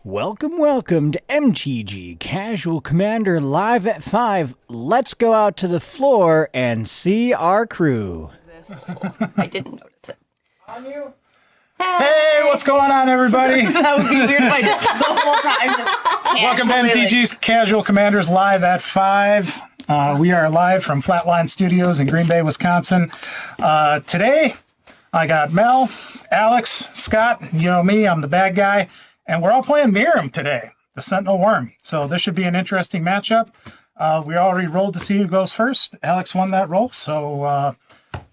Welcome, welcome to MTG Casual Commander live at 5. Let's go out to the floor and see our crew. I didn't notice it. On you. Hey, what's going on, everybody? That would be weird if I did the whole time. Just Welcome to MTG's Casual Commanders live at 5. We are live from Flatline Studios in Green Bay, Wisconsin. Today, I got Mel, Alex, Scott, you know me, I'm the bad guy, and we're all playing Miirym today, the Sentinel Worm. So this should be an interesting matchup. We already rolled to see who goes first. Alex won that roll, so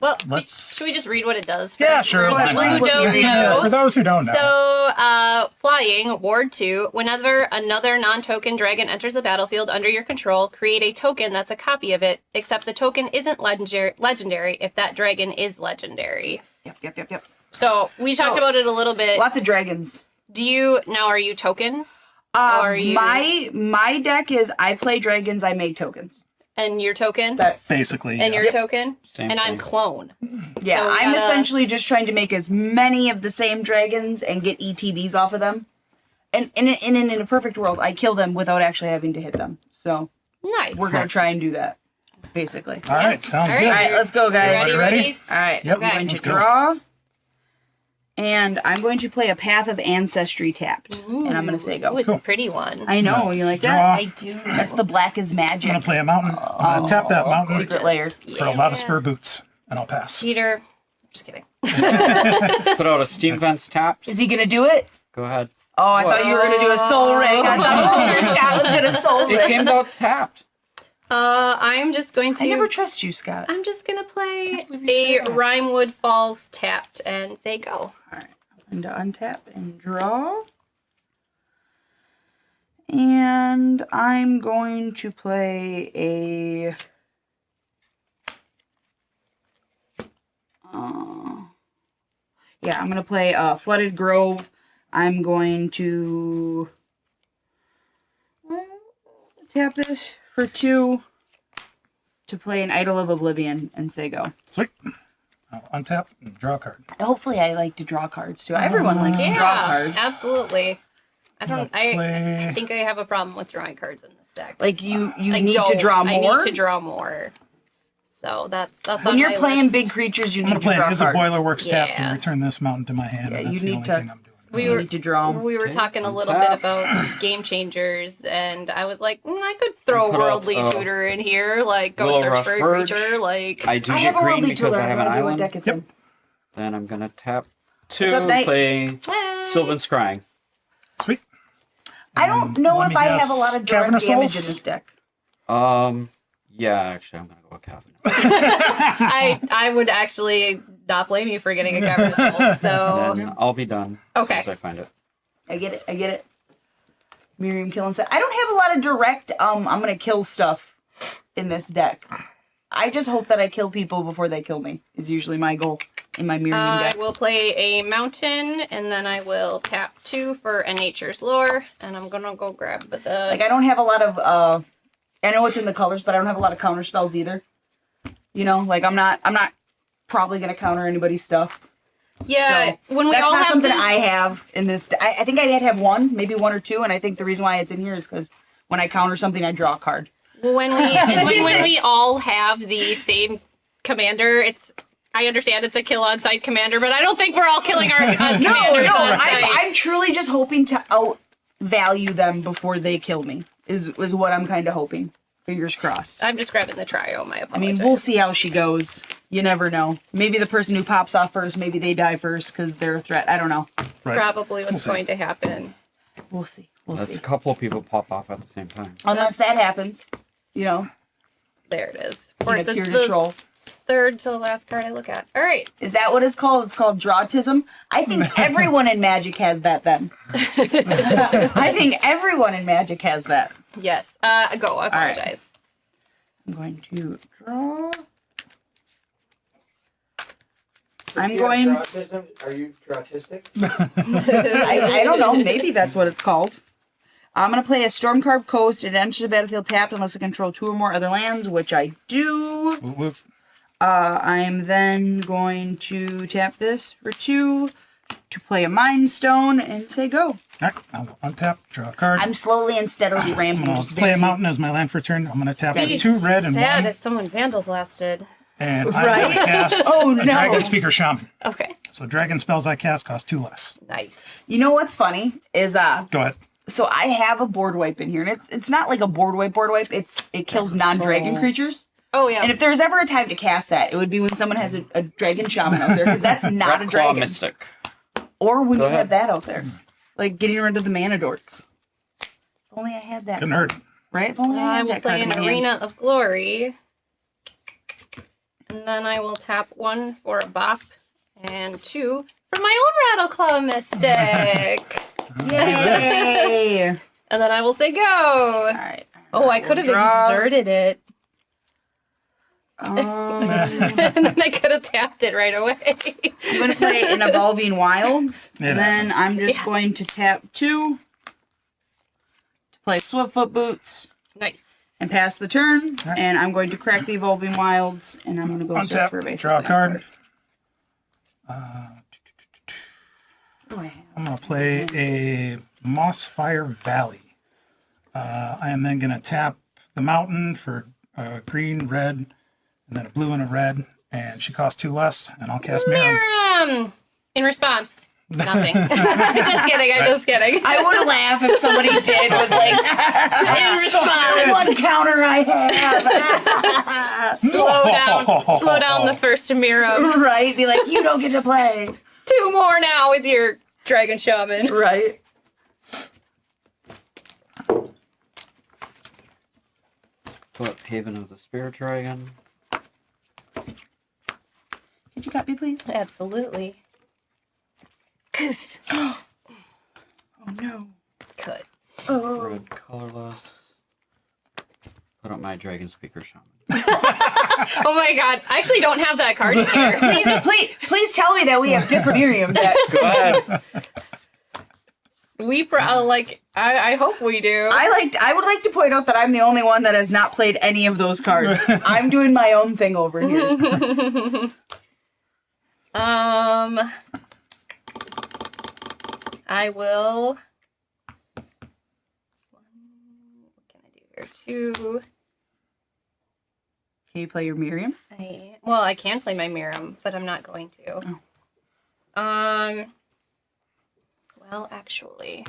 should we just read what it does? Yeah, sure. For people who don't know. For those who don't know. So, flying, Ward 2, whenever another non-token dragon enters the battlefield under your control, create a token that's a copy of it, except the token isn't legendary if that dragon is legendary. Yep. So, we talked about it a little bit. Lots of dragons. Are you token? My deck is I play dragons, I make tokens. And your token? That's Basically, And yeah. your token? Same and thing. I'm clone. yeah. So we I'm gotta- essentially just trying to make as many of the same dragons and get ETBs off of them. And in a perfect world, I kill them without actually having to hit them. So Nice. we're gonna try and do that, basically. All right, sounds All good. All right, let's go, guys. Ready? All right, Yep, I'm going to let's go. draw. And I'm going to play a Path of Ancestry tapped. And I'm going to say go. Ooh, it's a pretty one. I know, you like Draw. that? I do. That's the black is I'm magic. going to play a mountain. I'm going to tap that mountain Secret layer. for a lava spur boots, and I'll pass. Cheater. I'm just kidding. Put out a steam vents tapped. Is he going to do it? Go ahead. Oh, I thought you were going to do a soul ring. I thought for sure Scott was going to soul It ring. came out tapped. I'm just going to. I never trust you, Scott. I'm just gonna play believe you a said that. Rhymewood Falls tapped and say go. All right, I'm going to untap and draw. And I'm going to play a... I'm going to play Flooded Grove. I'm going to tap this for 2 to play an Idol of Oblivion and say go. Sweet. I'll untap and draw a card. Hopefully I like to draw cards too. Everyone likes to draw cards. Absolutely. I play- think I have a problem with drawing cards in this deck. Like you I need to don't. draw more. I need to draw more. So that's when on you're my playing list. big creatures, you I'm need going to to play draw it as a cards. Boilerworks tapped Yeah. and return this mountain to my hand, Yeah, and that's you the need only to- thing I'm doing. We were need to draw. We were Okay, talking a little untap. bit about game changers, and I was like, I could throw Put out, Worldly Tutor in here, like go Little search Rough for a Verge. creature, like. I do I get have a green worldly because tutor. I have an I don't know what island. deck it's Yep. in. Then I'm going to tap What's up, 2, Nate? play Hey. Sylvan Scrying. Sweet. I don't know let if me I have a guess, lot of Cavern direct of damage in Souls? this deck. Yeah, actually, I'm going to go with Calvin. I would actually not blame you for getting a Cavern of Souls, so. And then I'll be done Okay. as soon as I find it. I get it. Miirym killing set. I don't have a lot of direct, I'm gonna kill stuff in this deck. I just hope that I kill people before they kill me, is usually my goal in my Miirym I deck. will play a mountain, and then I will tap 2 for a Nature's Lore, and I'm gonna go grab the. Like, I don't have a lot of, I know it's in the colors, but I don't have a lot of counter spells either. You know, like, I'm not probably gonna counter anybody's stuff. yeah, So, when we That's all not have something this. I have in this. I think I did have one, maybe 1 or 2, and I think the reason why it's in here is because when I counter something, I draw a card. When we all have the same commander, I understand it's a kill on site commander, but I don't think we're all killing our commanders on site. I'm truly just hoping to outvalue them before they kill me. Is what I'm kind of hoping. Fingers crossed. I'm just grabbing the trio. My I apologies. mean, we'll see how she goes. You never know. Maybe the person who pops off first, maybe they die first because they're a threat. I don't know. Right. Probably what's see. going to happen. We'll see. We'll That's see. a couple of people pop off at the same time. Unless that happens, you know. There it is. Of Of course, course, it's your the control. third to the last card I look at. All right. Is that what it's called? It's called drawtism. I think everyone in Magic has that. Then I think everyone in Magic has that. Yes. Go. I right. apologize. I'm going to draw. I'm going. Are you drautistic? I don't know. Maybe that's what it's called. I'm going to play a Stormcarved Coast. It enters the battlefield tapped unless I control 2 or more other lands, which I do. Whoop, whoop. I'm then going to tap this for 2 to play a Mind Stone and say go. All right, I will untap, draw a card. I'm slowly and steadily I'm ramping. going to play a mountain as my land for turn. I'm going to tap Be 2 red and sad 1. if someone Vandal Blasted. And I'm going to cast Oh, a no. Dragon Speaker Shaman. Okay, So dragon spells I cast cost 2 less. nice. You know what's funny is Go ahead. so I have a board wipe in here, and it's not like a board wipe. It kills non-dragon creatures. Oh yeah. And if there's ever a time to cast that, it would be when someone has a dragon shaman out there, because that's not a Red Claw dragon. Mystic. Or when Go you have ahead. that out there, like getting rid of the mana dorks. If only I had that, Couldn't hurt. right? If only I I had will that play card in an my hand. Arena of Glory. And then I will tap 1 for a bop and 2 for my own Rattleclaw Mystic. Yay! And then I will say go. All right. Oh, I could have exerted it. Um, And then I could have tapped it right away. I'm going to play an Evolving Wilds. It And then happens. I'm just going to tap 2 to play Swiftfoot Boots Nice. and pass the turn. Alright. And I'm going to crack the Evolving Wilds, and I'm going to go search for a Untap, basic draw a land card. What do I have? I'm going to play a Mossfire Valley. I am then going to tap the mountain for green, red, and then a blue and a red. And she costs 2 less, and I'll cast Miirym. In response, nothing. Just kidding. I'm just kidding. I would laugh if somebody did was like, In response, one counter I have. slow down the first Miirym. Right? Be like, you don't get to play. 2 more now with your Dragon Shaman. Right? Pull up Haven of the Spirit Dragon. Could you copy, please? Absolutely. Goose. Oh no. Could. Oh. Red colorless. Put up my Dragon Speaker Shaman. Oh my god. I actually don't have that card here. Please tell me that we have different Miirym decks. Go ahead. I hope we do. I would like to point out that I'm the only one that has not played any of those cards. I'm doing my own thing over here. I will. What can I do here? 2. Can you play your Miirym? I can play my Miirym, but I'm not going to. Oh. Well, actually,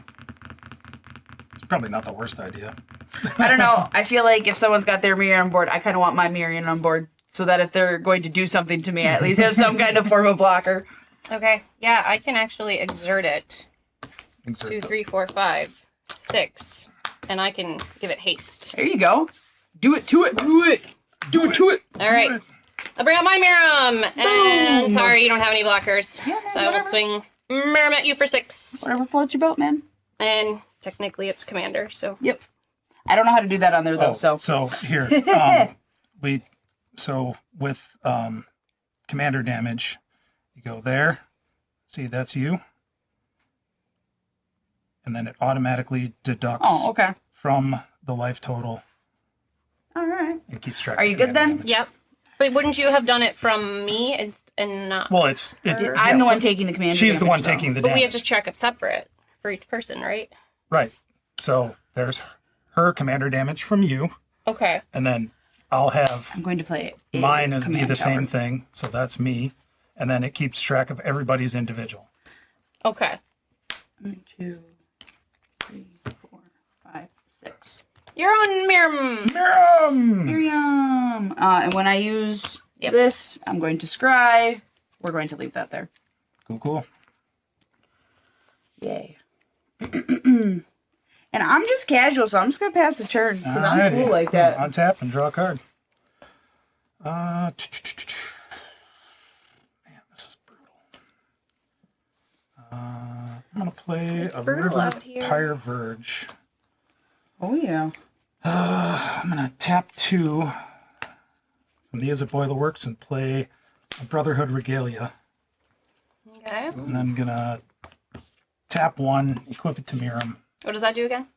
It's probably not the worst idea. I don't know. I feel like if someone's got their Miirym on board, I kind of want my Miirym on board so that if they're going to do something to me, I at least have some kind of form of blocker. okay. Yeah, I can actually exert it. Insert 2, the- 3, 4, 5, 6, and I can give it haste. There you go. Do it to it. Do it. Do it to it. All right. I'll bring out my Miirym, and Boom. sorry, you don't have any blockers, Yeah, so I will whatever. swing Miirym at you for 6. Whatever floats your boat, man. And technically, it's commander, so Yep. I don't know how to do that on there though. So here, with commander damage, you go there. See, that's you, and then it automatically deducts Oh, okay. from the life total All right. and keeps track. Are of you good commander then? damage. yep. But wouldn't you have done it from me and not? Well, I'm the one taking the command. She's the one damage, though. taking the But damage. we have to track it separate for each person, right? Right. So there's her commander damage from you, Okay. and then I'll have I'm going to play it. mine and be the same thing. So that's me, and then it keeps track of everybody's individual. Okay. 1, 2, 3, 4, 5, 6. You're on Miirym. Miirym! Miirym. And when I use Yep. this, I'm going to scry. We're going to leave that there. Cool. Yay. And I'm just casual, so I'm just going to pass the turn because I'm Alrighty. cool like that. Untap and draw a card. Man, this is brutal. I'm gonna play It's a brutal River out here. Pyre Verge. Oh, yeah. I'm gonna tap 2 from the Is It Boilerworks and play a Brotherhood Regalia. Okay. And then gonna tap 1, equip it to Miirym. What does that do again?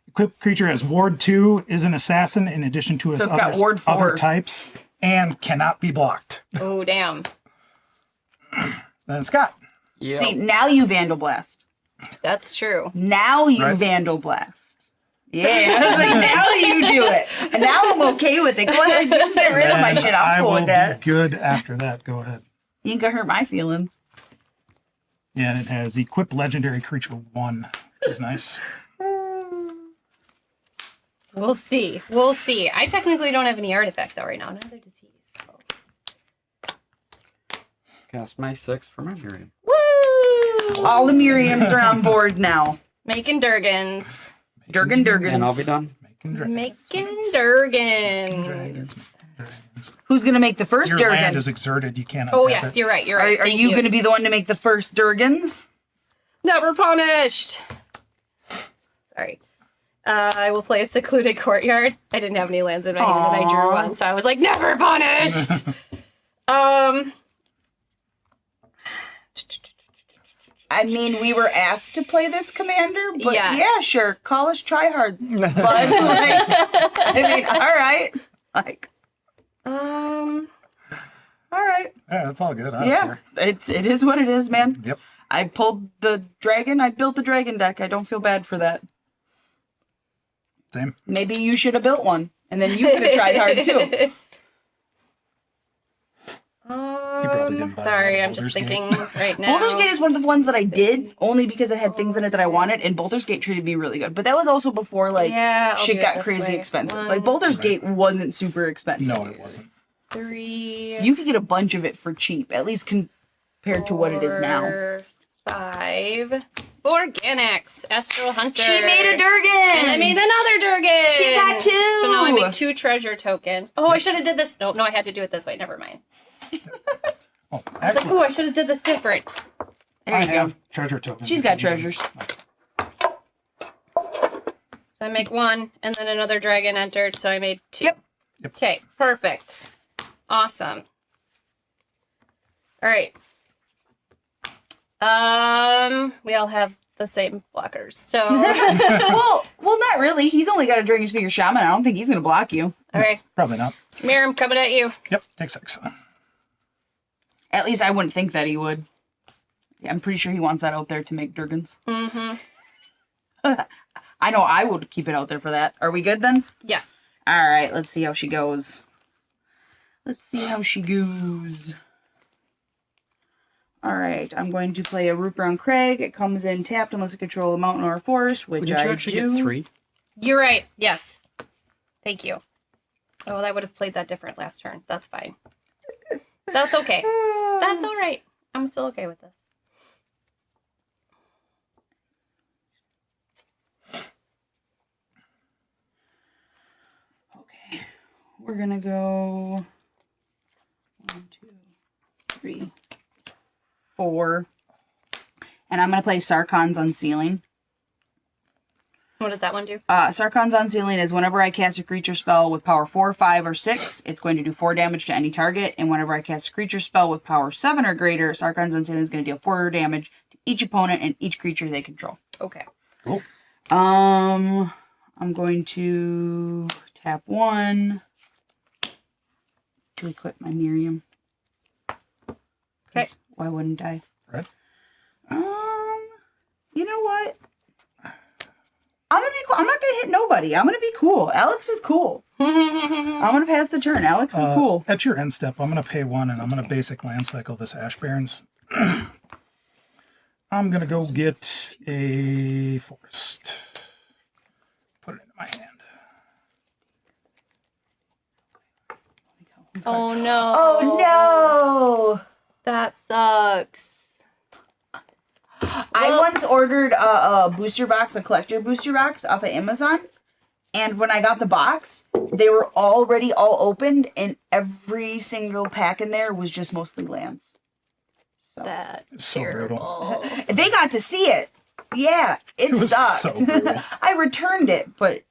Equipped creature has Ward 2, is an assassin in addition to its So it's got other, Ward 4. other types, and cannot be blocked. Oh, damn. Then Scott. Yeah. See, now you Vandal Blast. That's true. Now you Right. Vandal Blast. Yeah, I was like, now you do it. And now I'm okay with it. Go ahead, you can get rid of my And shit. I I'm cool will with that. be good after that. Go ahead. You ain't gonna hurt my feelings. Yeah, and it has equip legendary creature 1, which is nice. We'll see. We'll see. I technically don't have any artifacts out right now. Neither does he. So. Cast my 6 for my Miirym. Woo! All the Miryms are on board now. Making Durgans. Durgans. And I'll be done. Making dragons. Making Durgans. Dragons. Who's gonna make the first Your Durgan? land is exerted. You can't. Oh untap yes, it. you're right. You're right. Are Thank you gonna be the one to make the first Durgans? Never punished. Sorry. I will play a secluded courtyard. I didn't have any lands in my hand and I drew Aw. one, so I was like, never punished. I mean, we were asked to play this commander, but Yes. yeah, sure. Call us tryhards. But like, I mean, all right. Like, all right. Yeah, that's all good. I don't Yeah, care. it is what it is, man. Yep. I pulled the dragon. I built the dragon deck. I don't feel bad for that. Same. Maybe you should have built one, and then you could have tried hard too. probably didn't buy Sorry, that I'm just Baldur's Gate. thinking right now. Baldur's Gate is one of the ones that I did only because it had things in it that I wanted, and Baldur's Gate treated me really good. But that was also before like Yeah, I'll shit do it got this crazy way. expensive. 1, Like Baldur's Gate wasn't super expensive. No, it wasn't. 3. You could get a bunch of it for cheap, at least compared to what it is now. 4, 5. Organics, Astral Hunter. She made a Durgan! And I made another Durgan. She's got 2! So now I make 2 treasure tokens. Oh, I should have did this. No, I had to do it this way. Never mind. Oh, I was like, actually, oh, I should have did this different. There I you go. have treasure tokens. She's got treasures. So I make 1, and then another dragon entered, so I made 2. Yep. Okay, perfect. Awesome. All right. We all have the same blockers, so well, not really. He's only got a Dragon Speaker Shaman. I don't think he's gonna block you. okay. Probably not. Miirym, coming at you. Yep, take 6. At least I wouldn't think that he would. Yeah, I'm pretty sure he wants that out there to make Durgans. Mm-hmm. I know I would keep it out there for that. Are we good then? Yes. All right, let's see how she goes. Let's see how she goes. All right, I'm going to play a Root Brown Crag. It comes in tapped unless I control a mountain or a forest, which Wouldn't you I actually do. get 3? You're right. Yes. Thank you. Oh, well, I would have played that different last turn. That's fine. That's okay. That's all right. I'm still okay with this. Okay, we're gonna go 1, 2, 3, 4, and I'm gonna play Sarkhan's Unsealing. What does that one do? Sarkhan's Unsealing is whenever I cast a creature spell with power 4, 5, or 6, it's going to do 4 damage to any target. And whenever I cast a creature spell with power 7 or greater, Sarkhan's Unsealing is going to deal 4 damage to each opponent and each creature they control. Okay. Cool. I'm going to tap 1 to equip my Miirym. Okay. Why wouldn't I? Right. You know what? I'm gonna be cool. I'm not gonna hit nobody. I'm gonna be cool. Alex is cool. I'm gonna pass the turn. Alex is cool. At your end step, I'm going to pay 1, and I'm going to basic land cycle this Ash Barrens. I'm going to go get a forest. Put it into my hand. Oh no. Oh no! That sucks. I once ordered a booster box, a collector booster box off of Amazon. And when I got the box, they were already all opened, and every single pack in there was just mostly lands. So That's So brutal. terrible. they got to see it. Yeah, it was sucked. so brutal. I returned it, but it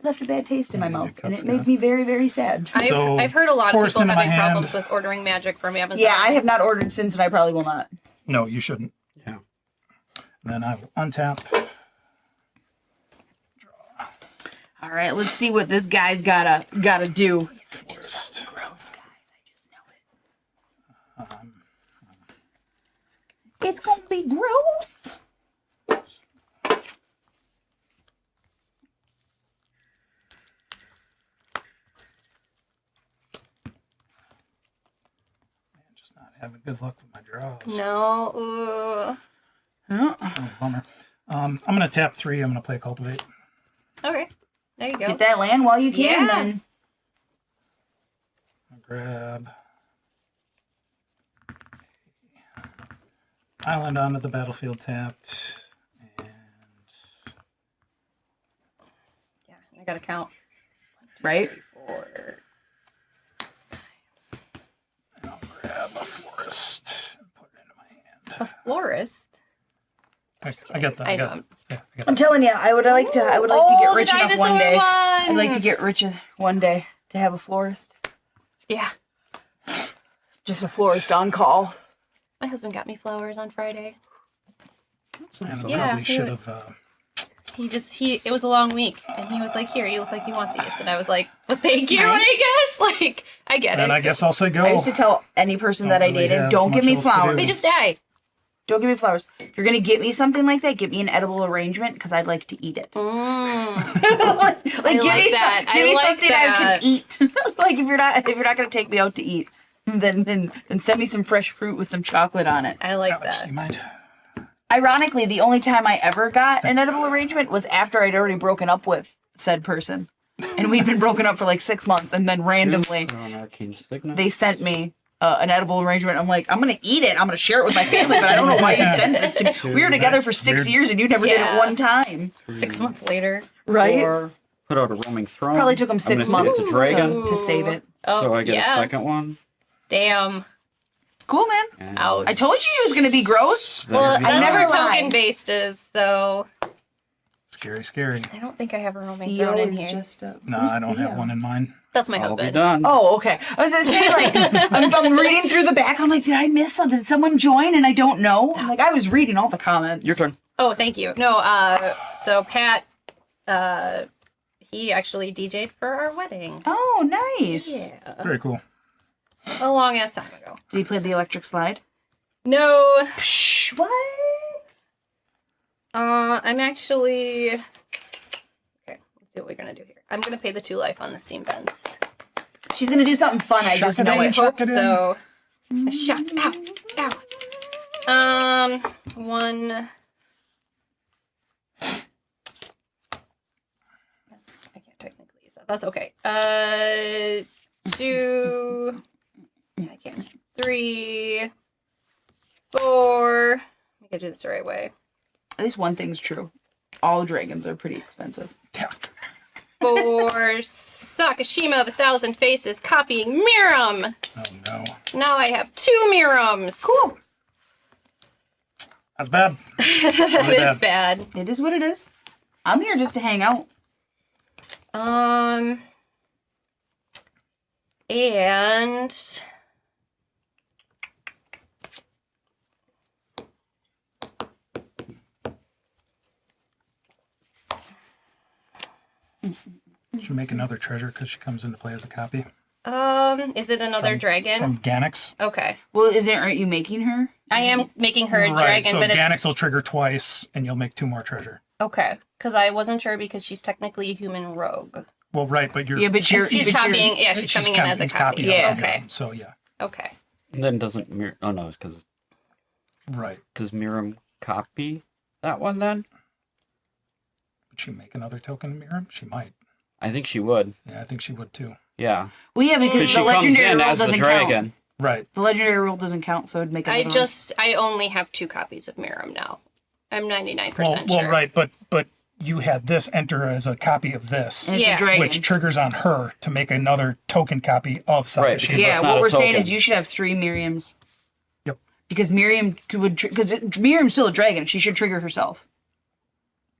left a bad taste in my mouth, and it made me very, very sad. So, I've heard a lot of forced people into my having hand. problems with ordering magic from Amazon. Yeah, I have not ordered since, and I probably will not. No, you shouldn't. Yeah. Then I will untap. All right, let's see what this guy's gotta do. Forest. Gross, guys. I just know it. It's gonna be gross. Not having good luck with my draws. No. Ooh. Oh, bummer. I'm going to tap 3. I'm going to play Cultivate. Okay. There you go. Get that land while you can, Yeah. then. I'll grab island onto the battlefield tapped. And Yeah, I gotta count. Right? 4. I'll grab a forest and put it into my hand. A florist. I got that. I I got know. it. Yeah, I got I'm that. telling you, I would like to get rich enough one day. I'd like to get rich one day to have a florist. Yeah. Just a florist on call. My husband got me flowers on Friday. And I Yeah, probably he should would- have. It was a long week, and he was like, "Here, you look like you want these," and I was like, "Well, thank you, Nice. I guess." Like, I get And it. I guess I'll say go. I used to tell any person that I Don't really dated, have don't give much me else to do. flowers. They just die. Don't give me flowers. If you're gonna get me something like that, get me an edible arrangement because I'd like to eat it. Mm. Like, I give like me that. Give I me like something I that. can eat. Like if you're not gonna take me out to eat, then send me some fresh fruit with some chocolate on it. I like Alex, that. you mind? Ironically, the only time I ever got an edible arrangement was after I'd already broken up with said person, and we'd been broken up for like 6 months, and then randomly Put on Arcane Signet. they sent me an edible arrangement. I'm like, I'm gonna eat it. I'm gonna share it with my family, but I don't know why you sent this to me. We were together for 6 Weird. years, and you never did it Yeah. one time, 6 months later. right? 4. Put out a roaming throne. Probably took him I'm 6 gonna say months it's a dragon. to save it. Oh, So I get yeah. a second one. Damn. Cool, man. And Ouch. I told you it was gonna be gross. Well, there you that's go. where never lied. token based is, so Scary, scary. I don't think I have a roaming Theo throne in is here. just No, who's I don't Theo? have one in mind. That's my I'll be husband. done. Oh, okay. I was gonna say, like, I'm reading through the back. I'm like, did I miss something? Did someone join and I don't know? I'm like, I was reading all the comments. Your turn. Oh, thank you. No, so Pat, he actually DJ'd for our wedding. Oh, nice. Yeah. Very cool. A long ass time ago. Did he play the electric slide? No, Psh, what? I'm actually. Okay, let's see what we're gonna do here. I'm gonna pay the 2 life on the steam vents. She's gonna do something fun. I Shuck just it know in. it. Chuck Hope it in. so. A shot. Ow. Ow. 1. I can't technically use that. That's okay. 2. Yeah, I can't. 3. 4. I gotta do this the right way. At least one thing's true. All dragons are pretty expensive. Yeah. 4. Sakashima of 1,000 Faces copying Miirym. Oh no. So now I have 2 Miirym's. Cool. That's bad. That is bad. It is what it is. I'm here just to hang out. And Should make another treasure because she comes into play as a copy. is it another dragon? From Ganix. Okay. Well, aren't you making her? I am making her a Right, dragon, so but it's Ganix will trigger twice and you'll make 2 more treasure. okay. Because I wasn't sure because she's technically a human rogue. Well, right, but you're... Yeah, but you're. She's but you're- copying. Yeah, she's coming in as a copy. Yeah. Okay. So, yeah. Okay. And then doesn't Mir? Oh no, because Right. does Miirym copy that one then? Would she make another token of Miirym? She might. I think she would. Yeah, I think she would too. Yeah, Well, yeah, because because the she comes legendary in rule as the doesn't dragon. count. Right. The legendary rule doesn't count, so it'd make I another one. only have 2 copies of Miirym now. I'm 99% Well, sure. right, but you had this enter as a copy of this, And it's Yeah. a dragon. which triggers on her to make another token copy of Sakashima. Right, because Yeah, that's not what a we're saying token. is you should have 3 Miryms. Yep. Because Miirym would, because Miirym's still a dragon. She should trigger herself.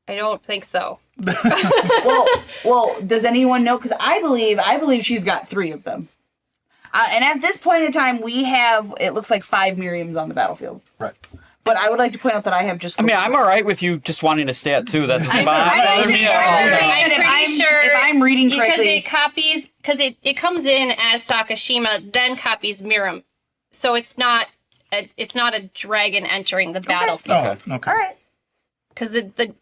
I don't think so. Well, does anyone know? Because I believe she's got 3 of them. And at this point in time, we have, it looks like 5 Miryms on the battlefield. Right. But I would like to point out that I have just. I mean, I'm all right with you just wanting to stay at 2. That doesn't bother I'm me just at all. saying I'm that pretty sure if I'm reading because correctly, it copies it comes in as Sakashima, then copies Miirym, so it's not a dragon entering the Oh, battlefield. okay. all right. Because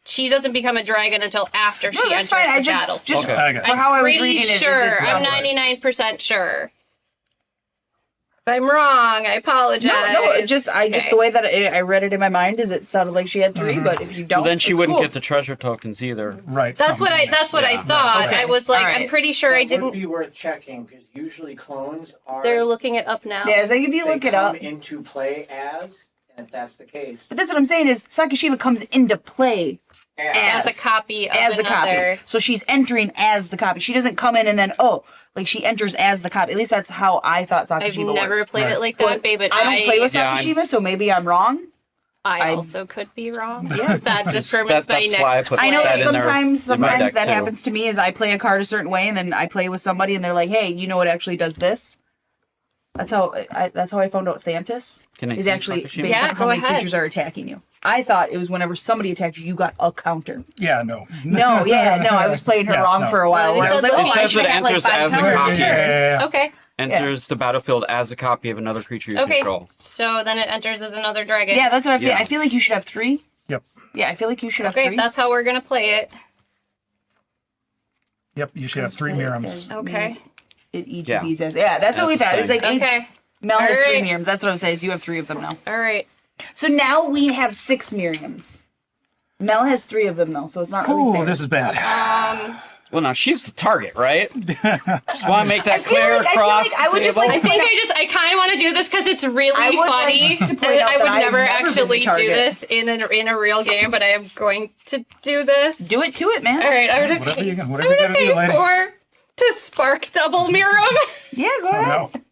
she doesn't become a dragon until after she No, enters that's fine. I the just battlefield. Okay. I got for it. how I was Pretty reading it. sure. it's I'm right. 99% sure. If I'm wrong, I apologize. No, just Okay. the way that I read it in my mind is it sounded like she had 3, but if you don't, Well, then she it's wouldn't cool. get the treasure tokens either. Right. That's from what I. the That's what I next- thought. Okay. I was like, Alright. I'm pretty sure I That didn't. would be worth checking because usually clones are. They're looking it up now. Yeah, it's like if you they look it come up. into play as, and if that's the case, But that's what I'm saying is Sakashima comes into play As a copy of as a another. copy. So she's entering as the copy. She doesn't come in and then like she enters as the copy. At least that's how I thought I've Sakashima never worked. played it Right. like that, babe. But I don't play with Yeah, Sakashima, so maybe I'm wrong. I I- also could be wrong. Yes, that determines That's my why I next put I know that that in there sometimes in my deck, that too. happens to me is I play a card a certain way and then I play with somebody and they're like, "Hey, you know what actually does this?" That's how I found out Thantis Can I is see actually Sakashima? based Yeah, on go how many ahead. creatures are attacking you. I thought it was whenever somebody attacked you, you got a counter. Yeah, no. No, I was playing her Yeah, wrong no. for a while. Well, Where I was like, it "Oh, says I it should have like enters 5 as a counters." copy. Yeah. Okay. Enters the battlefield as a copy of another creature you Okay. control. So then it enters as another dragon. Yeah, that's what I feel. Yeah. I feel like you should have 3. Yep. Yeah, I feel like you should have Okay, 3. that's how we're gonna play it. Yep. You should have 3 Miirims. Okay. It Yeah. ETBs as that's what we That's thought. It's fine. like Okay. Mel has 3 Alright. Miirims. That's what I was saying. You have 3 of them now. All right. So now we have 6 Miirims. Mel has 3 of them though, so it's not really Oh, fair. this is bad. Well, now she's the target, right? Just want to make that I feel clear like- I feel across like I would the just table. like- I kind of want to do this because it's really I would funny. like to point out I would that I've never never been the actually do target. this in a real game, but I am going to do this. Do it to it, man. All right, I'm gonna Whatever pay, you I'm whatever you gonna gotta do, pay lady. to spark double Miirym. Yeah, go ahead.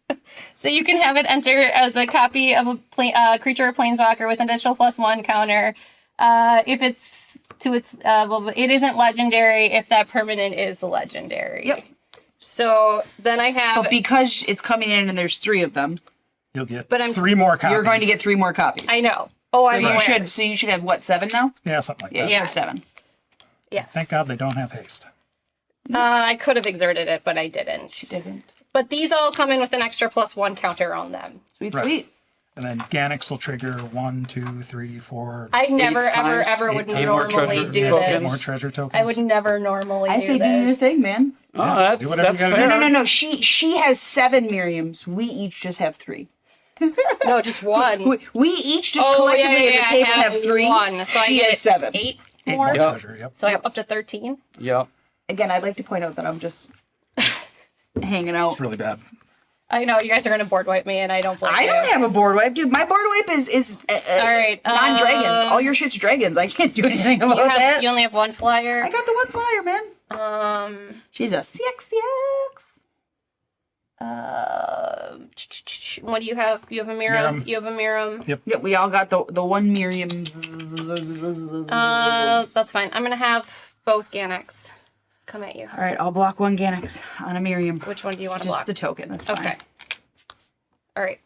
No. So you can have it enter as a copy of a creature or planeswalker with an additional +1 counter. If it's to its, well, it isn't legendary if that permanent is legendary. Yep. So then I have. But because it's coming in and there's 3 of them, You'll get But I'm- 3 more copies. you're going to get 3 more copies. I know. Oh, so I'm you aware. should. So you should have what 7 now? Yeah, something like Yeah, that. you should have 7. Yes. Thank God they don't have haste. I could have exerted it, but I didn't. Didn't. But these all come in with an extra +1 counter on them. Sweet, Right. sweet. And then Ganix will trigger 1, 2, 3, 4. I never, Eight ever, times, ever 8 would times. normally treasure do tokens. this. More treasure tokens. I would never normally I do say do this. your thing, man. Oh, do that's whatever you gotta fair. do. No. She has 7 Miirims. We each just have 3. No, just one. We each just Oh, collectively yeah, as a table I have 3. One, so I She get has 7. 8 8 more. more Yep. treasure, yep. So I have up to 13. Yep. Again, I'd like to point out that I'm just hanging out. It's really bad. I know you guys are gonna board wipe me, and I don't blame I you. don't have a board wipe, dude. My board wipe is All right, non-dragons. All your shit's dragons. I can't do anything about that. You only have one flyer. I got the 1 flyer, man. She's a CX. What do you have? You have a Miirym. Miirym. You have a Miirym. Yep. Yeah, we all got the 1 Miiriam. That's fine. I'm gonna have both Ganix come at you. All right, I'll block 1 Ganix on a Miiriam. Which one do you want to Just block? the token. That's fine. Okay. All right.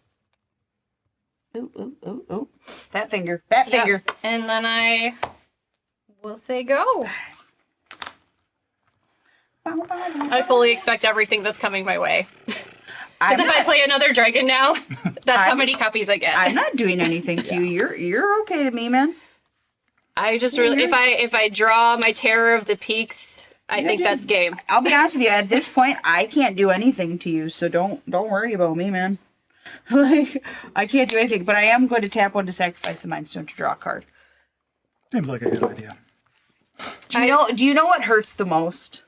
Ooh. Fat finger. Fat Yep. finger. And then I will say go. I fully expect everything that's coming my way. I'm Because if I not, play another dragon now, that's how I'm- many copies I get. I'm not doing anything to you. You're okay to me, man. I just really, if I draw my Terror of the Peaks, I think dude. that's game. I'll be honest with you. At this point, I can't do anything to you, so don't worry about me, man. Like I can't do anything, but I am going to tap 1 to sacrifice the Mind Stone to draw a card. Seems like a good idea. Do you know what hurts the most?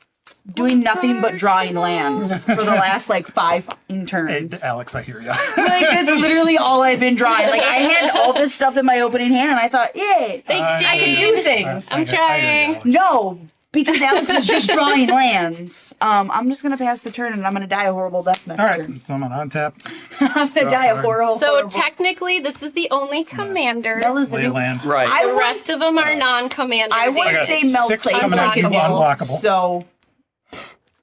Doing nothing but drawing lands for the last like 5 Hey, turns. Alex, I hear you. Like that's literally all I've been drawing. Like I had all this stuff in my opening hand, and I thought, yay, Thanks, I can Jane. do things. I'm trying. No, because Alex is just drawing lands. I'm just gonna pass the turn, and I'm gonna die a horrible death next All right, turn. so I'm gonna untap. I'm gonna die a card. horrible. So horrible. technically, this is the only commander. Mel is the Lay new- land. Right. I The would- rest of them are non-commander. I would I got say Mel 6 plays coming out, like you it. unblockable. So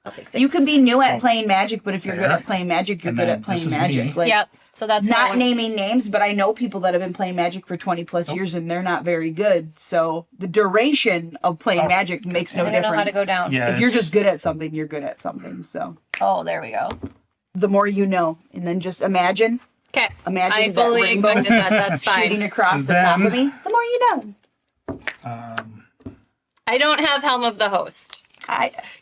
I'll take 6. you can be new at So- playing Magic, but if you're good There. at playing Magic, you're And good then at playing this is Magic. me. Like, Yep. So that's my not one. naming names, but I know people that have been playing Magic for 20 plus years and they're not very good. So the duration of playing Oh. Magic makes no I don't difference. know how to go down. Yeah, If you're it's- just good at something, you're good at something. So Oh, there we go. the more you know, and then just imagine Okay. Imagine I that fully rainbow expected that. That's shooting fine. across And the top then- of me. The more you know. I don't have Helm of the Host.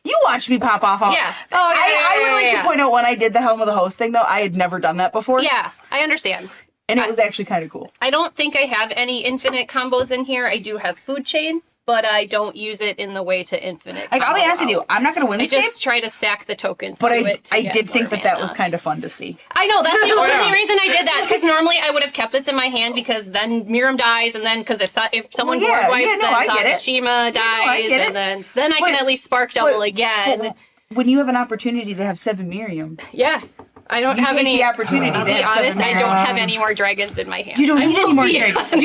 You watched me pop off. Yeah. Oh, yeah, I would yeah, like yeah. to point point out when I did the Helm of the Host thing, though, I had never done that before. Yeah, I understand. And it was actually kind of cool. I don't think I have any infinite combos in here. I do have Food Chain, but I don't use it in the way to infinite. Like, I'll be combo honest with you, out. I'm not going to win I this game, just try to sack the tokens but to I it. to did get think more that was mana. kind of fun to see. I know, that's the only reason I did that, because normally I would have kept this in my hand, because then Miirym dies, and then, because if someone Well, yeah, board wipes, yeah, no, I then get it. Sakashima dies, get it. and then I can But- at least spark double but- again. But when you have an opportunity to have 7 Miirym, Yeah. I don't you have take any. the opportunity I'll to be have 7 honest, I Miirym. don't have any more dragons in my hand. You don't I need will any more be dragons.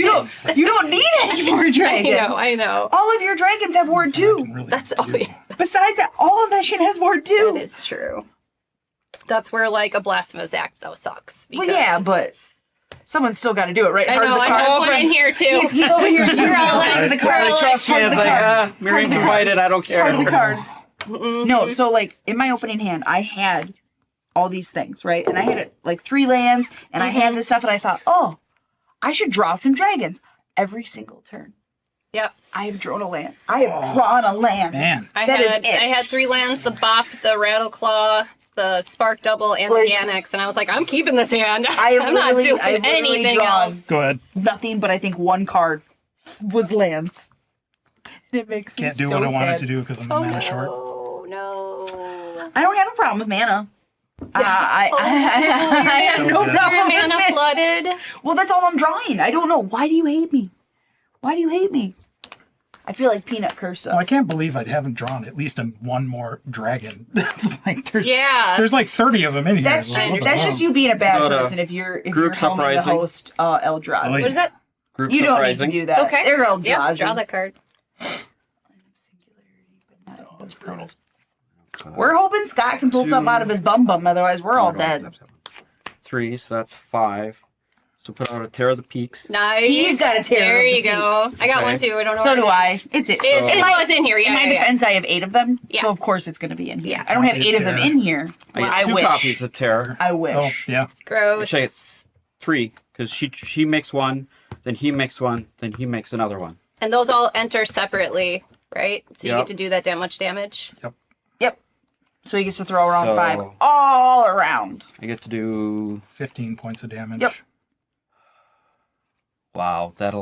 You don't need any more dragons. I know. All of your dragons have ward 2. Really That's do. always. Besides that, all of that shit has ward 2. That is true. That's where, like, a blasphemous act, though, sucks. Well, yeah, because- but someone's still got to do it, right? I Heart of know, the I cards. have one in here, too. He's over here. You're all Heart of the cards. cards. Trust me, Heart of it's the like, cards. Miirym can fight it, I don't care. Part of the cards. Mm-hmm. No, so like in my opening hand, I had all these things, right? And I had like 3 lands, and I had this stuff, and I thought, oh, I should draw some dragons every single turn. Yep. I have drawn a land. I have drawn a land. Man. I That is had it. I had 3 lands, the Bop, the Rattleclaw, the Spark Double, and Like- the Annex, and I was like, I'm keeping this hand. I have I'm not doing I've literally anything drawn else. Go ahead. nothing but I think 1 card was lands. And it makes me Can't do so what I wanted sad. to do because I'm Oh, mana short. no. I don't have a problem with mana. I have So no good. problem Your with mana mana. flooded. Well, that's all I'm drawing. I don't know. Why do you hate me? Why do you hate me? I feel like Peanut cursed us. Well, I can't believe I haven't drawn at least one more dragon. Like Yeah. there's like 30 of them in here. That's Like, just what the that's hell? just you being a bad Go to person. If you're group helming the uprising. host Eldrazi. Oh, What is that? Group You don't need surprising. to do that. Okay. They're Eldrazi. Yep, draw that card. We're hoping Scott can pull something out of his bum, otherwise we're all dead. 3, so that's 5. So put out a Tear of the Peaks. Nice. He's got a Tear There of the you go. Peaks. I got Okay. one too. I don't know. So what do it I. is. It It was in here. In Yeah, my yeah, yeah. defense, I have 8 of them, Yeah. so of course it's going to be in here. Yeah. I don't have 8 of them Tear. in here. I Well, get I 2 wish. copies of Tear. I wish. Oh, yeah. Gross. Actually, 3, because she makes one, then he makes one, then he makes another one. And those all enter separately, right? So you Yep. get to do that much damage. Yep. So he gets to throw around So- 5 all around. I get to do 15 points of damage. Yep. wow. That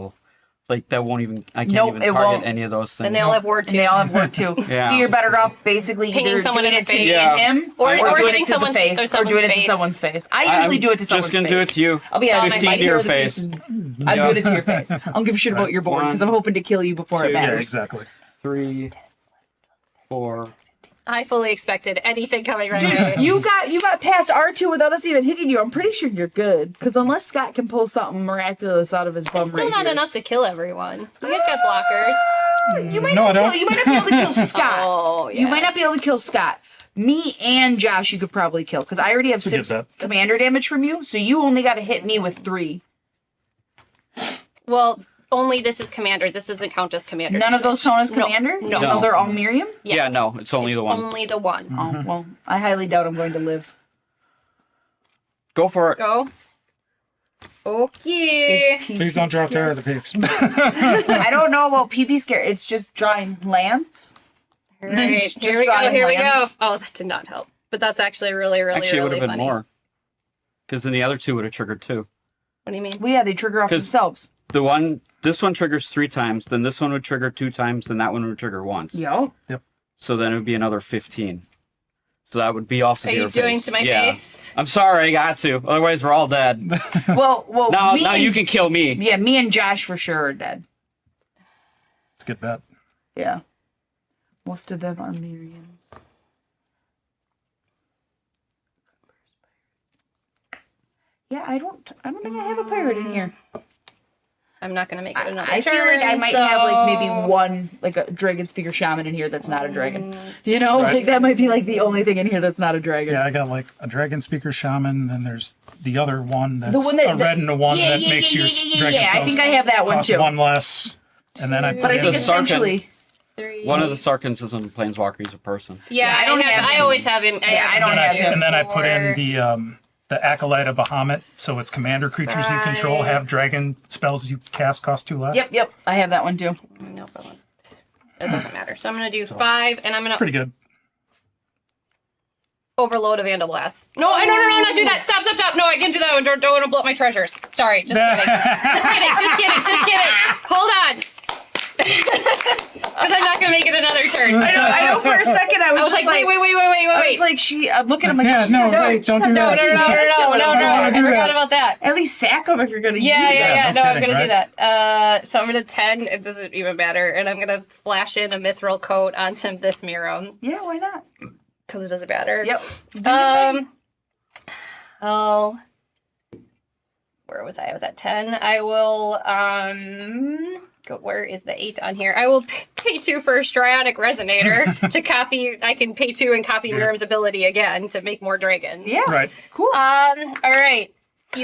won't even. I can't Nope, even it target won't. any of those things. And they all have ward And too. they all have word too. Yeah. So you're better off basically Pinging either someone doing in it the to face. Yeah. him Or doing hitting it to the someone's- face or or someone's doing it to face. someone's face. I usually do it to someone's just gonna face. do it to you. I'll be honest. Tell my me. to your Tear of the face. Peaks is- I'm doing it to your face. I don't give a shit about your board because I'm hoping to kill you before it 2, Yeah, matters. exactly. 3, 4. I fully expected anything coming right away. You got past R2 without us even hitting you. I'm pretty sure you're good. Because unless Scott can pull something miraculous out of his bum Still right not here. enough to kill everyone. You guys got blockers. You might No, I not don't. you might not be able to kill Scott. Oh, yeah. You might not be able to kill Scott. Me and Josh, you could probably kill because I already have Who 6 gives that? commander damage from you. So you only got to hit me with 3. Well, only this is commander. This doesn't count as commander. None of those count as commander. No. Even though they're all Miirym. Yeah. Yeah, no, it's only It's the one. only the one. Oh well, I highly doubt I'm going to live. Go for it. Go. Okay. Please don't draw Terror of the Peaks. I don't know about PP scare. It's just drawing lands. All right. Just Here we go. drawing Here we go. lands. Oh, that did not help. But that's actually really, really, Actually, it would really have been funny. more. Because then the other 2 would have triggered too. What do you mean? Well, yeah, they trigger off 'Cause- themselves. This one triggers 3 times, then this one would trigger 2 times, then that one would trigger once. Yo. So then it would be another 15. So that would be off Are of your you doing face. to my Yeah. face? I'm sorry, I got to. Otherwise, we're all dead. Well, Now, me now and, you can kill me. Yeah, me and Josh for sure are dead. It's a good bet. Yeah. Most of them are Miryms. Yeah, I don't think I have a pirate in here. I'm not gonna make it another I turn. feel like I might have like maybe so- one like a dragon speaker shaman in here that's not a dragon. You know, Right. like that might be like the only thing in here that's not a dragon. Yeah, I got like a Dragon Speaker Shaman, then there's the other one that's The one that- a red and a 1 yeah, that yeah, makes yeah, your yeah, yeah, dragon yeah, I spells think I have that one cost too. 1 less. And then I put But I in think The Sarkin. essentially, 3. One of the Sarkins isn't a planeswalker, he's a person. Yeah, I don't have I him. always have him. Yeah, I don't have him. and then I put in the Acolyte of Bahamut, so it's commander creatures you control Right. have dragon spells you cast cost 2 less. yep, I have that one too. No problem. It doesn't matter. So I'm gonna do 5, and I'm gonna. Pretty good. overload a Vandal Blast. No, no, not do that. Stop. No, I can't do that one. Don't want to blow up my treasures. Sorry, just kidding. Just kidding. Hold on. Because I'm not gonna make it another turn. I know. For a second, I was like, wait. I was like, I'm looking at my. Yeah, no, wait, don't do that. I forgot about that. At least sack them if you're gonna use them. Yeah. No, I'm kidding, gonna do that. So I'm gonna 10. It doesn't even matter, and I'm gonna flash in a mithril coat onto this Miirym Yeah, why not? because it doesn't matter. Yep. Oh, where was I? I was at 10. I will where is the 8 on here? I will pay 2 for a Strionic Resonator to copy. I can pay 2 and copy Miirym's ability again to make more dragons. Yeah. Right. Cool. All right.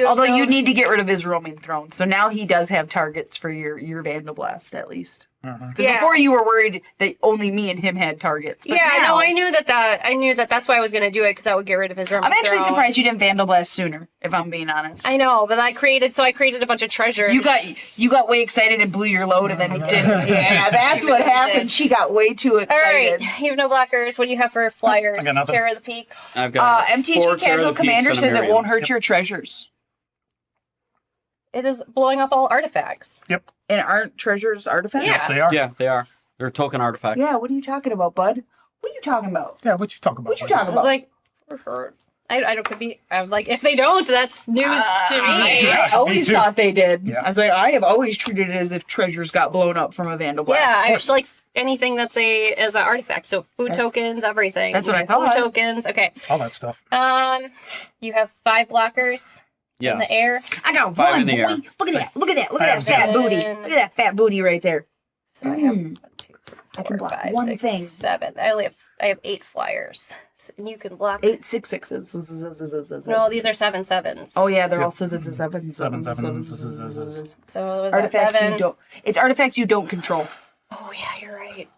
Although you need to get rid of his roaming throne, so now he does have targets for your Vandal Blast at least. Yeah. Before you were worried that only me and him had targets. But Yeah, now, no, I knew that's why I was going to do it, because I would get rid of his roaming I'm actually throne. surprised you didn't Vandal Blast sooner, if I'm being honest. I know, but I created a bunch of treasures. You got way excited and blew your load, and then you didn't. Yeah, that's what happened. She got way too excited. All right, you have no blockers. What do you have for flyers? I got nothing. Terror of the Peaks. I've got MTG 4 Casual Commander says it Miirym. won't hurt your treasures. It is blowing up all artifacts. Yep. And aren't treasures artifacts? Yeah. Yes, they are. Yeah, they are. They're token artifacts. Yeah, what are you talking about, bud? What are you talking about? Yeah, what you talking about? What you talking I was about? like, I don't could be. I'm like, if they don't, that's news to me. Yeah, I always me too. thought they did. Yeah. I was like, I have always treated it as if treasures got blown up from a Vandal Blast. Yeah, I like anything that's as an artifact. So food tokens, everything. That's what I thought. Food tokens. Okay. All that stuff. You have 5 blockers in Yes. the air. I got 5 one, in the boy. air. Look at that. Look at that. Look I at have that fat zero. booty. Look at that fat booty right there. So I have Mm. 1, 2, 3, I can 4, block 5, one 6, thing. 7. I have 8 flyers. So, and you can block. 8 6 6s. No, these are 7 7s. Oh yeah, they're Yep. all sevens. Seven, seven. So was that Artifacts 7? you don't. It's artifacts you don't control. Oh yeah, you're right.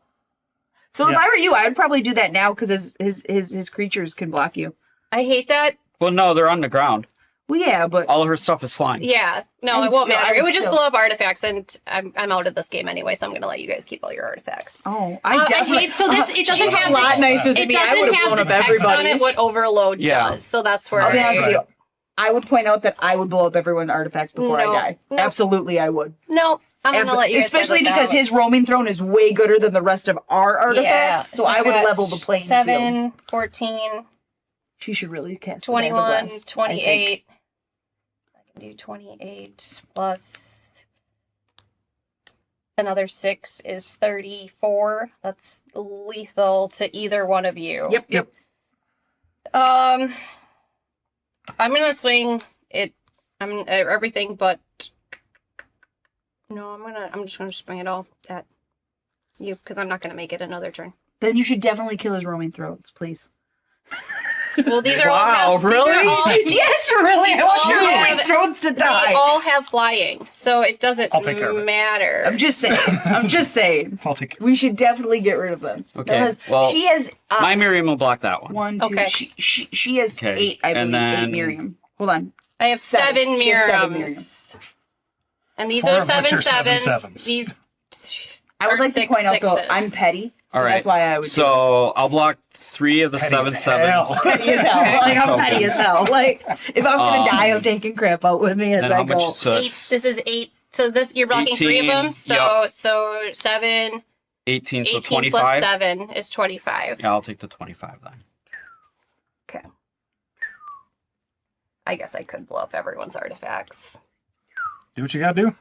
So if Yeah. I were you, I would probably do that now because his creatures can block you. I hate that. Well, no, they're on the ground. Well, yeah, but All of her stuff is flying. Yeah, no, And it won't still- I matter. It would would just still- blow up artifacts, and I'm out of this game anyway, so I'm gonna let you guys keep all your artifacts. I I definitely. hate so this. It doesn't she's have a lot the, nicer than it me. I would doesn't have have blown the up text on it. everybody's. What overload Yeah. does. So that's where I'll be honest I, with you. I would point out that I would blow up everyone's artifacts before No, I die. no. Absolutely, I would. no. I'm gonna let you guys Especially figure this because out. his roaming throne is way gooder than the rest of our artifacts. Yeah, so I would got level the playing 7, field. 14, She should really cast the Vandal 21, Blast, 28. I can do 28 plus another 6 is 34. That's lethal to either one of you. I think. Yep. I'm gonna swing it. I'm everything but. No, I'm just gonna swing it all at you because I'm not gonna make it another turn. Then you should definitely kill his roaming thrones, please. Well, these are Wow, all have, really? These are all, Yes, really. I want your all roaming have- thrones to they die. all have flying, so it doesn't I'll take care of it. matter. I'm just saying. I'll take. We should definitely get rid of them. Okay, Because well, she has My Miirym will block that one. 1, 2. Okay. She has Okay, 8. I and believe then- 8 Miirym. Hold on. I have 7 Seven. She has 7 Miirym's. And these 4 are of which 7 are seven sevens. sevens. These I would are like to 6 point out though, sixes. I'm petty. So All right. that's why I would. So I'll block 3 of the Petty 7 as sevens. hell. petty as hell. Like I'm petty as hell. Like if I'm gonna die, I'm Um, taking crap out with me as And I how go. much? So 8. it's This is 8. So this you're blocking 3 of 18, them. So yep. so 7, 18, so 18 plus 25. 7 is 25. Yeah, I'll take the 25 then. Okay. I guess I could blow up everyone's artifacts. Do what you gotta do.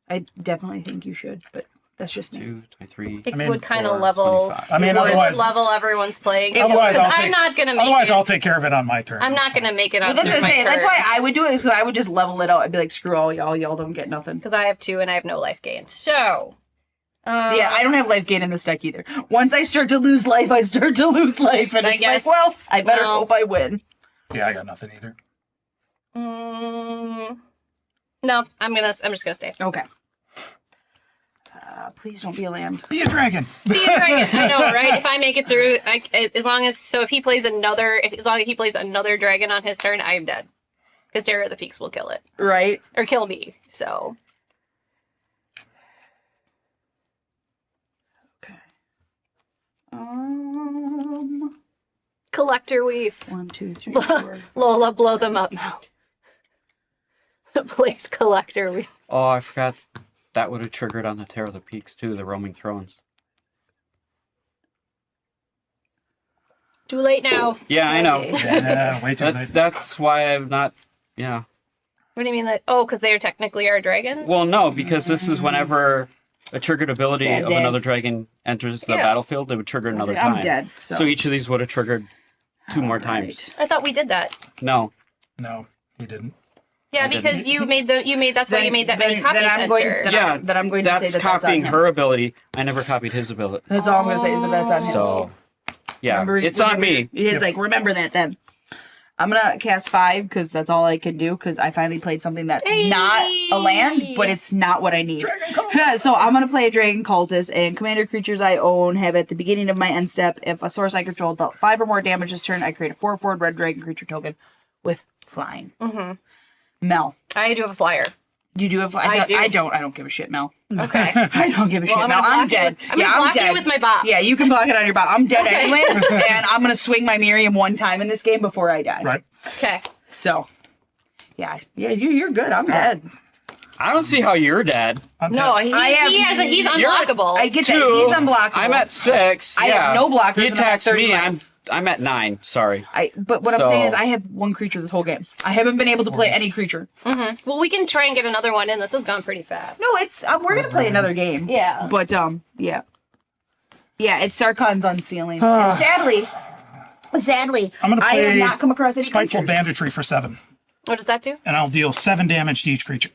I definitely think you should, but that's just me. 2, 23. It I mean, would kind of 4, level. 25. I mean, it would otherwise- level everyone's playing. Otherwise, Because I'll I'm take- not gonna make Otherwise, it. I'll take care of it on my turn. I'm not gonna make it Well, on that's what my I'm saying. turn. That's why I would do it. Is I would just level it out. I'd be like, screw all y'all. Y'all don't get nothing. Because I have 2 and I have no life gain. So. Yeah, I don't have life gain in this deck either. Once I start to lose life, I start to lose life, and I it's guess- like, well, I better no. hope I win. Yeah, I got nothing either. No, I'm just gonna stay. Okay. Please don't be a land. Be a dragon. Be a dragon. I know, right? If I make it through, as long as if he plays another, as long as he plays another dragon on his turn, I am dead. Because Terror of the Peaks will kill it Right? or kill me. So Okay. Collector Weave. 1, 2, 3, 4. Lola, blow them up. Please, Collector Weave. Oh, I forgot. That would have triggered on the Tear of the Peaks too, the Roaming Thrones. Too late now. Yeah, I know. Yeah, way too late. That's why I'm not. Yeah. What do you mean that? Oh, because they are technically our dragons? Well, no, because this is whenever a triggered ability Sad of day. another dragon enters the Yeah. battlefield, it would trigger another I'm time. dead, so. So each of these would have triggered 2 more times. I thought we did that. No. No, he didn't. Yeah, I didn't. because that's why you made that many copies I'm enter. going, then I'm going to say that's that copying that's on her ability. I never copied his ability. That's all I'm going to say is that that's on him. So, yeah, Remember- it's on me. It's like, remember that then. I'm going to cast 5 because that's all I can do because I finally played something that's not a land, but it's not what I need. So I'm going to play a Dragon Cultist, and commander creatures I own have at the beginning of my end step, if a source I control dealt 5 or more damage this turn, I create a 4/4 red dragon creature token with flying. Mm-hmm. Mel. I do have a flyer. You do have I do. I don't give a shit, Mel. Okay. I don't give a shit, I'm Mel. gonna I'm block it dead. with- I'm gonna block it with my bot. Yeah, you can block it on your bot. I'm dead Okay. anyways, and I'm gonna swing my Miirym one time in this game before I die. Right. Okay. So, yeah, you're good. I'm dead. I don't see how you're dead. No, he's unblockable. I get 2. that. He's unblockable. I'm at 6. I yeah. have no blockers He and I'm at attacks me. 35. I'm at 9. Sorry. But what I'm So- saying is I have one creature this whole game. I haven't been able to play any creature. Well, we can try and get another one in. This has gone pretty fast. No, it's we're gonna play another game. Yeah. But yeah, it's Sarkon's unsealing. And sadly, I'm going to I play have not come across any Spiteful creatures. Banditry for 7, What does that do? and I'll deal 7 damage to each creature.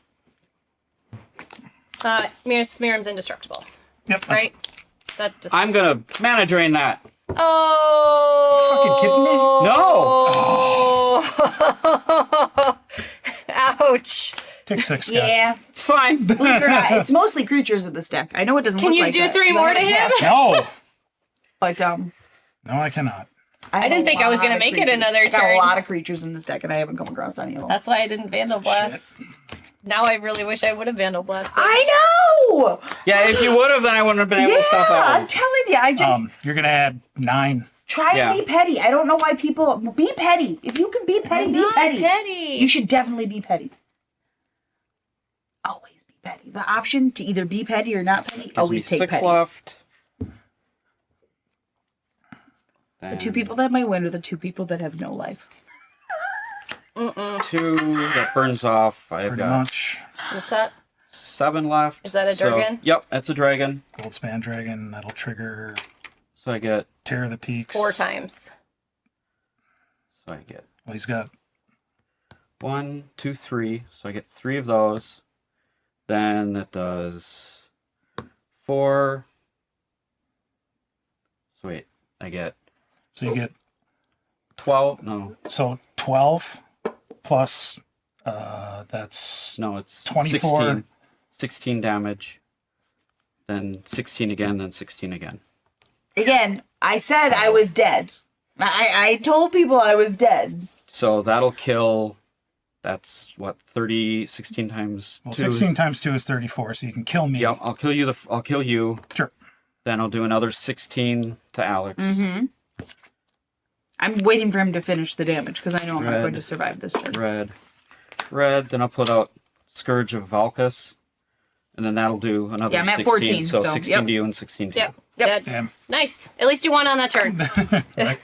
Miirym's indestructible, Yep. That's right? That just... I'm gonna mana drain that. Oh. Fucking kidding me? No. Ouch. Take 6, Scott. Yeah, It's fine. believe it or not, it's mostly creatures in this deck. I know it doesn't. Can look you like do that, 3 'cause I more to haven't him? cast- No. But No, I cannot. I didn't think I was gonna make it another I got turn. a lot of creatures in this deck, and I haven't come across any of them. That's why I didn't Vandal Blast. Now I really wish I would have Vandal Blasted. I know. Yeah, if you would have, then I wouldn't have been able to stop that I'm one. telling you, I just You're going to add 9. try yeah. and be petty. I don't know why people be petty. If you can be petty, be petty. You should definitely be petty. Always be petty. The option to either be petty or not petty, Gives always me take 6 petty. left. The 2 people that might win are the 2 people that have no life. 2 that burns off. I've Pretty got much. What's that? 7 left. Is that a So- dragon? Yep, that's a dragon. Goldspan Dragon. That'll trigger So I get. Tear of the Peaks. 4 times. So I get Well, he's got 1, 2, 3. So I get 3 of those. Then that does 4. So wait, I get So you get 12. No, 12 plus that's no, it's 24. 16. 16 damage. Then 16 again. Then 16 again. Again, I said I was dead. I told people I was dead. So that'll kill. That's what 16 times. well, 2 16 times 2 is 34, so you can kill me. Yep, I'll kill you. I'll kill you. Sure. Then I'll do another 16 to Alex. Mm-hmm. I'm waiting for him to finish the damage because I know I'm not Red. going to survive this turn. Red. Then I'll put out Scourge of Valkus, and then that'll do another Yeah, I'm at 16. 14, so so, 16 yep. to you and 16 to Yep. you. Dead. Damn. Nice. At least you won on that turn. Right.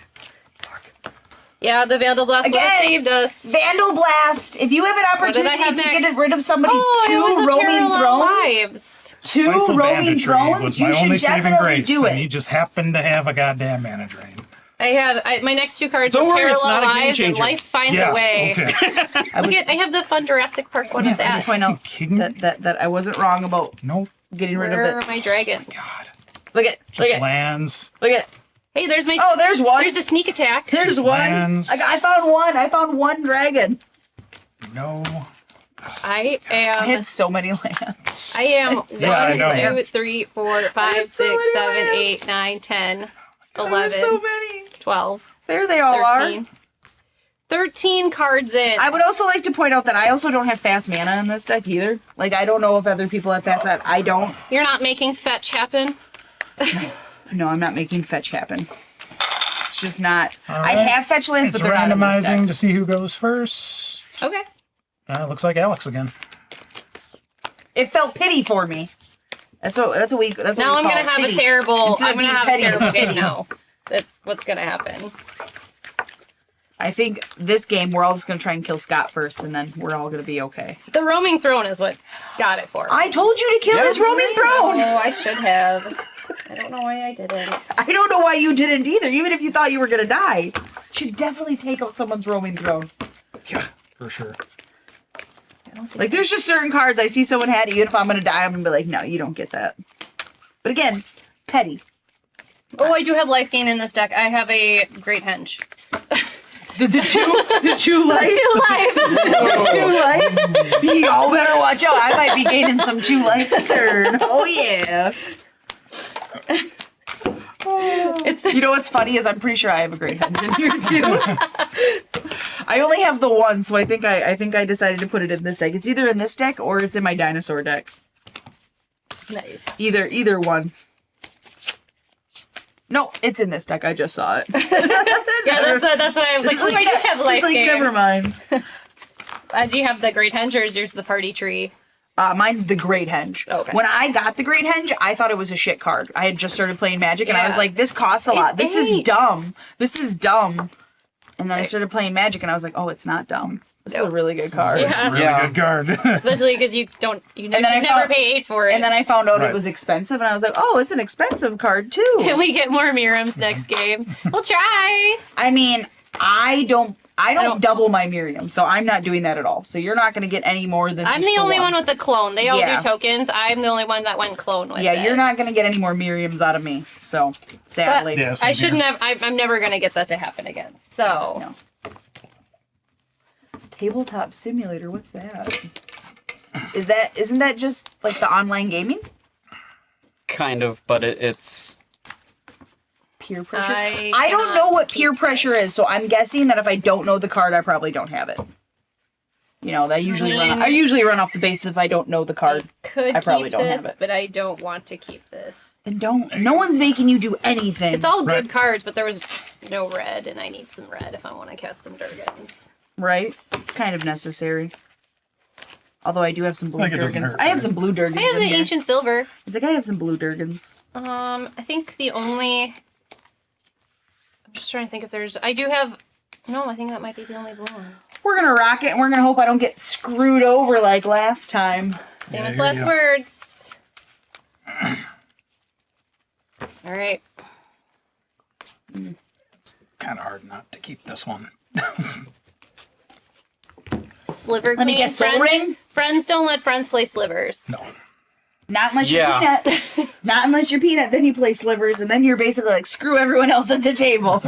Yeah, the Vandal Blast would have Again. saved us. Vandal Blast. If you have an What did I opportunity have to next? get rid of somebody's Oh, it was 2 a roaming parallel thrones, lives. 2 Spiteful roaming Banditry thrones, was you my should only saving definitely grace, do and he it. just happened to have a goddamn mana drain. I have my next 2 cards Don't are worry, it's parallel not a game lives, and changer. life finds Yeah. a way. Okay. I have the fun Jurassic Park one of Let me that. point out kidding me? that I wasn't wrong about Nope. getting rid Where of are my dragons? Look at Just lands. look at. Hey, there's my. Oh, there's one. There's the sneak attack. There's Just one. lands. I found one. I found one dragon. No. I I am. had so many lands. I am Yeah, I know. 1, 2, 3, 4, 5, so 6, many 7, lands. 8, 9, 10, There's 11, so many. 12, There they all 13. 13 cards in. are. I would also like to point out that I also don't have fast mana in this deck either. Like, I don't know if other people have fast mana. I don't. You're not making fetch happen. No, I'm not making fetch happen. It's just not. All I right. have fetch lands, It's but they're not in this randomizing deck. to see who goes first. Okay. Looks like Alex again. It felt pity for me. That's what we. That's what Now we I'm call gonna it, have pity. a terrible. Instead I'm of gonna being have petty, a terrible it's game pity. now. That's what's gonna happen. I think this game we're all just gonna try and kill Scott first, and then we're all gonna be okay. The roaming throne is what got it for me. I told you to kill this roaming throne. Oh, I should have. I don't know why I didn't. I don't know why you didn't either. Even if you thought you were gonna die, you should definitely take out someone's roaming throne. Yeah, for sure. Like, there's just certain cards I see someone had. Even if I'm gonna die, I'm gonna be like, no, you don't get that. But again, petty. Oh, I do have life gain in this deck. I have a great henge. The two life. Two life. Two life. Y'all better watch out. I might be gaining some 2 life a turn. Oh yeah. It's, you know what's funny is I'm pretty sure I have a great henge in here too. I only have the one, so I think I decided to put it in this deck. It's either in this deck or it's in my dinosaur deck. Nice. Either one. No, it's in this deck. I just saw it. Yeah, that's why I was like, oh, I do have life It's like, gain. never mind. Do you have the great henge or is yours the party tree? Mine's the Great Henge. Okay. When I got the Great Henge, I thought it was a shit card. I had just started playing Magic, and I was Yeah. like, this costs a lot. This is 8. dumb. This is dumb. And then I started playing Magic, and I was like, oh, it's not dumb. This is a really good card. Yeah. Really Yeah. good card. Especially because you then should I never found- pay 8 for it. And then I found out Right. it was expensive, and I was like, oh, it's an expensive card, too. Can we get more Miirym's next game? We'll try. I mean, I don't don't- double my Miirym, so I'm not doing that at all. So you're not going to get any more than I'm just the only one one with the clone. They all Yeah. do tokens. I'm the only one that went clone with Yeah, it. you're not going to get any more Miryms out of me. So, sadly. Yeah, same I should here. never. I'm never gonna get that to happen again. So No. Tabletop Simulator, what's that? Isn't that just like the online gaming? Kind of, but it's Peer pressure? I I don't know cannot what peer beat pressure this. is, so I'm guessing that if I don't know the card, I probably don't have it. You know, I usually run off the basis if I don't know the card. Could I probably keep don't this, have it. but I don't want to keep this. And don't. No one's making you do anything. It's all Right. good cards, but there was no red, and I need some red if I want to cast some Durgans. right. It's kind of necessary. Although I do have some blue Like it doesn't Durgans. hurt, I have right? some blue Durgans. I have in the here. ancient silver. It's like I have some blue Durgans. I think the only. I'm just trying to think if there's. I do have. No, I think that might be the only blue one. We're gonna rock it, and we're gonna hope I don't get screwed over like last time. Famous here last you go. words. All right. Kind of hard not to keep this one. Sliver Let me Queen. guess, Soul Ring? Friends don't let friends play slivers. No. Not unless Yeah. you're Peanut. Not unless you're Peanut, then you play Slivers, and then you're basically like, screw everyone else at the table.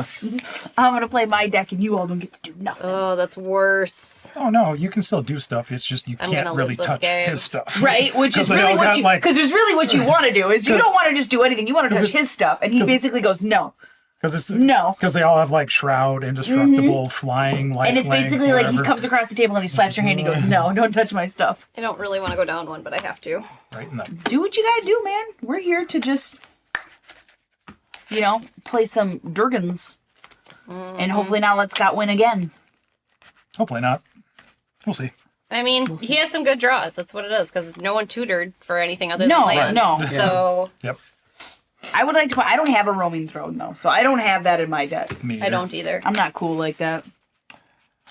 I'm gonna play my deck, and you all don't get to do nothing. Oh, that's worse. Oh no, you can still do stuff. It's just you I'm can't gonna really lose this touch game. his stuff. Right, which 'Cause is they really all what got, you like- because it's really what you want to do is you don't want to just do anything. You want to touch it's- his stuff, and he 'cause- basically goes no, Because it's no, because they all have like shroud, indestructible, flying, lifelink, and it's basically like he whatever. comes across the table and he slaps your hand. and He goes no, don't touch my stuff. I don't really want to go down one, but I have to. right in the Do what you gotta do, man. We're here to just, play some Durgans, and hopefully not let Scott win again. hopefully not. We'll see. I mean, he had some good draws. That's what it is, because no one tutored for anything other No, than lands. no. So Yep. I would like to. I don't have a roaming throne though, so I don't have that in my deck. Me I either. don't either. I'm not cool like that.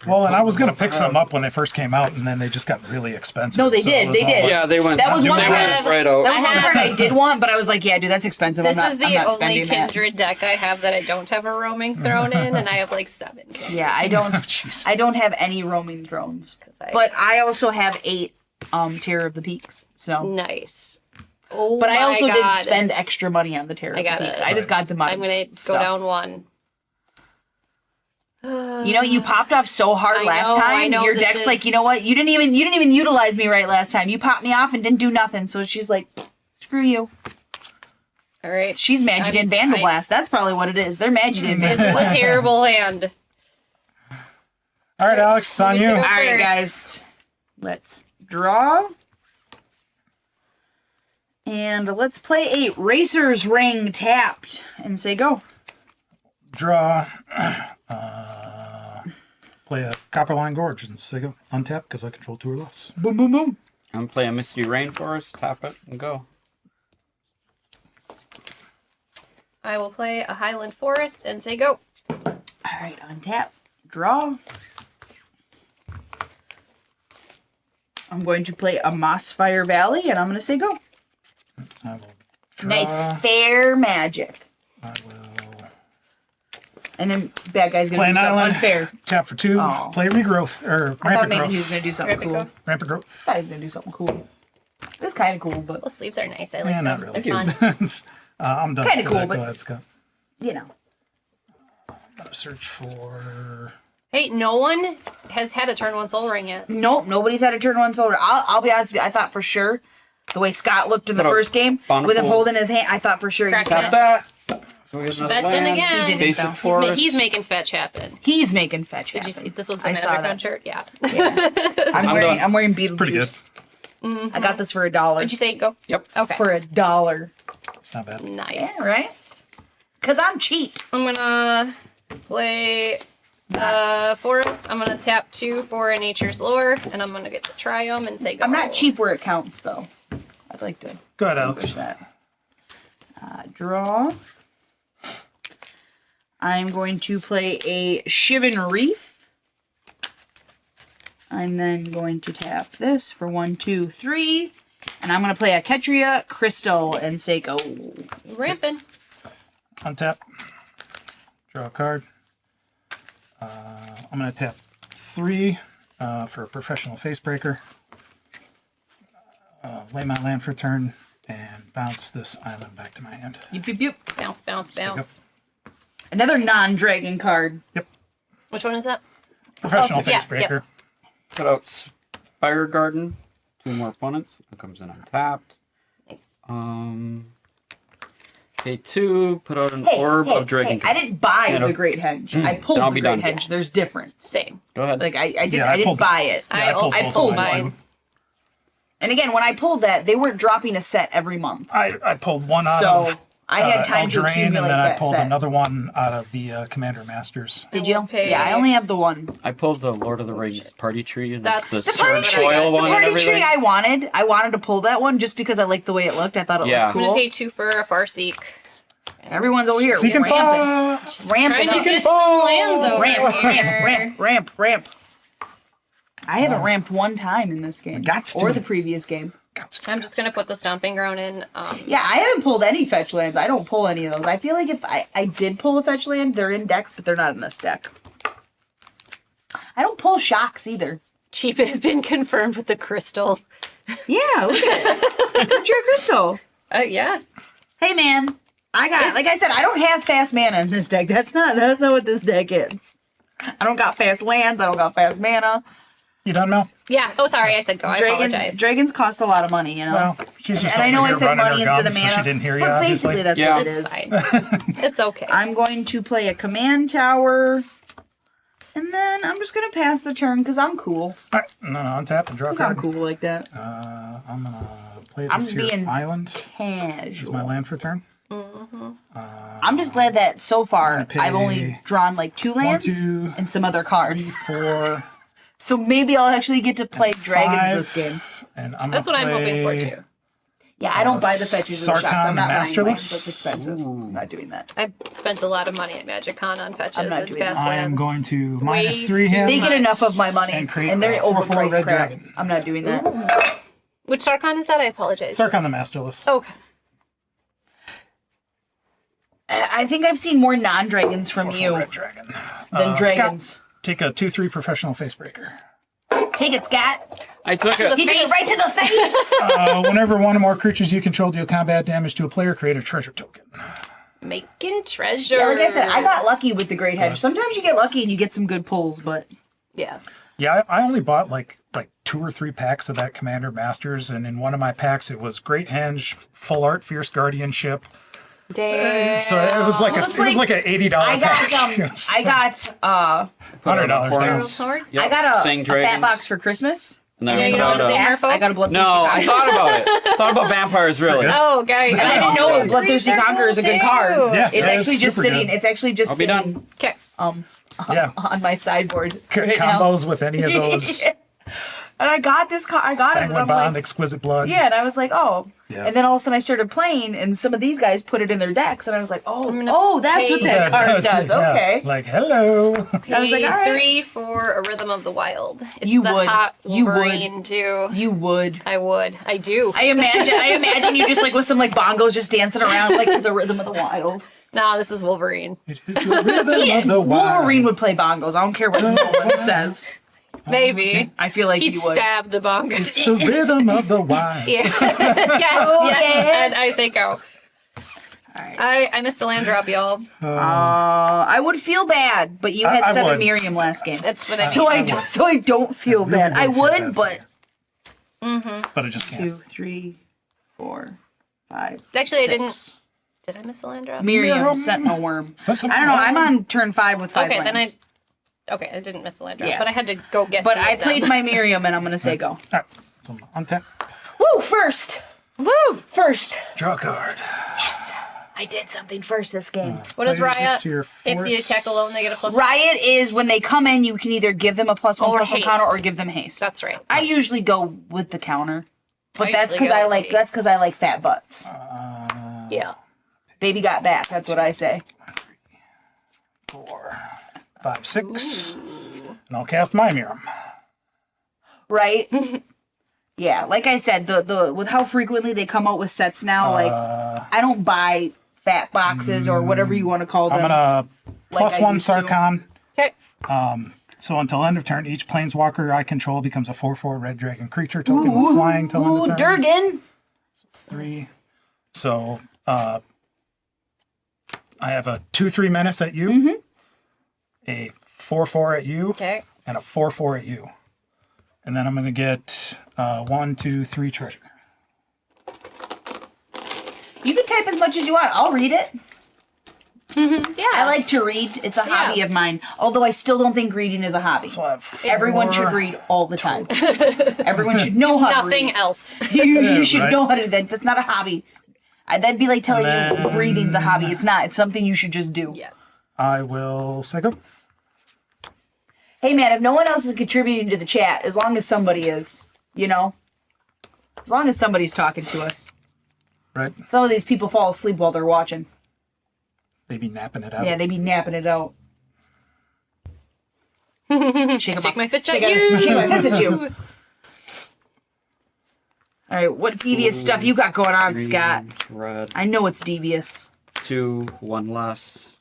Well, and I was gonna pick some up when they first came out, and then they just got really expensive. No, they so it did, was they all did. like- yeah, they went. That was they one went card- right out. That was one have- card I did want, but I was like, yeah, dude, that's expensive. This I'm is not the only spending that. Kindred deck I have that I don't have a roaming throne in, and I have like 7 Kindred. Yeah, I don't. Jeez. I don't have any roaming thrones, 'Cause I- but I also have 8 Terror of the Peaks. So, Nice. Oh but I my also God. didn't spend extra money on the Terror I of the got Peaks. it. I just got the money. I'm gonna go stuff. down 1. You popped off so hard I last know, time. I know, Your this deck's like, is- you know what? You didn't even utilize me right last time. You popped me off and didn't do nothing. So she's like, screw you. All right. She's mad you didn't Vandal Blast. That's probably what it is. They're mad you didn't This Vandal is a Blast. terrible hand. All right, Alex, it's on Me you. too. All right, First. guys. Let's draw. And let's play a Racer's Ring tapped and say go. Draw. Play a Copperline Gorge and say go. Untap because I control 2 or less. Boom, boom, boom. I'm gonna play a Misty Rainforest, tap it, and go. I will play a Highland Forest and say go. All right, untap. Draw. I'm going to play a Mossfire Valley, and I'm going to say go. I will draw. Nice, fair magic. I will And then bad guy's going play to an do something island. unfair. Tap for 2. Oh. Play regrowth or I thought rampant maybe growth. he was going to do something Rampant cool. growth. Rampant growth. I thought he was going to do something cool. It's kind of cool, but, Those sleeves are nice. I like Yeah, them. not really. They're fun. I'm done. Kinda with cool, that. but- Go ahead, Scott. you know. I'm gonna search for. Hey, no one has had a turn 1 Soul Ring yet. Nope, nobody's had a turn 1 solar. I'll be honest with you, I thought for sure, the way Scott looked in the Put a first game, bountiful- with him holding his hand, I thought for sure he was Crack gonna... it. Tap that. So we get another Fetching land. again. He did Basic himself. forest. He's making fetch happen. He's making fetch Did you happen. see? This was the I saw Manavicon that. shirt? Yeah. I'm wearing Beetlejuice. Pretty good. I got this for $1. Did you say go? Yep. Okay. For $1. It's not bad. Nice. Yeah, right? Because I'm cheap. I'm gonna play Forest. I'm gonna tap 2 for a Nature's Lore, and I'm gonna get the Triumph and say go. I'm not cheap where it counts, though. I'd like to Go ahead, distinguish Alex. that. Draw. I'm going to play a Shivan Reef. I'm then going to tap this for 1, 2, 3. And I'm going to play a Ketria Crystal Nice. and say go. Ramping. Untap. Draw a card. I'm gonna tap 3 for a Professional Facebreaker. Lay my land for turn and bounce this island back to my hand. Yep, yep, yep. Bounce, bounce, So go. bounce. Another non-dragon card. Yep. Which one is that? Professional yeah, Facebreaker. Put out Spire Garden. 2 more opponents. It comes in untapped. Nice. Pay 2. Put out an Orb of Dragon. I didn't buy Yeah, no. the Great Henge. I pulled Then I'll the be Great done. Henge. There's difference. Same. Go ahead. Like I didn't, Yeah, I I didn't pulled- buy it. Yeah, I pulled I both pulled of mine. mine. And again, when I pulled that, they weren't dropping a set every month. I pulled one out So of I had time to Eldraine, accumulate and then I that pulled set. another one out of the Commander Masters. Did I you? will pay- Yeah, I only have the one. I pulled the Lord of the Rings party tree, and That's that's the the party Surge tree. Oil The one The and party everything. tree I wanted to pull that one just because I liked the way it looked. I thought it Yeah. looked I'm cool. gonna pay 2 for a Farseek. Everyone's over here. Seek and ramping. Fall! Trying Ramping to up. get some lands over Ramp, here. ramp. I haven't ramped one time in this game. Gots Or to. the previous game. I'm just gonna put the Stomping Ground in. Yeah, I haven't pulled any fetch lands. I don't pull any of those. I feel like if I did pull a fetch land, they're in decks, but they're not in this deck. I don't pull shocks either. Cheap has been confirmed with the crystal. Yeah, look at it. Picture a crystal. Yeah. Hey man, like I said, I don't have fast mana in this deck. That's not what this deck is. I don't got fast lands. I don't got fast mana. You done, Mel? Yeah. Oh, sorry. I said go. I apologize. Dragons cost a lot of money, you know. Well, she's just and I know over I here said running money her instead of gums, mana. so she didn't hear you, but obviously. basically, that's Yeah. what it It's is. fine. It's okay. I'm going to play a command tower, and then I'm just gonna pass the turn because I'm cool. All right, no, untap and draw a 'Cause I'm card. cool like that. I'm gonna play I'm this here being island. Is Casual. my land for turn? I'm just glad that so far I'm gonna I've only pay drawn like 2 lands 2, and some other cards. 4, So maybe I'll actually get to play dragons 5, this game. and I'm That's gonna what I'm hoping for play- too. Yeah, I don't buy the fetches or the shots. Sarkhan I'm not buying mine. Masterless. That's expensive. I'm not doing that. I spent a lot of money at MagicCon on fetches I'm not and doing fast that. I am lands. going to Way -3 too him. They get much. enough of my money, And create and they're a 4/4 overpriced red crap. dragon. I'm not doing that. Which Sarkhan is that? I apologize. Sarkhan the Masterless. Okay. I think I've seen more non-dragons from 4/4 you red dragon. than dragons. Scott, take a 2/3 Professional Facebreaker. Take it, Scott. I took the it. He took it right to the face. Whenever one or more creatures you control deal combat damage to a player, create a treasure token. Making treasure. Yeah, like I said, I got lucky with the Great Hedge. Sometimes you get lucky and you get some good pulls, but Yeah. Yeah, I only bought like 2 or 3 packs of that Commander Masters, and in one of my packs it was Great Henge, Full Art Fierce Guardianship. Damn. So it was like it's it was like an $80 I pack. got It was I got $100 Horn. down. Sword? Yep, I got a Saying fat dragons. box for Christmas And then Yeah, I you put don't out want to a- take Axe, I got a bloodthirsty No, I conqueror. thought about it. I thought about vampires, really. Oh, okay. And I didn't know bloodthirsty conqueror is a good card. Yeah, It's that actually is just super sitting. good. It's actually just I'll be sitting. done. Okay. Yeah. On my sideboard. right now. Combos with any of those. And I got this card. I got it. And Sanguine I'm Bond, like, Exquisite Blood. yeah, and I was like, oh. Yeah. And then all of a sudden I started playing, and some of these guys put it in their decks, and I was like, gonna oh, that's what pay- that card does. Yeah. Okay. Like, hello. I was like, Pay all right. 3 for a Rhythm of the Wild. It's You the would. hot You would. Wolverine too. You would. I would. I do. I imagine you just like with some like bongos just dancing around like to the rhythm of the wild. No, this is Wolverine. It is the rhythm of the wild. Wolverine would play bongos. I don't care what no one says. Maybe. I feel like He'd you would. stab the bongo. It's the rhythm of the wild. Yeah. yes, Oh, yes. yeah. And I say go. Alright. I missed a land drop, y'all. I would feel bad, but you had I 7 would. Miirym last game. That's what I mean. So I don't feel really bad. I would feel would, bad but But I just can't. 2, 3, 4, 5. Actually, I 6. didn't. Did I miss a land drop? Miirym, Sentinel Worm. Such a- I don't know. I'm on turn 5 with 5 Okay, then I. lands. Okay, I didn't miss a land drop, Yeah. but I had to go get. But 2 I of them. played my Miirym, and I'm gonna say go. All right. So untap. Woo! First. Woo! First. Draw a card. Yes. I did something first this game. What is Play Riot? just your If you force. attack alone, they get a plus. Riot is when they come in, you can either give them a +1/+1 Or counter haste. or give them haste. That's right. I usually go with the counter, but I that's usually because go I with like haste. that's because I like fat butts. Yeah. Baby got back. That's what I say. 4, 5, 6. And I'll cast my Miirym. Right? Yeah, like I said, the with how frequently they come out with sets now, like I don't buy fat boxes or whatever you want to call them. I'm gonna Like I +1 used to. Sarkhan. Okay. So until end of turn, each planeswalker I control becomes a 4/4 red dragon creature token with flying till Ooh, end of turn. Durgan. 3. So I have a 2/3 menace at you, a 4/4 at you, Okay. and a 4/4 at you. And then I'm gonna get 1, 2, 3 treasure. You can type as much as you want. I'll read it. Yeah. I like to read. It's a hobby of mine. Although I still don't think reading is a hobby. So I have Everyone should 4. read all the time. Everyone should know how to Nothing read. else. You should right. know how to do that. That's not a hobby. That'd be like telling And you then- breathing's a hobby. It's not. It's something you should just do. Yes. I will say go. Hey man, if no one else is contributing to the chat, as long as somebody is, you know? As long as somebody's talking to us. Right? Some of these people fall asleep while they're watching. They be napping it out. Yeah, they be napping it out. Shake my fist at shake you. Shake my fist at you. All right, what devious stuff you got going on, Green, Scott? Red. I know it's devious. 2, 1 less.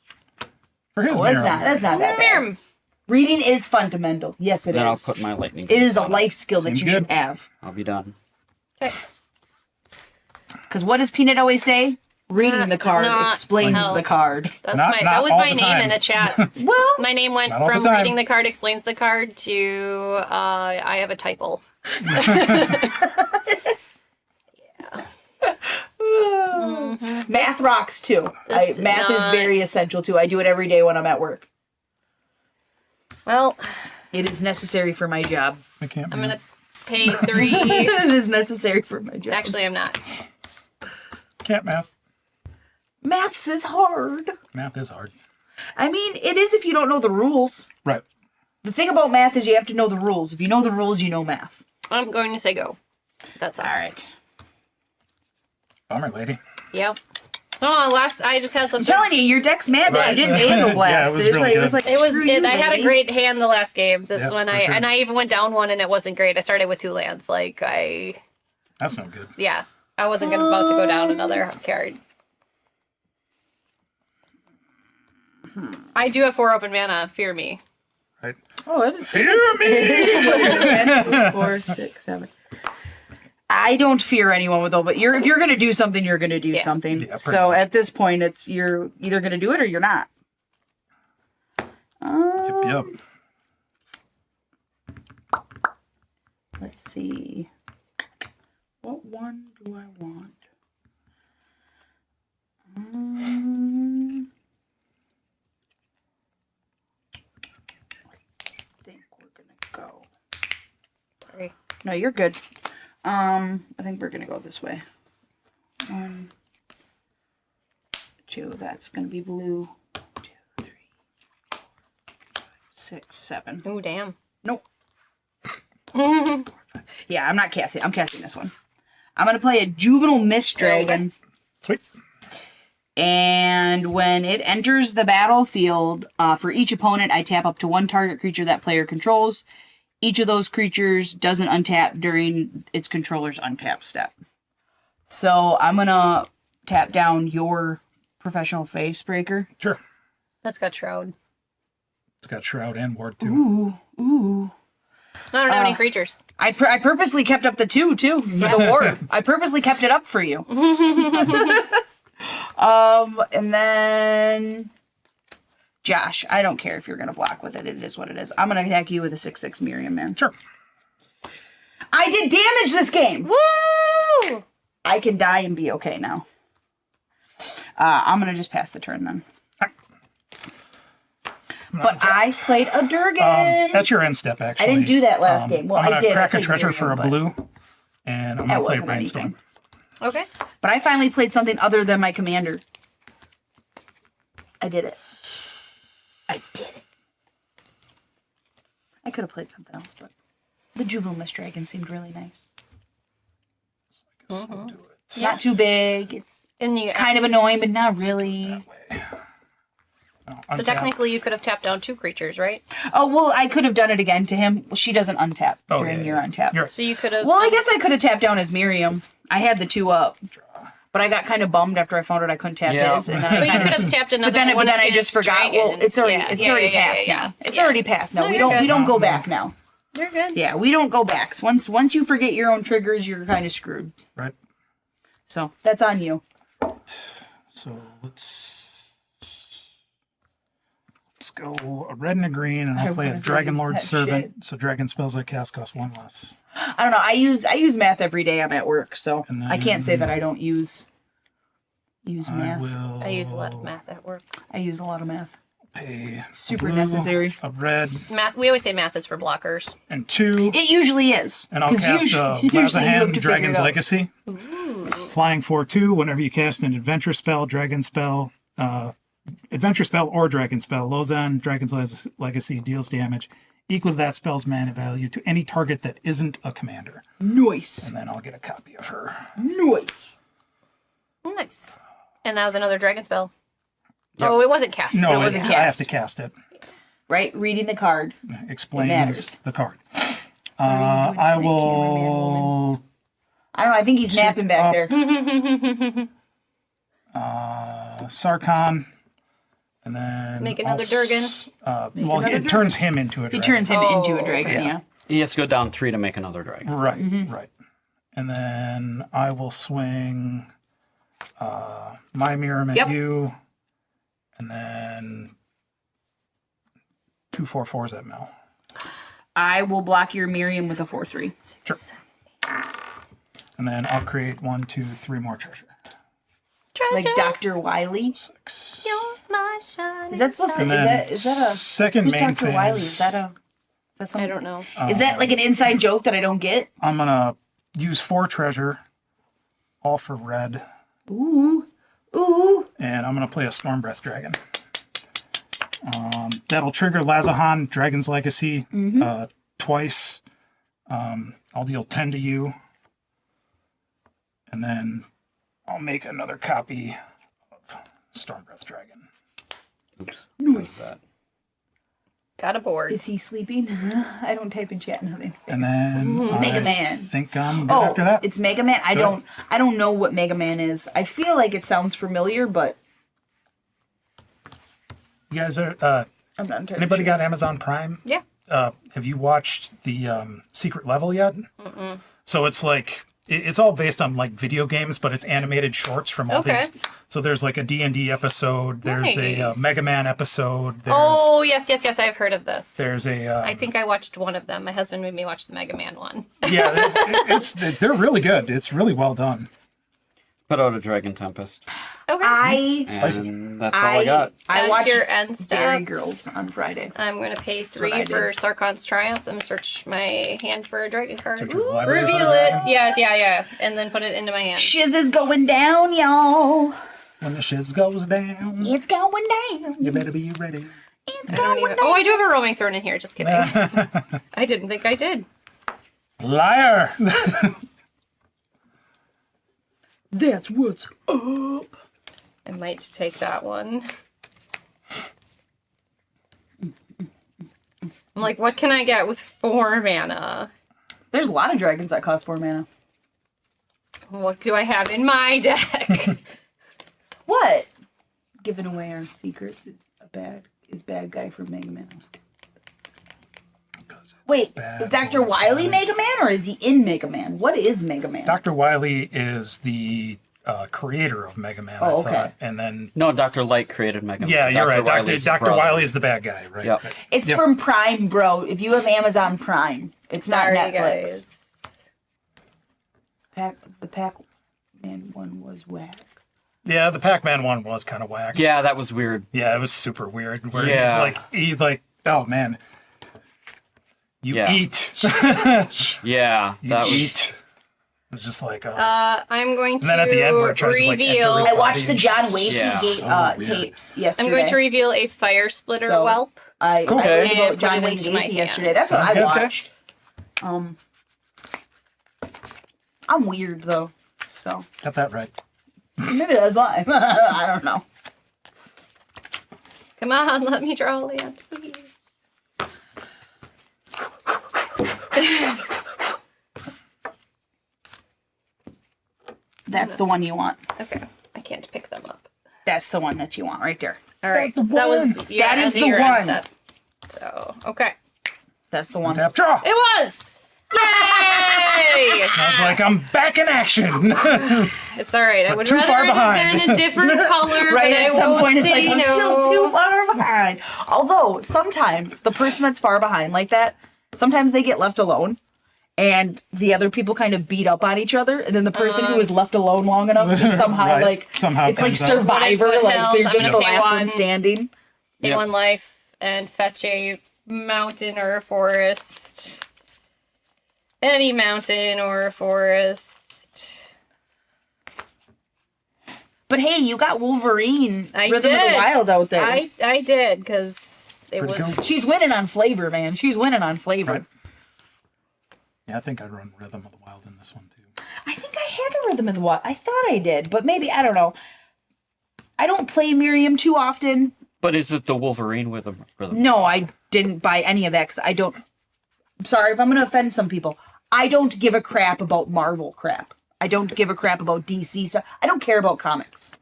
For his Well, that's Miirym. not that bad. Miirym. Reading is fundamental. Yes, it Then I'll is. put my lightning. It is a on life skill that Seems you good. should have. I'll be done. Okay. Because what does Peanut always say? Reading the card Not explains help. the card. That's Not- that not was all my the name time. in a chat. Well, My name went Not all the from time. reading the card explains the card to I have a typo. math rocks too. This did Math is not- very essential too. I do it every day when I'm at work. Well, It is necessary for my job. I can't. I'm move. gonna pay 3. It is necessary for my job. Actually, I'm not. Can't math. maths is hard. Math is hard. I mean, it is if you don't know the rules. Right. The thing about math is you have to know the rules. If you know the rules, you know math. I'm going to say go. That's all right. Bummer, lady. Yep. Oh, I just had such I'm telling you, your deck's mad that you Right. didn't handle Yeah, blast. it was really it was good. like It was. screw It, you, I had a lady. great hand the last game. This Yeah, one, for I sure. and I even went down one, and it wasn't great. I started with 2 lands. Like That's no good. yeah, I wasn't about to go down another card. I do have 4 open mana. Fear me. Right. Oh, it is. Fear me. 4, 6, 7. I don't fear anyone with all, but if you're gonna do something, you're gonna do Yeah. something. Yeah, pretty So much. at this point, you're either gonna do it or you're not. Yep. Let's see. What one do I want? I think we're gonna go. Sorry. No, you're good. I think we're gonna go this way. 1, 2. That's gonna be blue. 2, 3, 4, 5, 6, 7. Ooh, damn. Nope. Yeah, I'm not casting. I'm casting this one. I'm gonna play a Juvenile Mist Dragon. Sweet. And when it enters the battlefield, for each opponent, I tap up to 1 target creature that player controls. Each of those creatures doesn't untap during its controller's untap step. So I'm gonna tap down your Professional Facebreaker. Sure. That's got Shroud. It's got Shroud and Ward too. Ooh. I don't have any creatures. I purposely kept up the 2 too for the ward. I purposely kept it up for you. And then Josh, I don't care if you're gonna block with it. It is what it is. I'm gonna attack you with a 6/6 Miirym, man. Sure. I did damage this game. Woo! I can die and be okay now. I'm gonna just pass the turn then. But I played a Durgan. That's your end step, actually. I didn't do that last game. Well, I'm gonna I did. I crack a played treasure Miriam, for a but blue, and I'm that gonna play wasn't Brainstorm. anything. Okay. But I finally played something other than my commander. I did it. I did it. I could have played something else, but the Juvenile Mist Dragon seemed really nice. I guess I'll do it. It's not too big. It's And you, kind of annoying, but not really. No, so untap. technically you could have tapped down 2 creatures, right? Oh, well, I could have done it again to him. Well, she doesn't untap during your untap. You're- So you could have... Well, I guess I could have tapped down as Miirym. I had the 2 up. But I got kind of bummed after I found out I couldn't tap Yeah. his. And then But I you kind could of, have tapped another but one then of I his just forgot. Well, dragons. it's already Yeah, already yeah, passed yeah, now. It's yeah. already passed now. No, we you're don't good. go back now. You're good. Yeah, we don't go back. Once you forget your own triggers, you're kind of screwed. Right. So that's on you. So let's go a red and a green, and I'll I play a wanna Dragon use Lord that Servant. So dragon spells I cast cost 1 less. I don't know. I use math every day. I'm at work, so And I can't say that I don't use I math. will. I use a lot of math at work. I use a lot of math. Pay a Super blue, necessary. A red Math. We always say math is for blockers. and 2, It usually is. and I'll 'Cause cast usually you have Lazahan to Dragon's figure it out. Legacy. Flying 4/2. Whenever you cast an adventure spell, dragon spell, adventure spell or dragon spell, Lozan Dragon's Legacy deals damage equal to that spell's mana value to any target that isn't a commander. Nice. And then I'll get a copy of her. Nice. Nice. And that was another dragon spell. Oh, it wasn't cast. No, it wasn't I have cast. to cast it. Right? Reading the card. Explains matters. the card. What do I you can't remember, will I don't know. I think he's napping back there. Sarkhan, and then Make another I'll Durgan. Well, it turns him into a He dragon. turns him into a Oh, dragon, okay. yeah. He has to go down 3 to make another dragon. Right, right. And then I will swing my Miirym at Yep. you, and then 2 4/4s at Mel. I will block your Miirym with a 4/3. Sure. And then I'll create 1, 2, 3 more treasure. Like Dr. Wily. 6. You're my shining Is that supposed to? And Is then that a? second Who's main Dr. thing Wily? is Is that something? I don't know. Is that like an inside joke that I don't get? I'm gonna use 4 treasure, all for red, Ooh, ooh. and I'm gonna play a Storm Breath Dragon. That'll trigger Lazahan Dragon's Legacy twice. I'll deal 10 to you, and then I'll make another copy of Storm Breath Dragon. Oops. Nice. That. Got a board. Is he sleeping? I don't type in chat nothing. And then Mega I Man. think I'm good Oh, after that. it's Mega Man. I Good. don't know what Mega Man is. I feel like it sounds familiar, but You guys are I'm not entirely anybody sure. got Amazon Prime? Yeah. Have you watched the Secret Level yet? So it's like it's all based on like video games, but it's animated shorts from all Okay. these. So there's like a D&D episode. There's a Nice. Mega Man episode. There's Oh, yes, yes, yes. I've heard of this. there's a I think I watched one of them. My husband made me watch the Mega Man one. yeah. They're really good. It's really well done. Put out a Dragon Tempest. Okay. And that's all I got. I And watched your end step. Dairy Girls on Friday. I'm going to pay what 3 I for did. Sarkon's Triumph. I'm going to search my hand for a dragon card. Search your library for Reveal a it. dragon. Yeah. And then put it into my hand. Shiz is going down, y'all. When the shiz goes down, It's going down. you better be ready. It's I don't going even... down. Oh, I do have a roaming throne in here. Just kidding. I didn't think I did. Liar! That's what's up. I might take that one. I'm like, what can I get with 4 mana? There's a lot of dragons that cost 4 mana. What do I have in my deck? What? Giving away our secrets is bad guy from Mega Man. Wait, Bad is Dr. boys, Wily bad. Mega Man or is he in Mega Man? What is Mega Man? Dr. Wily is the creator of Mega Man, Oh, I okay. thought. And then, No, Dr. Light created Mega Man. yeah, you're right. Wily's Dr. brother. Wily is the bad guy, right? Yep. Right. It's Yep. from Prime, bro. If you have Amazon Prime, it's Sorry, not Netflix. guys. The Pac-Man one was whack. Yeah, the Pac-Man one was kind of whack. Yeah, that was weird. Yeah, it was super weird. Where Yeah. he's like, oh man, you Yeah. eat, Yeah, you that was. eat. It was just like, oh. I'm going to then at the end where it tries to, like, reveal. enter I watched the and John shit. Wayne Yeah. So weird. tapes yesterday. I'm going to reveal a fire splitter So- whelp. I Cool. learned And about put John it Wayne into my Gacy hand. yesterday. That's what Sounds I good. watched. I'm weird though, so Got that right. maybe that's why. I don't know. Come on, let me draw a land, please. That's the one you want. Okay, I can't pick them up. That's the one that you want right there. All right, the that was one. your That is end- the your end one. step. So okay, That's the one. Tap draw. it was. Yay! I was like, I'm back in action. It's all right. I But would too rather far it have behind. been a different color, Right but I at some won't point, it's say like I'm no. still too far behind. Although sometimes the person that's far behind like that, sometimes they get left alone, and the other people kind of beat up on each other, and then the person who is left alone long enough just somehow Right. like Somehow it's like comes out. Survivor, What like else? they're I'm just gonna the pay last one one. standing. Pay Yep. 1 life and fetch a mountain or a forest. Any mountain or a forest. But hey, you got Wolverine, I Rhythm of the did. Wild out there. I did because it Pretty was. cool. She's winning on flavor, man. She's winning on flavor. Right. Yeah, I think I'd run Rhythm of the Wild in this one too. I think I had a Rhythm of the Wild. I thought I did, but maybe I don't know. I don't play Miirym too often. But is it the Wolverine with a rhythm? No, I didn't buy any of that because I don't. I'm sorry if I'm going to offend some people. I don't give a crap about Marvel crap. I don't give a crap about DC stuff. I don't care about comics.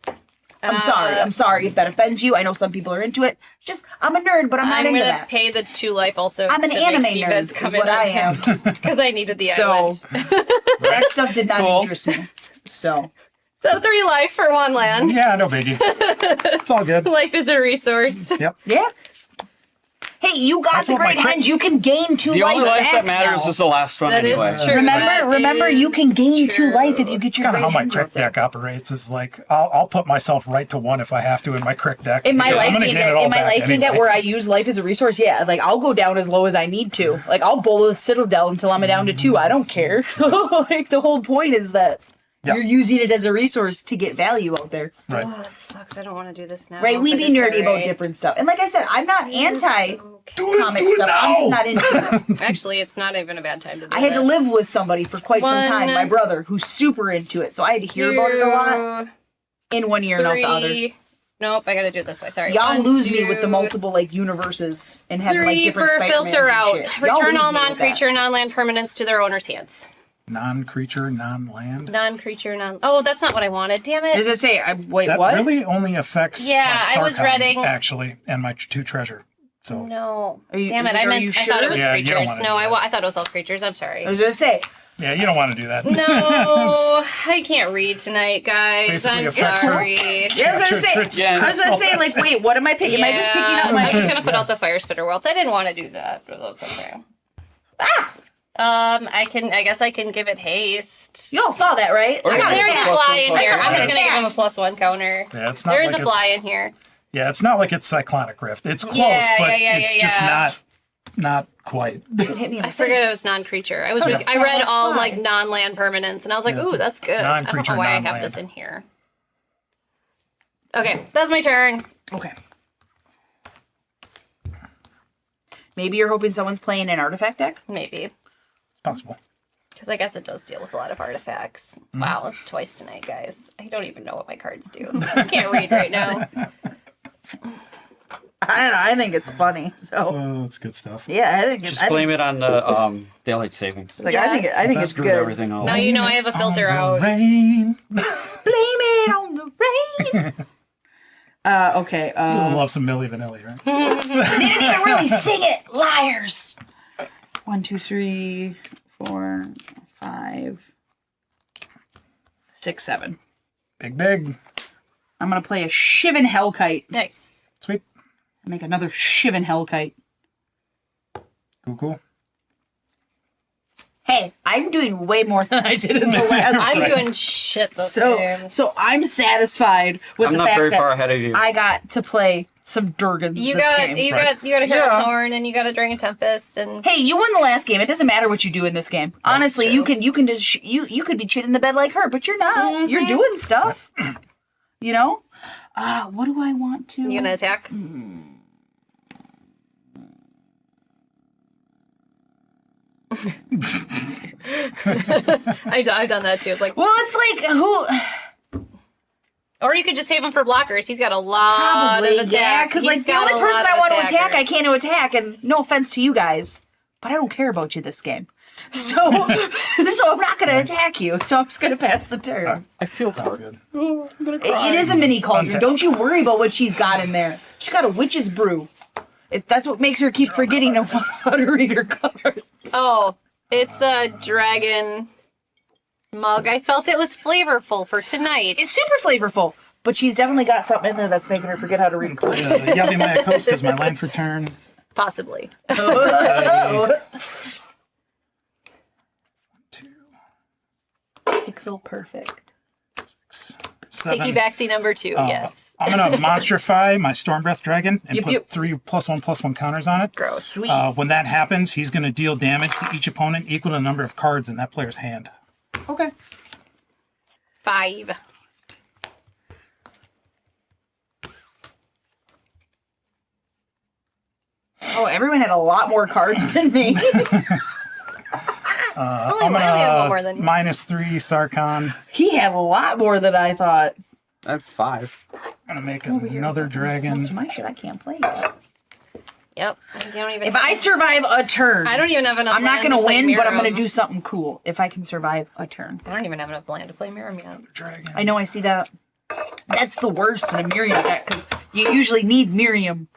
I'm sorry. I'm sorry if that offends you. I know some people are into it. Just, I'm a nerd, but I'm not I'm into gonna that. pay the 2 life also. I'm an to anime make Steve nerd, Ed's is come what in I am. because I needed the So- island. That stuff did not Cool. interest me. So, So 3 life for 1 land. Yeah, no biggie. It's all good. Life is a resource. Yep. yeah. Hey, you got That's the what my great crit- hens. You can gain 2 The life only life back that matters now. is the last one That is anyway. true. That Remember, you is can gain 2 true. life if you get your Kind of great how my hens crick out there. deck operates is like I'll put myself right to 1 if I have to in my crick deck. In my because I'm life gonna game, gain it all in my back life game deck anyways. where I use life as a resource, yeah, like I'll go down as low as I need to. Like I'll bowl a Citadel until I'm down to 2. I don't care. Like the whole point is that Yep. you're using it as a resource to get value out there, Right. Oh, that sucks. I don't want to do this now. right? We but be it's nerdy about alright. different stuff, and like I said, I'm not anti Okay. comic Do it stuff. I'm just now. not into it. Actually, it's not even a bad time to do I had to this. live with somebody for quite some time, 1, my brother, who's super into it, so I had to hear about it a lot. 2, In 1 ear and out the other. 3. Nope, I gotta do it this way. Sorry. Y'all 1, lose me with the 2, multiple like universes and having like 3 different for Spider-Mans filter and out. shit. Y'all Return lose all me with that. non-creature, non-land permanents to their owner's hands. Non-creature, non-land. Non-creature, non. Oh, that's not what I wanted. Damn As it. I say, wait, That what? really only affects Yeah, I was Sarkhan, reading- actually, and my 2 treasure. So No. Are you- Damn it. are I you meant. I thought sure? it was Yeah, you don't creatures. wanna No, do that. I thought it was all creatures. I'm sorry. I was gonna say, yeah, you don't want to do that. No, I can't read tonight, guys. Basically I'm affects- sorry. yeah, I was gonna say, Yeah. I was gonna say, like, wait, what am I picking? Am I just picking up my? I'm just gonna put out the fire spitter whelps. I didn't want to do that, but that's okay. I guess I can give it haste. You all saw that, right? Or I got There's attacked. a fly in here. I I'm got just gonna give him a attacked. +1 counter. Yeah, it's not There is like a it's- fly in here. Yeah, it's not like it's Cyclonic Rift. It's close, Yeah, but yeah, it's just yeah. not quite. It hit me in the I forget face. it was non-creature. I Okay. read all Fly. like non-land permanents, and I was like, Yeah, ooh, that's good. I don't non-creature, know why I have non-land. this in here. Okay, that's my turn. Okay. Maybe you're hoping someone's playing an artifact deck? Maybe. It's possible. Because I guess it does deal with a lot of artifacts. Wow, it's twice tonight, guys. I don't even know what my cards do. I can't read right now. I don't know. I think it's funny. So Oh, that's good stuff. yeah, I think it's. Just blame it on the daylight savings. Like I think I think That it's Screwed good. everything up. Now you know I have a filter On the out. rain. Blame it on the rain. Okay. I love some Milli Vanilli, right? They didn't even really sing it. Liars. 1, 2, 3, 4, 5, 6, 7. Big. I'm gonna play a Shivan Hellkite. Nice. Sweet. Make another Shivan Hellkite. Cool. Hey, I'm doing way more than I did in the last. I'm doing shit this game. So I'm satisfied with I'm the not fact very that far ahead of you. I got to play some Durgans You this got game. you Right. got you got a Yeah. Hero Torn and you got a Dragon Tempest and Hey, you won the last game. It doesn't matter what you do in this game. Honestly, you can just you could be shitting the bed like her, but you're not. You're doing stuff. You know? What do I want to? you gonna attack? I've done that too. It's like, Well, it's like who? or you could just save him for blockers. He's got a lot Probably, of attack. yeah. Because like He's the got only a person lot I of want to attack, I attackers. can't attack. And no offense to you guys, but I don't care about you this game. So, so I'm not gonna attack you. So I'm just gonna pass the turn. I feel Sounds good. good. Oh, I'm gonna cry. It is a mini cauldron. Untap. Don't you worry about what she's got in there. She's got a witch's brew. That's what makes her keep forgetting how to read her cards. Oh, it's a dragon mug. I felt it was flavorful for tonight. It's super flavorful, but she's definitely got something in there that's making her forget how to read cards. Yavimaya Coast is my land for turn. Possibly. 2, Pixel perfect. 7. Take you backseat number 2. Yes. I'm gonna monstrify my Stormbreath Dragon and Yep, put yep. 3 +1/+1 counters on it. Gross. Sweet. When that happens, he's gonna deal damage to each opponent equal to the number of cards in that player's hand. Okay. 5. Oh, everyone had a lot more cards than me. Only one have more than you. -3 Sarkhan. He had a lot more than I thought. I had 5. I'm gonna make Over here. another Most of dragon. my shit I can't play yet. Yep. You don't even. If I survive a turn, I don't even have enough. I'm not land gonna to play win, but I'm gonna Miirym. do something cool if I can survive a turn. I don't even have enough land to play Miirym yet. Dragon. I know I see that. That's the worst in a Miirym deck because you usually need Miirym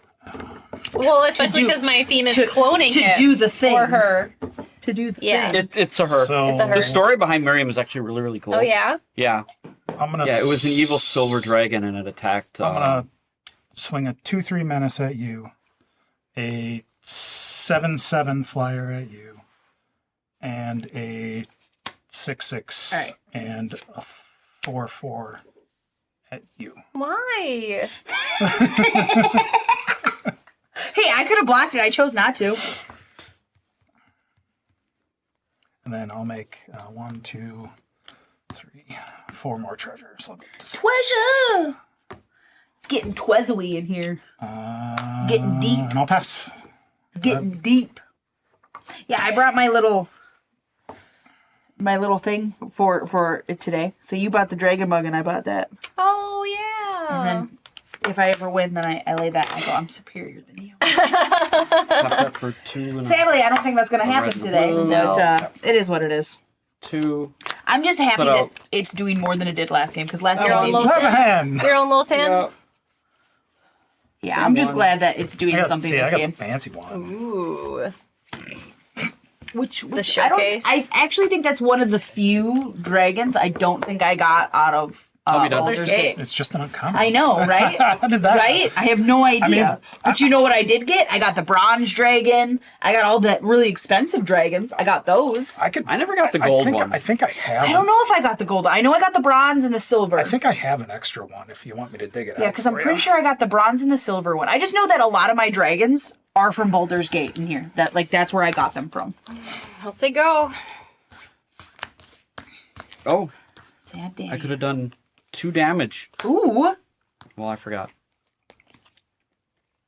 Well, especially do- because my theme is to cloning to it do the thing for her. To do the Yeah. thing. It's a her. So It's a her. The story behind Miirym is actually really, really cool. Oh yeah. Yeah. I'm gonna. Yeah, it was an evil silver dragon and it attacked. I'm gonna swing a 2/3 menace at you, a 7/7 flyer at you, and a 6/6 All right. and a 4/4 at you. Why? Hey, I could have blocked it. I chose not to. And then I'll make 1, 2, 3, 4 more treasures. I'll go to 6. Treasure. It's getting twezzy in here. Getting deep. And I'll pass. Getting deep. Yeah, I brought my little thing for it today. So you bought the dragon mug and I bought that. Oh yeah. And then if I ever win, then I lay that and I go, I'm superior than you. that for 2 and Sadly, I don't think that's gonna happen red and today. blue. But it is what it is. 2. I'm just happy But, that it's doing more than it did last game because last You're game. on it low didn't. How's a hand? Your own little hand. Yeah, I'm just one. glad that it's doing I got, something see, this I got game. the fancy one. Ooh. Which showcase. I actually think that's one of the few dragons I don't think I got out of I'll be done. Baldur's Gate. It's just an uncommon. I know, right? How did that? Right? I have no idea. But you know what I did get? I got the bronze dragon. I got all the really expensive dragons. I got those. I never got the gold one. I think I have. I don't know if I got the gold. I know I got the bronze and the silver. I think I have an extra one if you want me to dig it out. Yeah, because I'm pretty sure I got the bronze and the silver one. I just know that a lot of my dragons are from Baldur's Gate in here. That's where I got them from. I'll say go. Oh, Sad day. I could have done 2 damage. Ooh. Well, I forgot.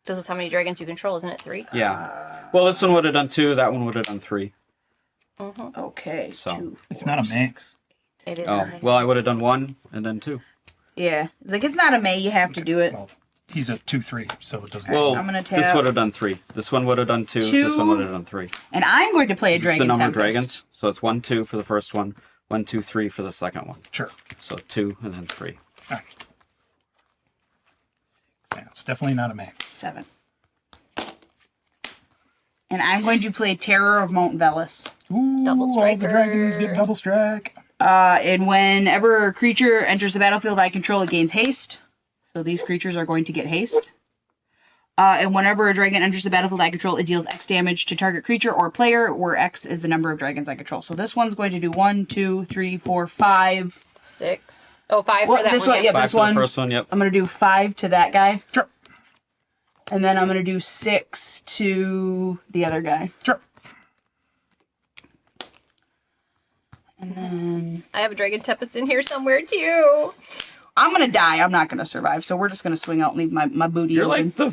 This is how many dragons you control, isn't it? 3? Yeah. Well, this one would have done 2. That one would have done 3. Okay. So. 2, 4, It's not a May. It is. Oh, well, I would have done 1 and then 2. Yeah. It's like, it's not a May. You have to do it. Well, he's a 2/3, so it doesn't. Well, I'm gonna this tap. would have done 3. This one would have done 2. Two. This one would have done 3. And I'm going to play a This is dragon the number of Tempest. dragons. So it's 1, 2 for the first one, 1, 2, 3 for the second one. Sure. So 2 and then 3. All right. Yeah, it's definitely not a May. 7. And I'm going to play Terror of Mount Velis. Ooh, Double all the striker. dragons get double strike. And whenever a creature enters the battlefield I control, it gains haste. So these creatures are going to get haste. And whenever a dragon enters the battlefield I control, it deals X damage to target creature or player, where X is the number of dragons I control. So this one's going to do 1, 2, 3, 4, 5. 6. Oh, 5 Well, for that this one. one, yeah, 5 this for one. the first one, yep. I'm going to do 5 to that guy. Sure. And then I'm going to do 6 to the other guy. Sure. And then I have a dragon tempest in here somewhere too. I'm going to die. I'm not going to survive. So we're just going to swing out and leave my booty You're open. like the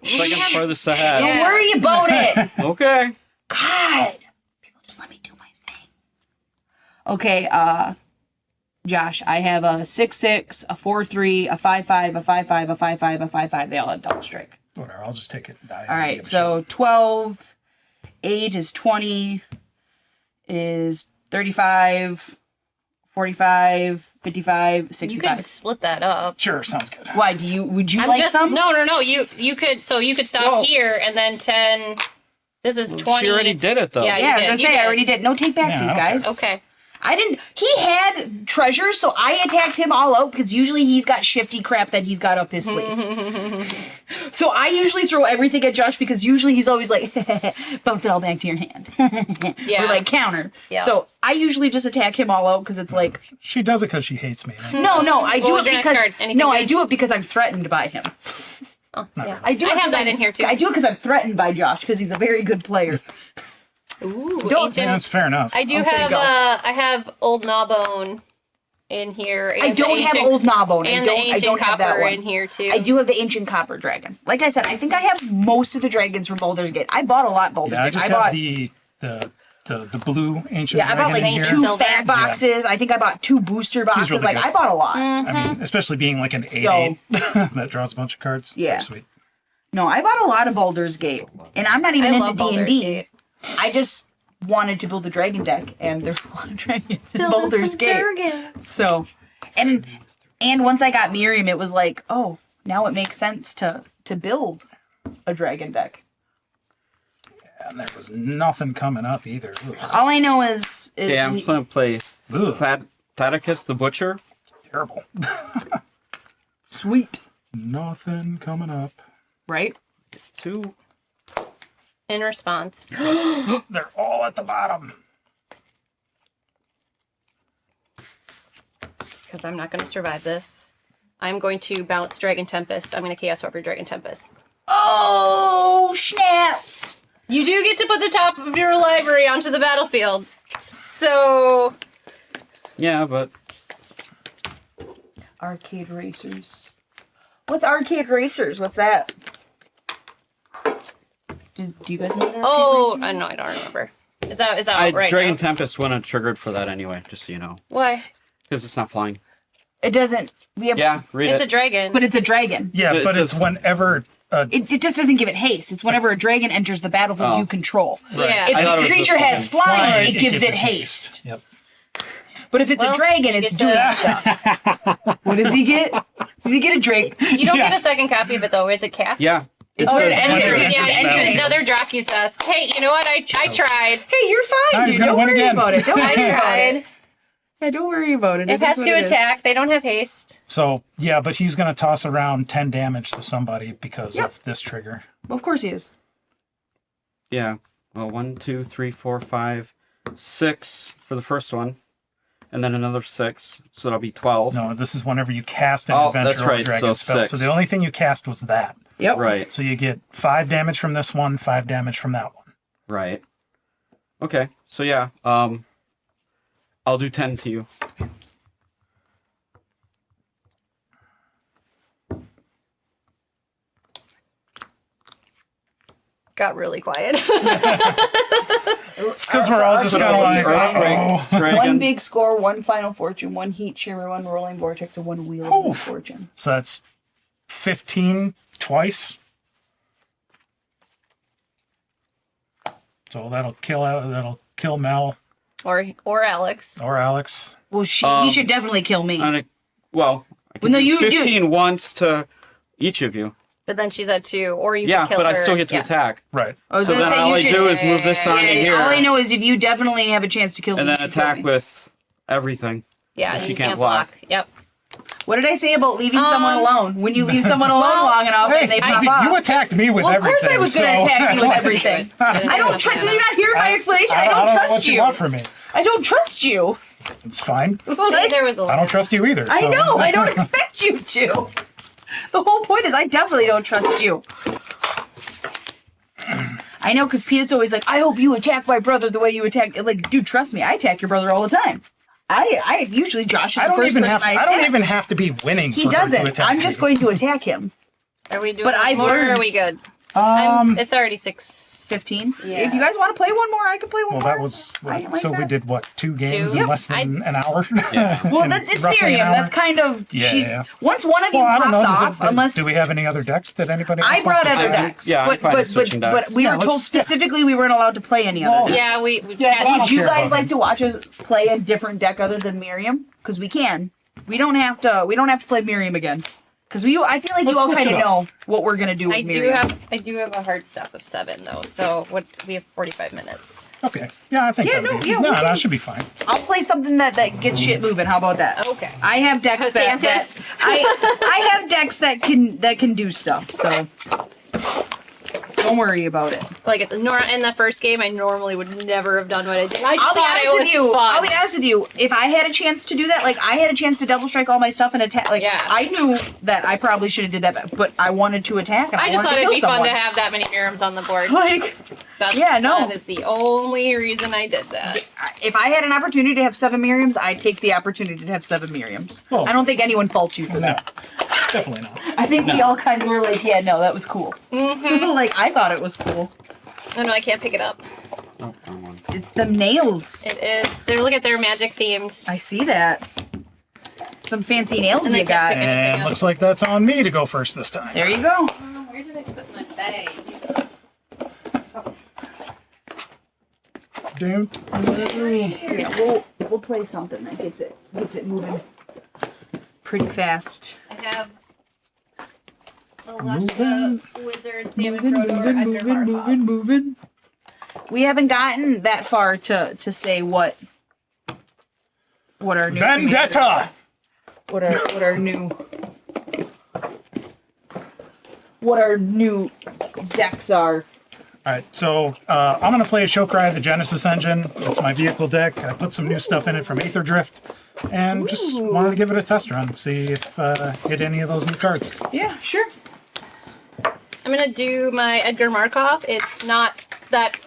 second farthest ahead. Don't worry about it. Okay. God. People just let me do my thing. Okay, Josh, I have a 6/6, a 4/3, a 5/5, a 5/5, a 5/5, a 5/5. They all have double strike. Whatever. I'll just take it and die. All right, so 12, 8 is 20, is 35, 45, 55, You 65. could split that up. Sure, sounds good. Why would you like some? No. You could stop Whoa. here and then 10. This is 20. She already did it, though. Yeah, Yeah, you as I did, say, you I did. already did. No take backsies, Yeah, okay. guys. Okay. I didn't. He had treasures, so I attacked him all out because usually he's got shifty crap that he's got up his sleeve. So I usually throw everything at Josh because usually he's always like, bounce it all back to your hand. Yeah. Or like counter. Yeah. So I usually just attack him all out because it's like, She does it because she hates me. no, I do was it your next because card? Anything no, I good? do it because I'm threatened by him. Oh, yeah. I do. I it have 'cause that I'm- in here too. I do it because I'm threatened by Josh because he's a very good player. Ooh, Don't- ancient. That's fair enough. I do I'll say have go. I have old Gnawbone in here. And I don't the have ancient- old Gnawbone. And I the don't ancient have that copper one. in here too. I do have the ancient copper dragon. Like I said, I think I have most of the dragons from Baldur's Gate. I bought a lot Baldur's Yeah, I Gate. just bought, have the blue ancient yeah, I dragon bought like in ancient here. two silver. fat boxes. I think I bought 2 booster boxes. really Like good. I bought a lot. I mean, especially being like an 8/8 So- that draws a bunch of cards. Yeah. Pretty sweet. No, I bought a lot of Baldur's Gate, and I'm not even I into love Baldur's D&D. Gate. I just wanted to build a dragon deck, and there's a lot of dragons in Building Baldur's some Gate. dragons. So, and once I got Miirym, it was like, oh, now it makes sense to build a dragon deck. And there was nothing coming up either. Ugh, All I know is Yeah, I'm just going to play Ugh. Thaddeus the Butcher. terrible. sweet, Nothing coming up. right? 2. In response. They're all at the bottom. Because I'm not going to survive this. I'm going to bounce Dragon Tempest. I'm going to Chaos Warper Dragon Tempest. Oh, snaps! You do get to put the top of your library onto the battlefield. So, Yeah, but Arcade Racers. What's Arcade Racers? What's that? Do you guys know what Arcade Racers I is? know, I don't remember. Is that out right Dragon now? Tempest wouldn't have triggered for that anyway, just so you know. Why? Because it's not flying. It doesn't. We have, Yeah, read It's it. a dragon. but it's a dragon. Yeah, But but it it's says- whenever. It just doesn't give it haste. It's whenever a dragon enters the battlefield Oh. you control. Yeah. If I thought the it was creature just has fucking flying, it gives it haste. Yep. But if it's Well, a dragon, you it's get doing to- stuff. What does he get? Does he get a drake? You don't Yeah. get a second copy of it though. Is it cast? Yeah. It's Oh, just it's enters. enters. It's Yeah, just enters. enters. Another Dracuseth. Hey, you know what? I tried. Hey, you're fine. Ah, he's dude. gonna Don't win worry again. about it. Don't I worry about tried. it. Yeah, don't worry about it. It has to attack. They don't have haste. So, yeah, but he's going to toss around 10 damage to somebody because of this trigger. Of course he is. Yeah. Well, 1, 2, 3, 4, 5, 6 for the first one. And then another 6. So that'll be 12. No, this is whenever you cast an Oh, adventure that's or right, dragon so spell. 6. So the only thing you cast was that. Yep. Right. So you get 5 damage from this one, 5 damage from that one. Right. Okay. So yeah. I'll do 10 to you. Got really quiet. It's because we're all just kind of like, oh. Try One again. big score, 1 final fortune, 1 heat shimmer, 1 rolling vortex, and 1 wheel of misfortune. So that's 15 twice. So that'll kill Mel or Alex. or Alex. Well, he should definitely kill me. Well, I can no, do you do- 15 once to each of you. But then she's at 2, or you Yeah, can kill but her. I still get to Yeah. attack. Right. I was So gonna then say all you I should. do is move this on to here, All I know is if you definitely have a chance to kill me, and then you should kill attack me. with everything. Yeah, and She you can't can't block. Yep. What did I say about leaving someone alone? When you leave someone alone well, long enough, Hey, and they pop you up. attacked me with Well, of everything. course I was going to so- attack you with everything. I don't trust. Did you not hear my explanation? I don't know trust what you want from me. I don't trust you. It's fine. There was a I don't trust you either. I so- know. I don't expect you to. The whole point is I definitely don't trust you. I know, because Pete's always like, I hope you attack my brother the way you attack. Like, dude, trust me, I attack your brother all the time. I usually Josh is I the don't first even person have. I I attack. don't even have to be winning. He for her to doesn't. attack I'm just you. going to attack him. Are we doing But I've more, or learned- are we good? It's already 6. 15. Yeah. If you guys want to play one more, I can play one Well, more. that was I like so. We that. did what? 2 games 2? in Yep. less than an hour. Yeah. Well, In it's roughly an Miirym. hour? That's kind of Yeah. Once one of you Well, I don't know. pops Does off, unless do we have any other decks? Did anybody? I else want brought to other play? decks, Yeah, I'm but fine with switching decks. we Yeah, were told let's- specifically we weren't allowed to play any other Well, decks. Yeah, we Yeah, but I Would don't you care guys about like it. to watch us play a different deck other than Miirym? Because we can. We don't have to. We don't have to play Miirym again. Because I feel like Let's you all switch kind of it up. know what we're gonna do with I Miirym. do have a hard stop of 7 though. So we have 45 minutes. Okay. Yeah, I think Yeah, that'd no, be, yeah, we that can- should be fine. I'll play something that gets shit moving. How about that? Okay. I have decks that Santis? I have decks that can do stuff. So don't worry about it. Like I said, in the first game, I normally would never have done what I did. I I'll be thought honest it was with you. fun. I'll be honest with you. If I had a chance to do that, like I had a chance to double strike all my stuff and attack, like Yeah. I knew that I probably should have did that, but I wanted to attack. And I I just wanted thought to it'd kill be someone. fun to have that many Miryms on the board. Like, That is the only reason I did that. if I had an opportunity to have 7 Miryms, I'd take the opportunity to have 7 Miryms. Well, I don't think anyone faults you for No, that. definitely not. I think we all kind of were like, yeah, no, that was cool. Like, I thought it was cool. Oh no, I can't pick it up. Oh, wrong one. It's the nails. It is. Look at their magic themed. I see that. Some fancy nails And I you can't got. pick anything And up. looks like that's on me to go first this time. There you go. Where did I put my bag? Dude. Yeah, we'll play something that gets it moving pretty fast. I have Alusha, Wizard, Salmon Prodor, Edgar Markov. moving. We haven't gotten that far to say what our new Vendetta. what our new decks are. All right, so I'm going to play Shokrai, the Genesis engine. It's my vehicle deck. I put some new stuff in it from Aether Drift, and just wanted to give it a test run, see if hit any of those new cards. Yeah, sure. I'm gonna do my Edgar Markov. It's not that.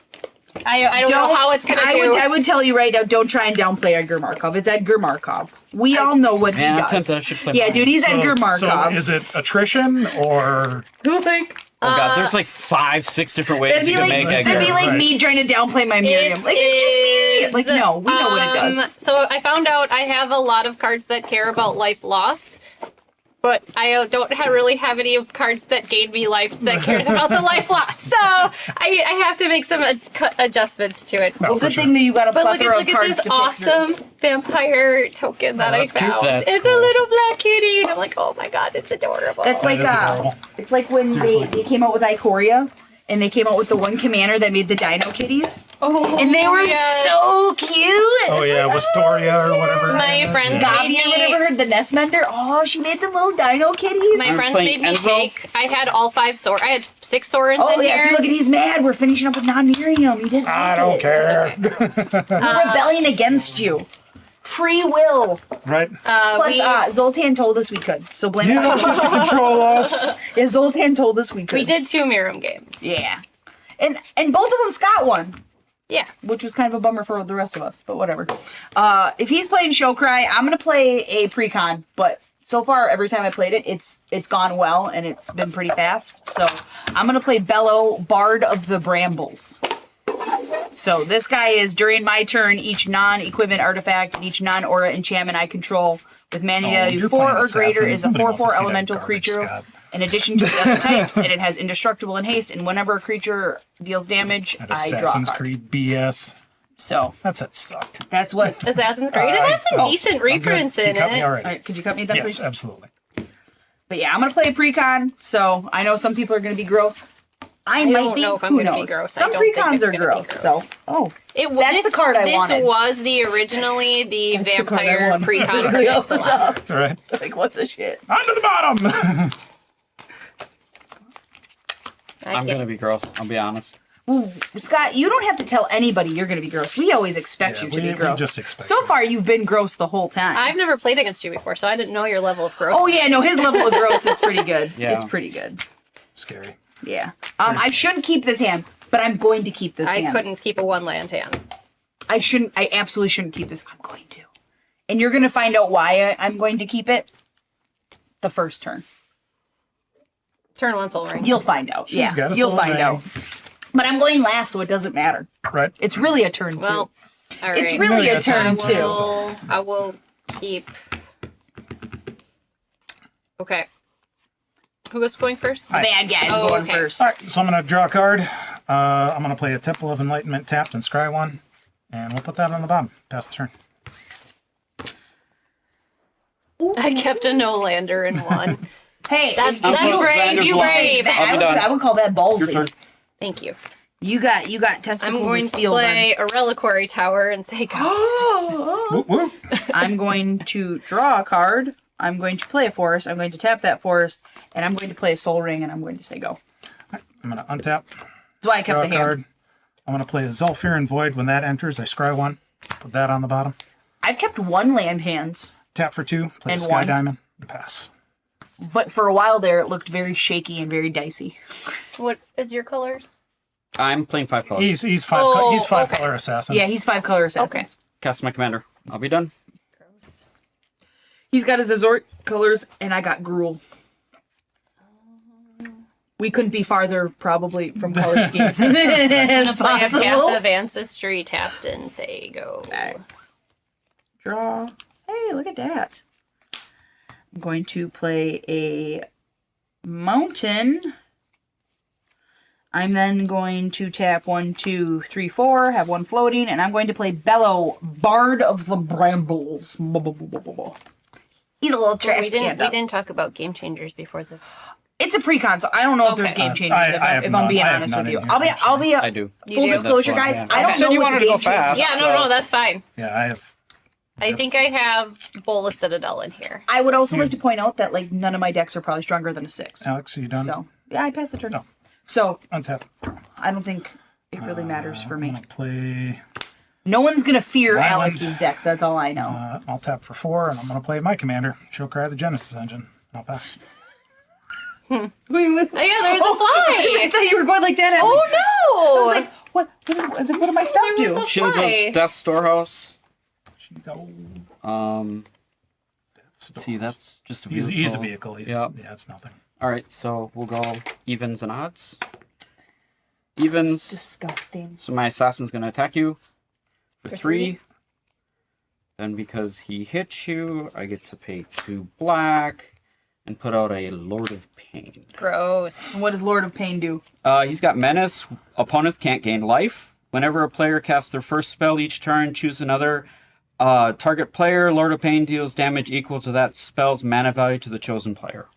I don't know how it's gonna do. I would tell you right now, don't try and downplay Edgar Markov. It's Edgar Markov. We all know what Man, he I'm does. tempted I should play Yeah, mine. dude, he's Edgar Markov. So is it attrition or Oh god, there's like 5-6 different ways That'd you be can like, make Edgar. that'd be like Right. me trying to downplay my Miirym. Like, it's just Miirym. Like, no, we know what it does. So I found out I have a lot of cards that care about life loss, but I don't really have any cards that gain me life that cares about the life loss. So I have to make some adjustments to it. Well, for good sure. thing that you got a But plethora look of at cards this to pick through. awesome vampire token that I that's cute. found. That's It's cool. a little black kitty, and I'm like, oh my god, it's adorable. That's like is adorable. it's like when Seriously. they came out with Ikoria and they came out with the one commander that made the Dino Kitties. oh, And they were yes. so cute. Oh yeah, Wistoria or whatever. My friends made Gabi or me. whatever, the nest mender. Oh, she made the little dino kitties. My I'm friends playing made me Enzo. take. I had all 5 swords. I had 6 swords Oh in yeah, here. see, look at he's mad. We're finishing up with non-Miirym. He didn't. I like don't it. care. We're rebelling against you. Free will. Right? Plus, Zoltan told us we could. So blame You it don't on get to control us. Yeah, Zoltan told us we could. we did 2 Miirym games. Yeah. And both of them Scott won. Yeah. Which was kind of a bummer for the rest of us, but whatever. If he's playing Showcry, I'm gonna play a pre-con, but so far every time I played it, it's gone well and it's been pretty fast. So I'm gonna play Bellow, Bard of the Brambles. So this guy is during my turn, each non-equipment artifact and each non-aura enchantment I control with mana value you're 4 playing or greater assassin. is a Somebody wants to 4/4 see that elemental garbage, creature. Scott. In addition to its other types, and it has indestructible and haste. And whenever a creature deals damage, That I draw a Assassin's card. Creed BS. So That sucked. that's what. Assassin's Creed. It had some decent I'm good. reprints You in cut me it. already. All right, could you cut me that, Yes, please? absolutely. But yeah, I'm gonna play a pre-con. So I know some people are gonna be gross. I might don't be. know if I'm Who gonna be knows? gross. I Some don't think pre-cons it's are gonna be gross. gross. So That's the card I this wanted. This was the originally the the card I vampire wanted. pre-con. Specifically off the top. All right. Like what the shit? On to the bottom. I'm gonna be gross. I'll be honest. Ooh, Scott, you don't have to tell anybody you're gonna be gross. We always expect Yeah, you to we be gross. just expect so it. far, you've been gross the whole time. I've never played against you before, so I didn't know your level of gross. Oh yeah, no, his level of gross is pretty good. Yeah. It's pretty good. Scary. Yeah. I shouldn't keep this hand, but I'm going to keep this I hand. couldn't keep a 1-land hand. I absolutely shouldn't keep this. I'm going to. And you're going to find out why I'm going to keep it the first turn. Turn 1 Soul Ring. You'll find out. She's got a you'll soul find ring. out. But I'm going last, so it doesn't matter. Right. It's really a turn Well, two. all right. It's really a turn two. two. I will keep. Okay. Who was going first? Bad guy's Oh, going okay. first. All right, so I'm going to draw a card. I'm going to play a Temple of Enlightenment tapped and scry one. And we'll put that on the bottom. Pass the turn. I kept a no-lander in one. Hey, That's I'm brave. Flanders You line. brave. I'll be I done. would call that Your turn. ballsy. Thank you. You got testicles I'm of going to steel. play a reliquary tower and say go. Whoop, whoop. I'm going to draw a card. I'm going to play a forest. I'm going to tap that forest, and I'm going to play a soul ring, and I'm going to say go. I'm going to untap, That's why I kept draw the a hand. card. I'm going to play a Zolfir Void. When that enters, I scry one. Put that on the bottom. I've kept 1 land hands, Tap for 2. Play a And Sky 1. Diamond. And pass. but for a while there, it looked very shaky and very dicey. What is your colors? I'm playing 5 colors. He's five. Oh, He's 5 okay. color assassin. Yeah, he's 5 color assassins. Cast my commander. I'll be done. Gross. He's got his Azort colors, and I got Gruul. We couldn't be farther, probably, from color schemes. I'm as gonna play a Path possible. of Ancestry tapped and say go. Draw. Hey, look at that. I'm going to play a mountain. I'm then going to tap 1, 2, 3, 4, have 1 floating, and I'm going to play Bellow, Bard of the Brambles. He's a little trash. We didn't talk about game changers before this. It's a pre-con, so I don't know if there's Okay. game changers. I have if none. I'm being I have honest none with you, in here, I'll be. I do. You Full do? disclosure, That's guys. fine, I yeah. don't You said know you what wanted the to go game changers fast. Yeah, no, that's fine. Yeah, I have. I think I have Bola Citadel in here. I would also like to point out that like none of my decks are probably stronger than a 6. Alex, are you done? So yeah, I passed the turn. No. So Untap. I don't think it really matters for I'm me. going to play. No one's gonna fear Island. Alex's decks. That's all I know. I'll tap for 4, and I'm going to play my commander. Showcry the Genesis engine. I'll pass. Oh yeah, there was a I fly. thought you were going like that. Oh I no! was like, what? What do my stuff There was do? a Shinzo's fly. Death Storehouse. Oh, See, that's just a he's vehicle. a vehicle. Yeah. Yeah, it's nothing. All right, so we'll go evens and odds. Evens. Disgusting. So my assassin's going to attack you for For 3. three. Then because he hits you, I get to pay 2 black and put out a Lord of Pain. Gross. What does Lord of Pain do? He's got Menace. Opponents can't gain life. Whenever a player casts their first spell each turn, choose another target player. Lord of Pain deals damage equal to that spell's mana value to the chosen player.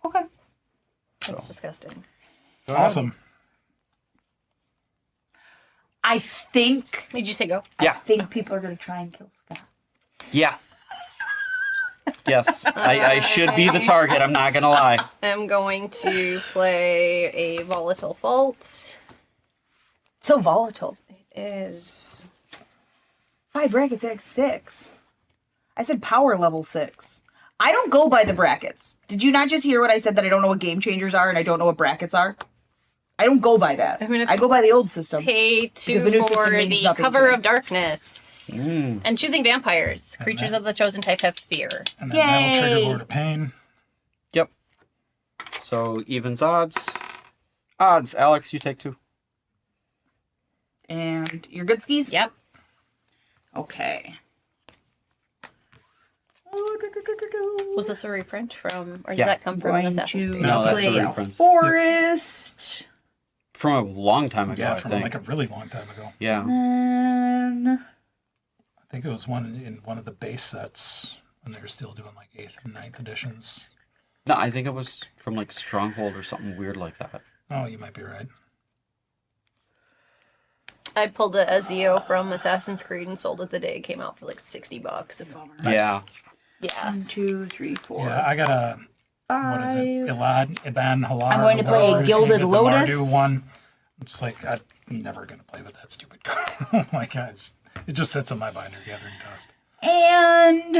Okay. That's disgusting. Awesome. I think Did you say go? Yeah. I think people are gonna try and kill Scott. Yeah. Yes, I should be the target. I'm not gonna lie. I'm going to play a volatile fault. So volatile. It is 5 brackets at 6. I said power level 6. I don't go by the brackets. Did you not just hear what I said, that I don't know what game changers are and I don't know what brackets are? I don't go by that. I'm gonna I go by the old system. pay Because 2 the new for system means the nothing to cover me. of darkness. And choosing vampires. Creatures of the chosen type have fear. And then that'll trigger Yay! Lord of Pain. Yep. So evens odds. Odds. Alex, you take 2. And your good skis? Yep. Okay. Was this a reprint from, or did Yeah. that come from Going Assassin's to Creed? No, that's a play reprint. Forest. From a long time ago, Yeah, I from think. like a really long time ago. Yeah. And I think it was one in one of the base sets when they were still doing like 8th and 9th editions. No, I think it was from like Stronghold or something weird like that. Oh, you might be right. I pulled a Ezio from Assassin's Creed and sold it the day it came out for like $60. Nice. Yeah. Yeah. 1, 2, 3, 4. Yeah, I got a, what is it? 5. Ilad, Iban, Halar. I'm going to play Halar, Gilded the Lotus. Mardu one. It's like, I'm never going to play with that stupid card. Oh my god. It just sits in my binder gathering dust. And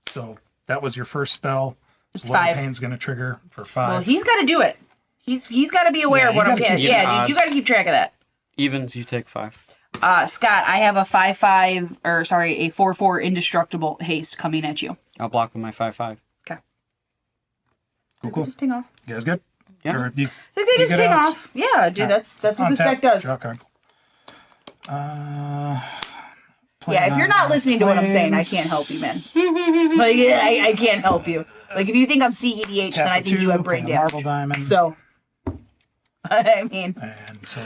So that was your first spell. It's So Lord of 5. Pain's going to trigger for 5. well, he's got to do it. He's got to be aware Yeah, of what you I'm gotta getting. keep Yeah, odds. dude, you got to keep track of that. Evens, you take 5. Scott, I have a 5/5, or sorry, a 4/4 indestructible haste coming at you. I'll block with my 5/5. Okay. Cool. Just ping off. You guys good? Yeah. Or you, It's like they You just get ping out. off. Yeah, dude, that's what on this tap, deck does. draw a card. Yeah, Playing if you're on not listening to what I'm saying, I flames. can't help you, man. Like, I can't help you. Like, if you think I'm CEDH, Tap then I for think you 2, have brain play a Marble damage. Diamond. So, I mean, And so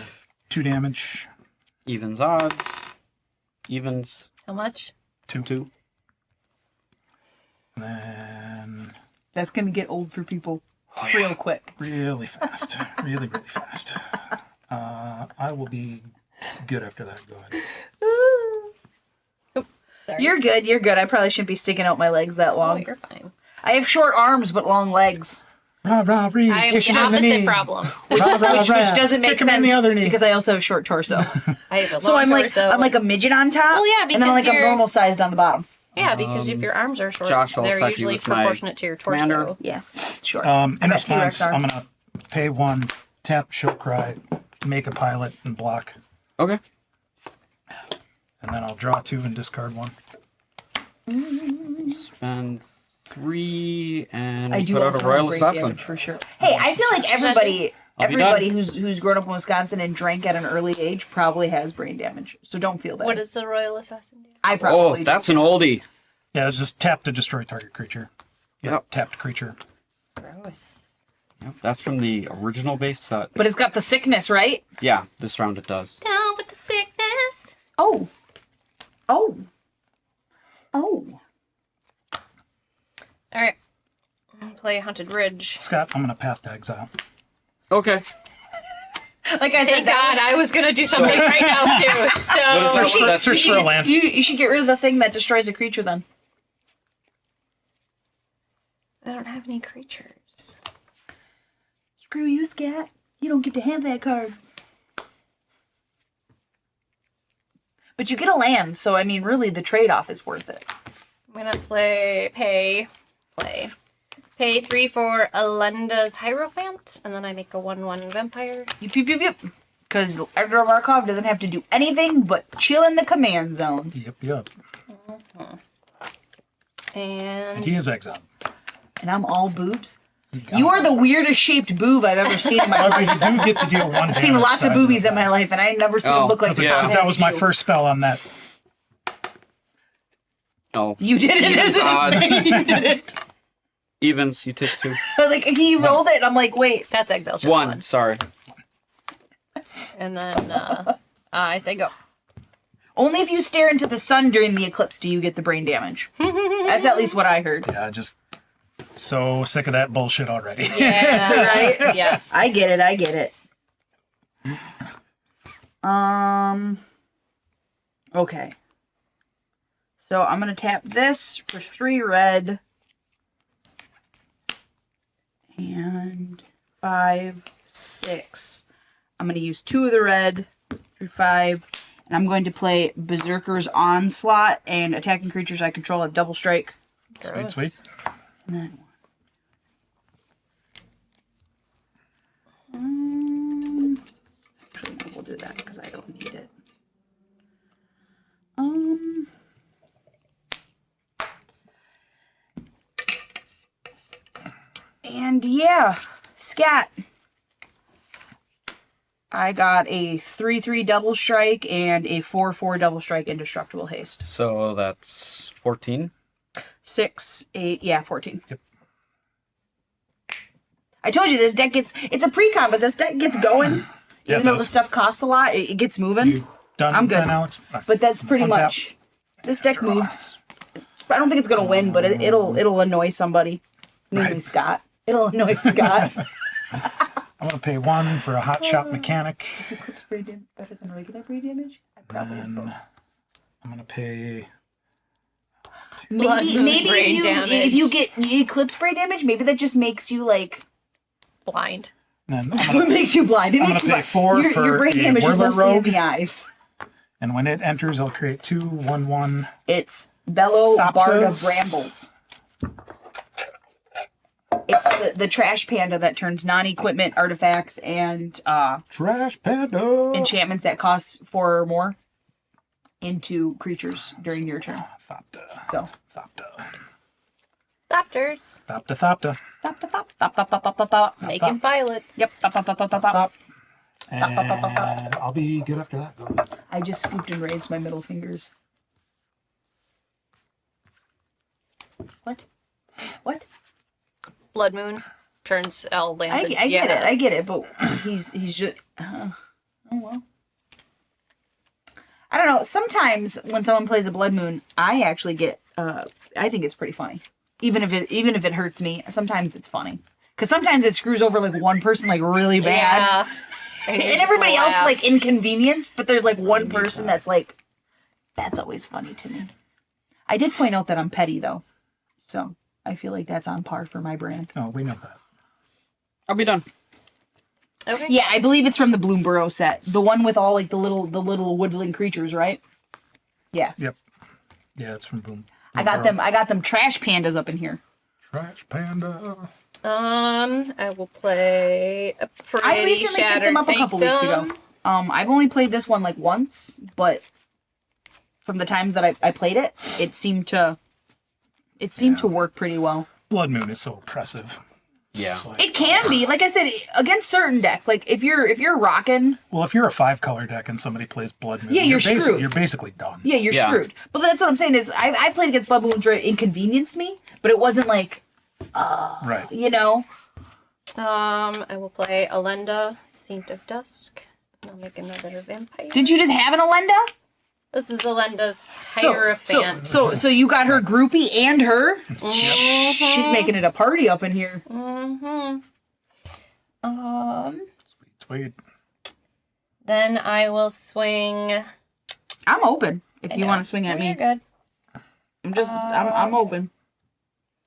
2 damage. Evens odds. Evens How much? 2. 2. And then that's going to get old for people real quick. really fast. really, really fast. I will be good after that. Go ahead. Sorry. You're good, you're good. I probably shouldn't be sticking out my legs that Oh, long. you're fine. I have short arms, but long legs. Rah, rah, ree. I have kick the him in opposite knee. problem. Rah, rah, Which rah. doesn't make Kick him sense in the other knee. because I also have short torso. I have a long So I'm torso. like a midget on top. Well, yeah, and then I'm because like a you're- normal sized on the bottom. Yeah, because if your arms are short, Josh, I'll they're attack you usually with my proportionate to your torso. commander. Yeah, sure. In I got response, T-Rex I'm arms. going to pay 1, tap, show cry, make a pilot, and block. Okay. And then I'll draw 2 and discard 1. Spend 3 and I do put out also a Royal have brace Assassin. damage for sure. Hey, I feel like everybody I'll be everybody done. who's grown up in Wisconsin and drank at an early age probably has brain damage. So don't feel bad. What does a royal assassin do? I Oh, probably do. that's an oldie. Yeah, it's just tap to destroy target creature. Yep. Tapped creature. Gross. Yep, that's from the original base set. But it's got the sickness, right? Yeah, this round it does. Down with the sickness. Oh. Oh. Oh. All right. Play Haunted Ridge. Scott, I'm going to path to exile. Okay. Like I said, Thank God, I was gonna do something right now too. What is So our Search, search for a land. you should get rid of the thing that destroys a creature then. I don't have any creatures. Screw you, Scat. You don't get to have that card. But you get a land, so I mean, really, the trade-off is worth it. I'm gonna pay 3 for Alenda's Hierophant, and then I make a 1/1 vampire. Yep. Because Edgar Markov doesn't have to do anything but chill in the command zone. Yep. And And he is exiled. And I'm all boobs. You are the weirdest shaped boob I've ever seen in my However, life. you do get to deal 1 damage. I've seen lots of boobies in my life, and I never seen Oh, them look like yeah. Because that was my first spell on that. Oh. You did it, Evens isn't odds. it? You did it. Evens, you take 2. But like he rolled it, and I'm like, wait. that's Exile's just 1, sorry. And then I say go. Only if you stare into the sun during the eclipse do you get the brain damage. That's at least what I heard. Yeah, just so sick of that bullshit already. Yeah. Right? Yes. I get it. Okay. So I'm gonna tap this for 3 red. And 5, 6. I'm gonna use 2 of the red through 5. And I'm going to play Berserker's Onslaught, and attacking creatures I control have double strike. Gross. Sweet. And then actually, no, we'll do that because I don't need it. And yeah, scat. I got a 3/3 double strike and a 4/4 double strike indestructible haste. So that's 14. 6, 8, yeah, 14. Yep. I told you this deck gets, it's a pre-con, but this deck gets going. Yeah, Even though it the does. stuff costs a lot, it gets moving. You done? I'm good. Then, Alex? Right. But that's pretty Untap. much, this deck moves. I don't think it's gonna win, but it'll annoy somebody. Maybe Right. Scott. It'll annoy Scott. I'm gonna pay 1 for a hot shot mechanic. Eclipse spray damage better than regular spray damage? I probably And would. I'm gonna pay. Blood moon Maybe brain if damage. you get eclipse spray damage, maybe that just makes you like Blind. Then it makes you blind. It I'm makes gonna you pay blind. 4 your for brain a damage is Whirler mostly in Rogue. the eyes. And when it enters, I'll create 2 1/1. It's Bellow Bard of Thopters. Brambles. It's the trash panda that turns non-equipment artifacts and Trash Panda. enchantments that cost 4 or more into creatures during your turn. Thopta. So Thopta. Thopters. Thopta. Thopta. thop, thop, thop, thop, thop, thop, thop, thop. Making pilots. Yep. Thop, thop, thop, thop, thop, thop. And I'll be good after that. I just scooped and raised my middle fingers. What? What? Blood moon. Turns L lands. I get it, but he's just. Oh well. I don't know. Sometimes when someone plays a blood moon, I actually get. I think it's pretty funny, even if it hurts me. Sometimes it's funny because sometimes it screws over like one person like really bad, Yeah. and you're just everybody gonna else laugh. like inconvenienced. But there's like one person that's like, that's always funny to me. I did point out that I'm petty though, so I feel like that's on par for my brand. Oh, we know that. I'll be done. Okay. Yeah, I believe it's from the Bloomborough set. The one with all like the little woodland creatures, right? Yeah. Yep. Yeah, it's from Boom. I got them trash pandas up in here. Trash Panda. I will play a pretty I recently picked shattered them up a couple weeks ago. Sanctum. I've only played this one like once, but from the times that I played it, it seemed to work pretty well. Blood Moon is so oppressive. Yeah. It's like- It can be, like I said, against certain decks. Like if you're rocking, well, if you're a 5-color deck and somebody plays Blood Moon, Yeah, you're screwed. You're basically done. yeah, you're Yeah. screwed. But that's what I'm saying is I played against Blood Moons where it inconvenienced me, but it wasn't like, Right. you know. I will play Alenda, Saint of Dusk. And I'll make another vampire. Did you just have an Alenda? This is Alenda's Hierophant. So you got her groupie and her? Mhm. She's making it a party up in here. Mhm. Sweet. Then I will swing. I'm open if you know. want to swing at You're me. good. I'm open.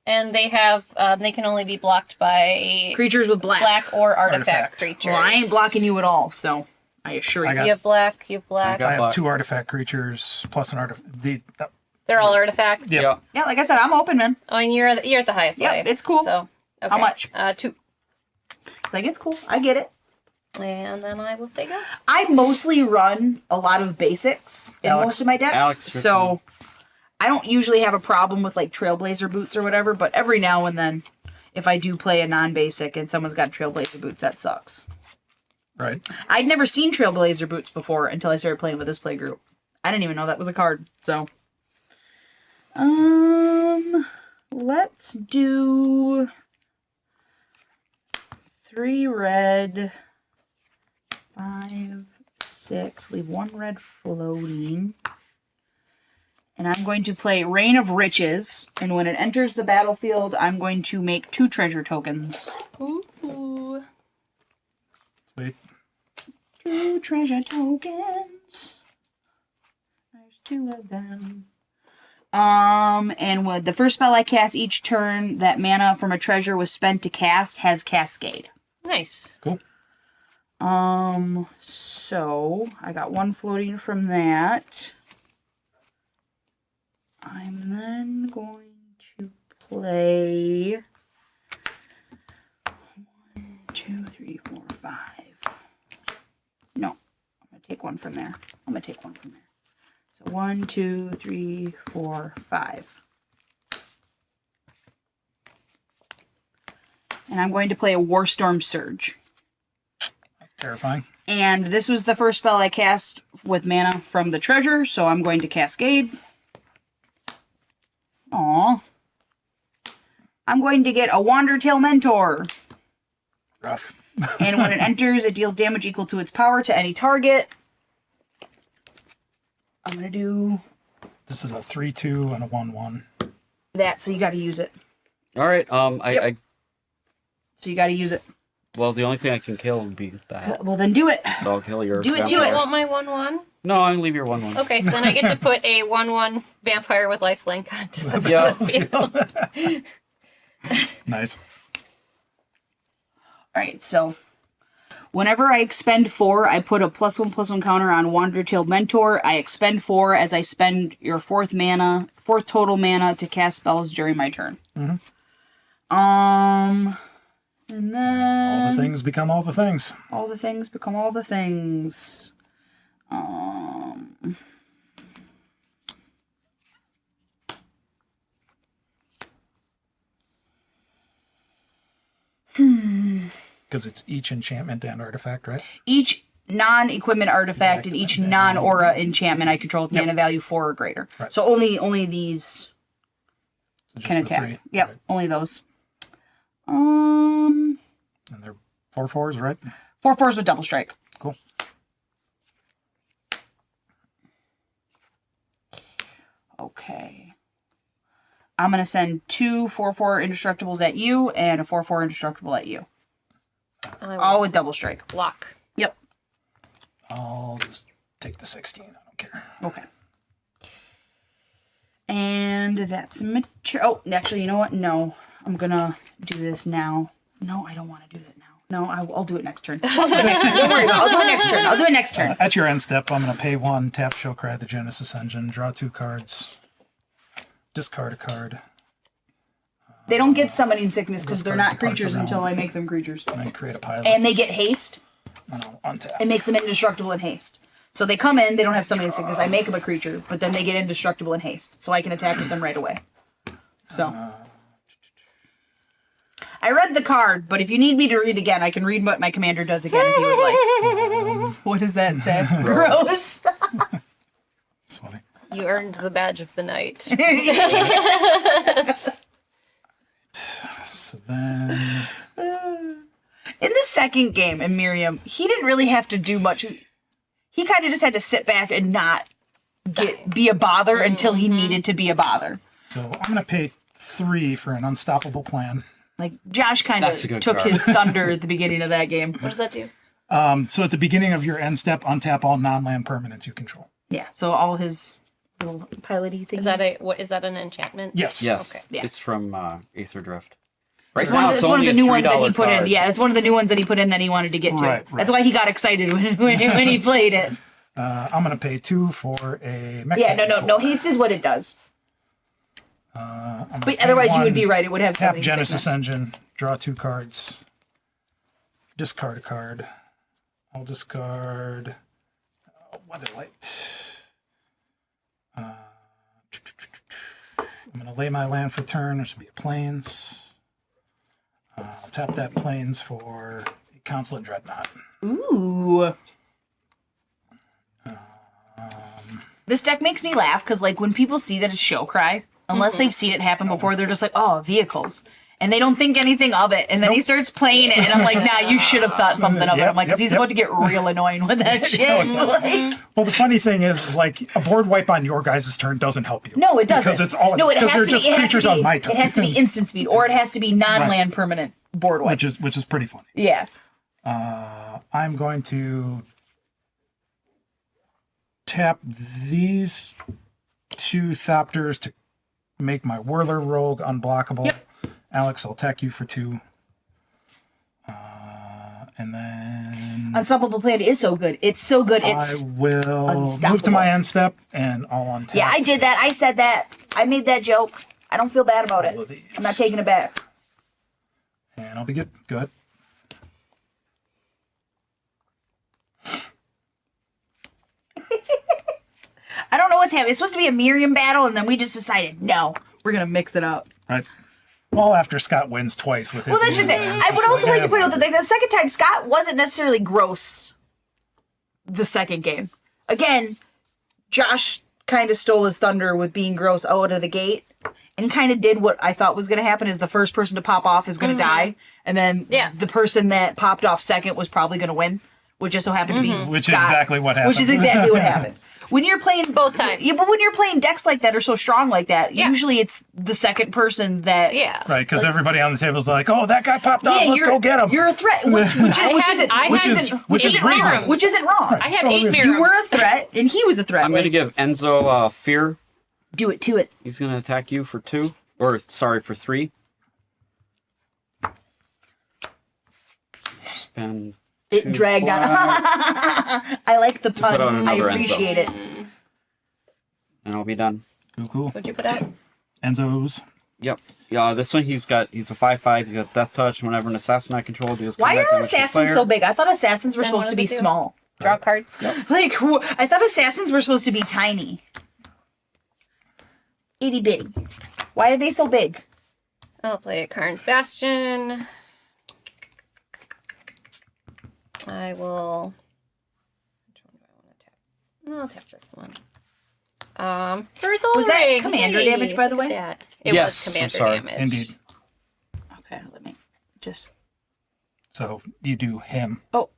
And they have they can only be blocked by Creatures with black. or artifact Artifact. creatures. Well, I ain't blocking you at all, so I assure you. I got- You have black. You have black. got- I have Black. 2 artifact creatures plus an artifact. They're all artifacts. Yeah. Yeah. Yeah, like I said, I'm open, man. Oh, and you're at the highest Yep, life. it's cool. So okay. How much? 2. It's like, it's cool. I get it. And then I will say go. I mostly run a lot of basics in Alex. most of my decks, Alex, so I don't usually have a problem with like Trailblazer boots or whatever, but every now and then, if I do play a non-basic and someone's got Trailblazer boots, that sucks. Right. I'd never seen Trailblazer boots before until I started playing with this play group. I didn't even know that was a card, so. Let's do 3 red, 5, 6, leave 1 red floating. And I'm going to play Reign of Riches, and when it enters the battlefield, I'm going to make 2 treasure tokens. Ooh. Sweet. 2 treasure tokens. There's 2 of them. And with the first spell I cast each turn, that mana from a treasure was spent to cast has Cascade. Nice. Cool. So I got 1 floating from that. I'm then going to play 1, 2, 3, 4, 5. No, I'm gonna take 1 from there. So 1, 2, 3, 4, 5. And I'm going to play a Warstorm Surge. That's terrifying. And this was the first spell I cast with mana from the treasure, so I'm going to Cascade. Aww. I'm going to get a Wandertail Mentor. Rough. And when it enters, it deals damage equal to its power to any target. I'm going to do This is a 3/2 and a 1/1. that, so you got to use it. All right. So you got to use it. Well, the only thing I can kill would be that. Well, then do it. So I'll kill your. Do it, do You it. vampire. want my 1/1? No, I'll leave your 1/1. Okay, so then I get to put a 1/1 vampire with lifelink onto the Yeah. field. Nice. Alright, so whenever I expend 4, I put a +1/+1 counter on Wandertail Mentor. I expend 4 as I spend your 4th total mana to cast spells during my turn. Mm-hmm. And then All the things become all the things. all the things become all the things. Because it's each enchantment and artifact, right? Each non-equipment artifact and each non-aura enchantment I control with mana value 4 or greater. Right. So only these So just can the attack. 3. Yep, Right. only those. And they're 4/4s, right? 4/4s with double strike. Cool. Okay. I'm going to send 2 4/4 indestructibles at you and a 4/4 indestructible at you. All with double strike. Block. Yep. I'll just take the 16. I don't care. Okay. And that's mature. Oh, actually, you know what? No. I'm going to do this now. No, I don't want to do that now. No, I'll do it next turn. Don't worry about it. I'll do it next turn. At your end step, I'm going to pay 1, tap Showcry the Genesis Engine, draw 2 cards, discard a card, They don't get summoning sickness because they're Discard not part of the creatures until realm. I make them creatures. and then create a pilot. And they get haste. And I'll untap. It makes them indestructible in haste. So they come in, they don't have summoning sickness. I make them a creature, but then they get indestructible in haste. So I can attack with them right away. So. I read the card, but if you need me to read again, I can read what my commander does again if you would like. What does that say? Gross. It's funny. You earned the badge of the night. So then... In the second game in Miirym, he didn't really have to do much. He kind of just had to sit back and not be a bother until he needed to be a bother. So I'm going to pay 3 for an unstoppable plan. Like, Josh kind That's a of good took card. his thunder at the beginning of that game. What does that do? So at the beginning of your end step, untap all non-land permanents you control. Yeah, so all his little piloty things. Is that an enchantment? Yes. Yes. Okay. Yeah. It's from Aether Drift. Right It's now, one it's of only the a new ones that he $3 put in. card. Yeah, it's one of the new ones that he put in that he wanted to get to. Right. That's why he got excited when he played it. I'm going to pay 2 for a mech. Yeah, no. Haste is what it does. But otherwise, you would be right. It would have Tap summoning Genesis sickness. Engine, draw 2 cards, discard a card. I'll discard Weatherlight. I'm going to lay my land for turn. There should be a Plains. I'll tap that Plains for a Consulate Dreadnought. Ooh. This deck makes me laugh because, like, when people see that it's Showcry, unless they've seen it happen before, they're just like, oh, vehicles. And they don't think anything of it. And then he starts playing it, and I'm like, nah, you should have thought something of it. I'm like, because he's about to get real annoying with that shit. Like, Well, the funny thing is, like, a board wipe on your guys' turn doesn't help you. no, it doesn't. Because it's all no, it because has they're to just be, creatures on my turn. It has to be instant speed, or it has to be non-land permanent board wipe. which is pretty funny. Yeah. I'm going to tap these 2 Thopters to make my Whirler Rogue unblockable. Yep. Alex, I'll attack you for 2. And then Unstoppable Plan is so good. It's so good. It's I will move unstoppable. to my end step and I'll untap. Yeah, I did that. I said that. I made that joke. I don't feel bad about all it. of these. I'm not taking it back. And I'll be good. Go ahead. I don't know what's happening. It's supposed to be a Miirym battle, and then we just decided, no, we're going to mix it up. Right. Well, after Scott wins twice with his. Well, that's just it. Miirym, I would also like to point out that whatever. the second time, Scott wasn't necessarily gross the second game. Again, Josh kind of stole his thunder with being gross out of the gate and kind of did what I thought was going to happen is the first person to pop off is going to die. And then the person that popped off second was probably going to win, which just so happened to be Which Scott, is exactly what happened. Which is exactly what happened. When you're playing Both times. Yeah, but when you're playing decks like that or so strong like that, Yeah. usually it's the second person that Yeah. Right, because everybody on the table is like, "Oh, that guy popped off. Let's you're, go get him." You're a threat, which isn't wrong. Which is wrong. I had Well, 8 there's- Miirym. You were a threat, and he was a threat. I'm going to give Enzo fear. Do it to it. He's going to attack you for 2. Or, sorry, for 3. Spend It 2 dragged on. black, I like the put on pun. I another Enzo. appreciate it. and I'll be done. Cool. What'd you put out? Enzo's. Yep. Yeah, this one he's a 5/5. He's got Death Touch. Whenever an assassin I control deals Why combat are damage to the assassins player. so big? I thought assassins were Then supposed what to do be they do? small. Draw cards. Like, I thought assassins were supposed to be tiny. Itty bitty. Why are they so big? I'll play a Karn's Bastion. I will. Which one do I want to tap? I'll tap this one. For Soul Was that Ring. commander Yay, damage, by the look way? at that. It Yes, was I'm commander sorry. damage. Indeed. Okay, let me just. So you do him. Oh.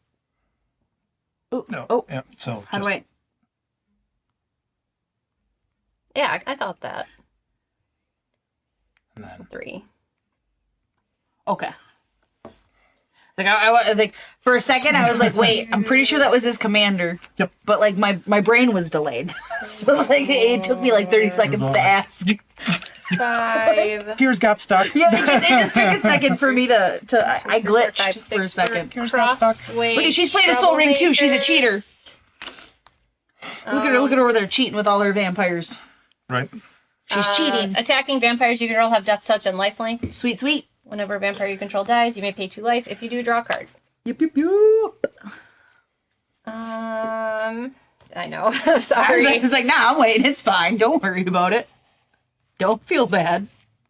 Ooh, No. oh. Yeah. So How just, do I? Yeah, I thought that. and then 3. Okay. Like I think for a second I was like, wait, I'm pretty sure that was his commander. Yep. But like my brain was delayed, so like it took me like 30 seconds to ask. 5. gears got stuck. Yeah, it just took a second for me to I glitched 5, for a 6 second. Crossway. Look, she's playing a Soul Ring too. She's a cheater. Look at her over there cheating with all her vampires. Right. She's cheating. Attacking vampires you control have Death Touch and Lifelink. Sweet, sweet. Whenever a vampire you control dies, you may pay 2 life. If you do, draw a card. Yep, yep, yep. I know. I'm I sorry. was like, nah, I'm waiting. It's fine. Don't worry about it. Don't feel bad.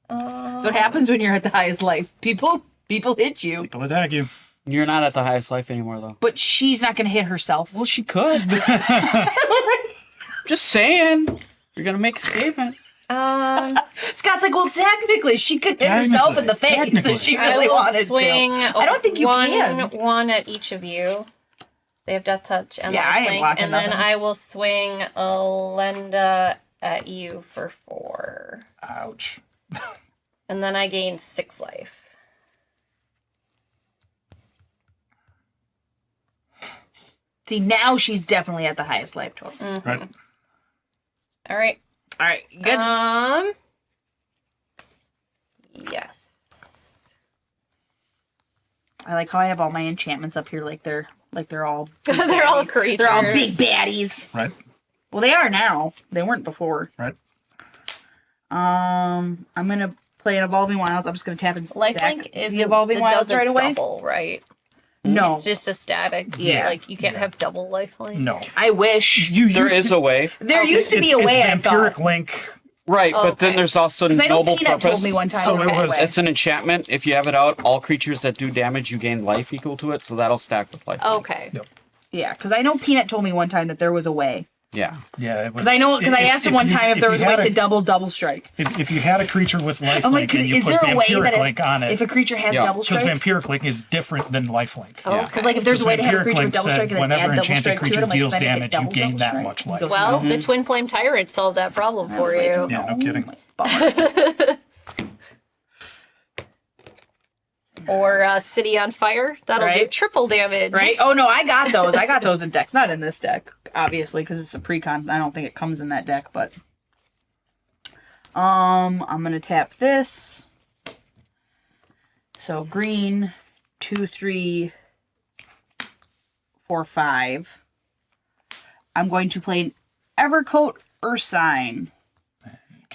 That's what happens when you're at the highest life. People hit you. People attack you. You're not at the highest life anymore, though. But she's not gonna hit herself. Well, she could. Just saying. You're going to make a statement. Scott's like, well, technically, she could hit herself in the face if she I really will wanted swing to. I don't think you can. one at each of you. They have Death Touch and Yeah, I ain't Lifelink. blocking And then nothing. I will swing Elenda at you for 4. Ouch. And then I gain 6 life. See, now she's definitely at the highest life total. Right. All right. All right, good. Yes. I like how I have all my enchantments up here, like they're all They're all creatures. they're all big baddies. Right. Well, they are now. They weren't before. Right. I'm gonna play an Evolving Wilds. I'm just gonna tap and Lifelink sack is the Evolving Wilds right away. Double, right? No, It's just a static. Yeah. Like you can't have double lifelink. No. I wish There used is to- a way. there used to be a way. I It's thought Vampiric Link. Right, but then Okay. there's also because I know noble Peanut purpose. told me one time. So there it was a was- way. It's an enchantment. If you have it out, all creatures that do damage, you gain life equal to it, so that'll stack with life. Okay. Yep. Yeah, because I know Peanut told me one time that there was a way. Yeah. Yeah, it was. Because I know, because I asked him one time if there was a way to double strike. If you had a creature with life I'm link like, and you is put there a way Vampiric that Link on if it, a creature has Yeah, double because strike? Vampiric Link is different than life link. Yeah. Because like if there's a way to have a creature with double strike and then whenever add double enchanted strike to it, creature I'm like, deals then I get damage, you double gain that strike? much life. Goes Well, down. the Twin Flame Tyrant solved that problem I for was like, you. Yeah, no kidding. my bummer. Or City on Fire. That'll do Right. triple damage. Right? Oh no, I got those. I got those in decks. Not in this deck, obviously, because it's a pre-con. I don't think it comes in that deck, but I'm gonna tap this. So green, 2, 3, 4, 5. I'm going to play an Evercoat Ursine.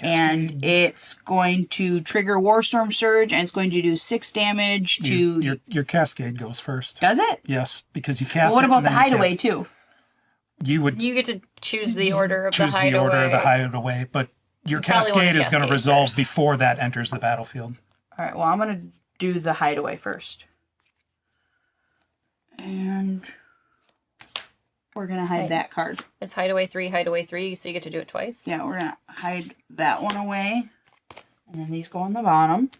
And it's going to trigger Warstorm Surge, and it's going to do 6 damage to... Your Cascade goes first. Does it? Yes, because you cast Well, what it about and the then you Hideaway, cast- too? You would You get to choose the order of choose the the hideaway. order of the Hideaway, but your You probably want Cascade a is going to Cascade resolve first. before that enters the battlefield. All right, well, I'm going to do the Hideaway first. And we're going to hide that card. It's hideaway 3, so you get to do it twice. Yeah, we're going to hide that one away. And then these go on the bottom.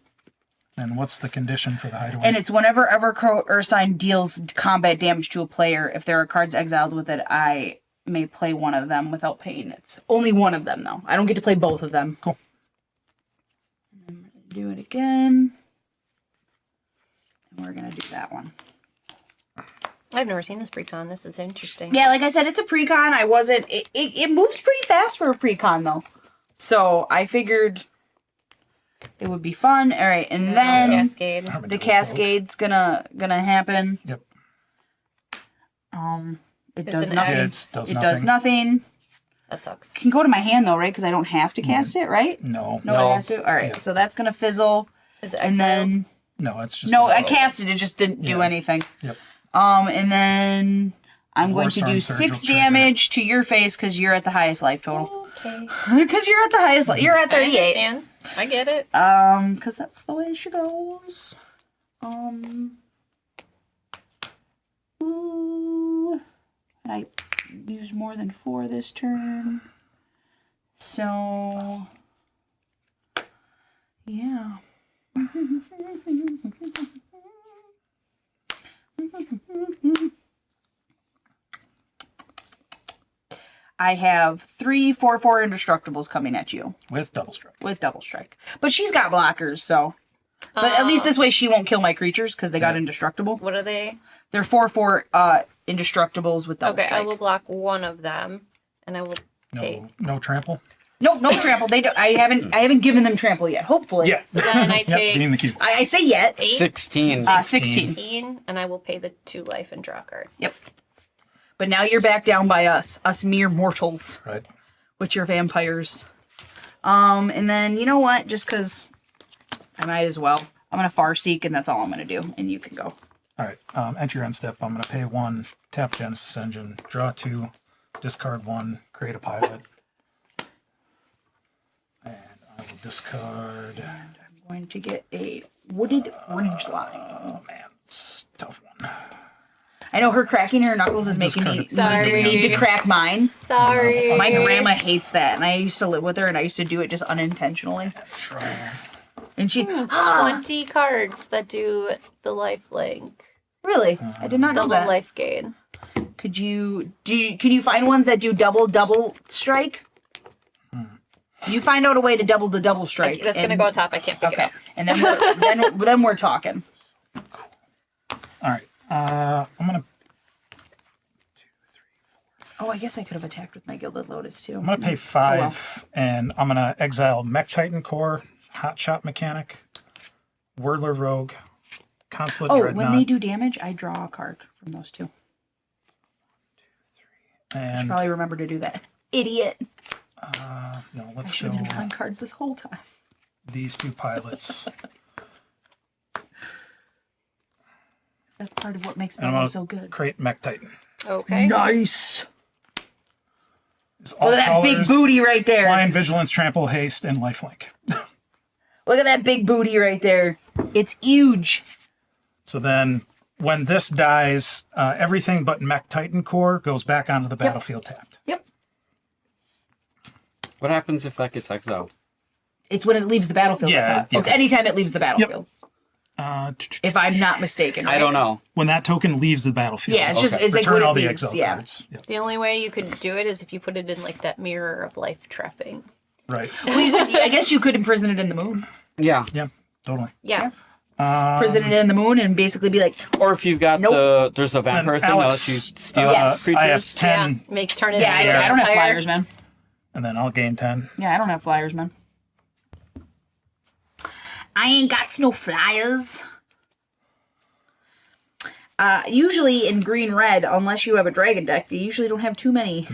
And what's the condition for the Hideaway? And it's whenever Evercoat Ursine deals combat damage to a player, if there are cards exiled with it, I may play one of them without paying it. It's only one of them, though. I don't get to play both of them. Cool. And then we're going to do it again. And we're going to do that one. I've never seen this pre-con. This is interesting. Yeah, like I said, it's a pre-con. I wasn't... It moves pretty fast for a pre-con, though. So I figured it would be fun. All right, and then Cascade. the Cascade's gonna happen. Yep. It It's does an nothing. X. It does nothing. That sucks. Can go to my hand though, right? Because I don't have to cast it, right? No. No, I have to. All right, Yeah. so that's gonna fizzle, Is it and exile? then No, it's just... no, I casted it. Just didn't do Yeah. anything. Yep. And then I'm going to Warstorm do Surge 6 will trigger. damage to your face because you're at the highest life total. Okay. Because you're at the highest life. You're at I 38. understand. I get it. Because that's the way she goes. Ooh. I use more than 4 this turn. So, yeah. I have 3 4/4 indestructibles coming at you With Double Strike. with double strike. But she's got blockers, so. But at least this way she won't kill my creatures because they got indestructible. What are they? They're 4/4 indestructibles with double Okay, strike. I will block one of them, and I will pay. No trample? No trample. They don't. I haven't given them trample yet. Hopefully. Yes. So then I Yep, take being the cubes. I say yet. 8, 16. 16. 16, and I will pay the 2 life and draw a card. Yep. But now you're back down by us mere mortals, Right. with your vampires. And then you know what? Just because I might as well. I'm gonna far seek, and that's all I'm gonna do. And you can go. All right. Enter your end step. I'm going to pay 1, tap Genesis Engine, draw 2, discard 1, create a pilot. And I will discard... I'm going to get a wooded ridge line. Oh, man. It's a tough one. I know her cracking her knuckles is making me Sorry. need to crack mine. Sorry. My grandma hates that, and I used to live with her, and I used to do it just unintentionally. Try. And she, 20 cards that do the life link. really, I did not know Double that. life gain. Could can you find ones that do double strike? You find out a way to double the double strike. That's going to go on top. I can't pick it Okay, up. and then then we're talking. All right. I'm going to... Oh, I guess I could have attacked with my Gilded Lotus too. I'm going to pay 5, and I'm going to exile Mech Titan Core, Hotshot Mechanic, Whirler Rogue, Consulate Oh, Dreadnought, when they do damage, I draw a card from those two. I should and probably remember to do that. Idiot. no, I let's should go have been drawing cards this whole time. these 2 pilots. That's part of what makes And I'm Battle going so to good. create Mech Titan. Okay. Nice. It's all Look at that big colors, booty right there. Flying, Vigilance, Trample, Haste, and Lifelink. Look at that big booty right there. It's huge. So then, when this dies, everything but Mech Titan Core goes back onto the battlefield tapped. Yep. What happens if that gets exiled? It's when it leaves the battlefield. Yeah, It's yeah. anytime it leaves the battlefield. Uh, If I'm not mistaken. I don't know. when that token leaves the battlefield, Yeah, it's just it's like return when all it the leaves. exile Yeah. cards. Yep. The only way you could do it is if you put it in like that mirror of life trapping. Right. I guess you could imprison it in the moon. Yeah. Yeah, totally. Yeah. Prison it in the moon and basically be like, Or if you've got Nope. there's a vampire thing that Alex, lets you steal Yes. creatures. I have 10, Yeah, turn it yeah, into I don't have vampire. flyers, man. and then I'll gain 10. Yeah, I don't have flyers, man. I ain't got no flyers. Usually in green-red, unless you have a dragon deck, you usually don't have too many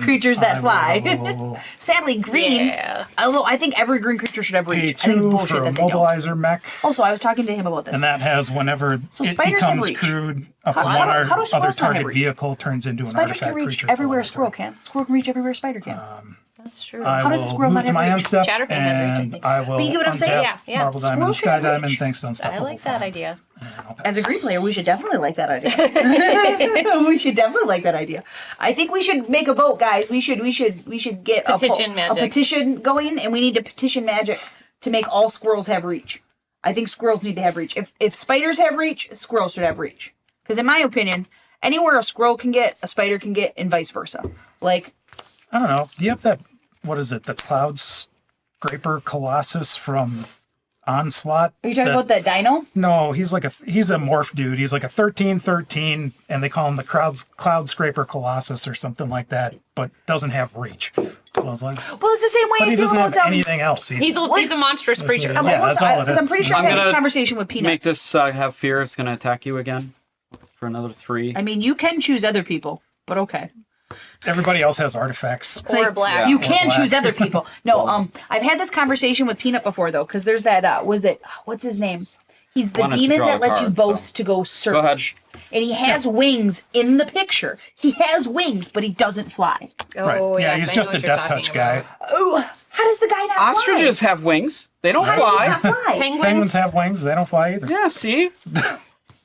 creatures that fly. will Sadly, green. Yeah. Although I think every green creature should have pay reach. I think it's 2 bullshit for a that they don't. mobilizer mech, Also, I was talking to him about this. and that has whenever So it spiders have becomes reach. crewed, up to How- one how do other squirrels not have target reach? vehicle turns into an Spiders artifact can reach creature. everywhere a until squirrel end of turn. can. Squirrel can reach everywhere a spider can. That's true. I How does a will squirrel move not to have my reach? end step, Chatterpie has reach, I and think. I will But you get what I'm saying? untap Yeah. Marble Diamond, Squirrels Sky should have Diamond, reach. thanks to Unstoppable. I like that idea. As a green player, we should definitely like that idea. We should definitely like that idea. I think we should make a vote, guys. We should get Petition a Magic. petition going, and we need to petition Magic to make all squirrels have reach. I think squirrels need to have reach. If spiders have reach, squirrels should have reach. Because in my opinion, anywhere a squirrel can get, a spider can get, and vice versa. Like, I don't know. Do you have that? What is it? The Cloud Scraper Colossus from Onslaught? are you talking about that dino? No, he's a morph dude. He's like a 13/13, and they call him the Cloud Scraper Colossus or something like that, but doesn't have reach. So I was like, Well, it's the same way but I he feel doesn't about have anything else. Either. He's a monstrous creature. Yeah, that's all it because I'm is. pretty sure I I'm had this gonna conversation with Peanut. Make this have fear it's going to attack you again for another 3. I mean, you can choose other people, but okay. Everybody else has artifacts. Or black. You Or can black. choose other people. No, I've had this conversation with Peanut before though, because there's that. What's his name? He's the Wanted to demon draw a that lets you card, boast so- to go search. Go ahead. And he has wings in the picture. He has wings, but he doesn't fly. Oh, Right. Yeah, yes, he's I know just a what you're death talking touch guy. about. Oh, how does the guy not Ostriches have wings. They don't fly? fly. How does he not fly? Penguins have wings. They don't fly either. Yeah, see?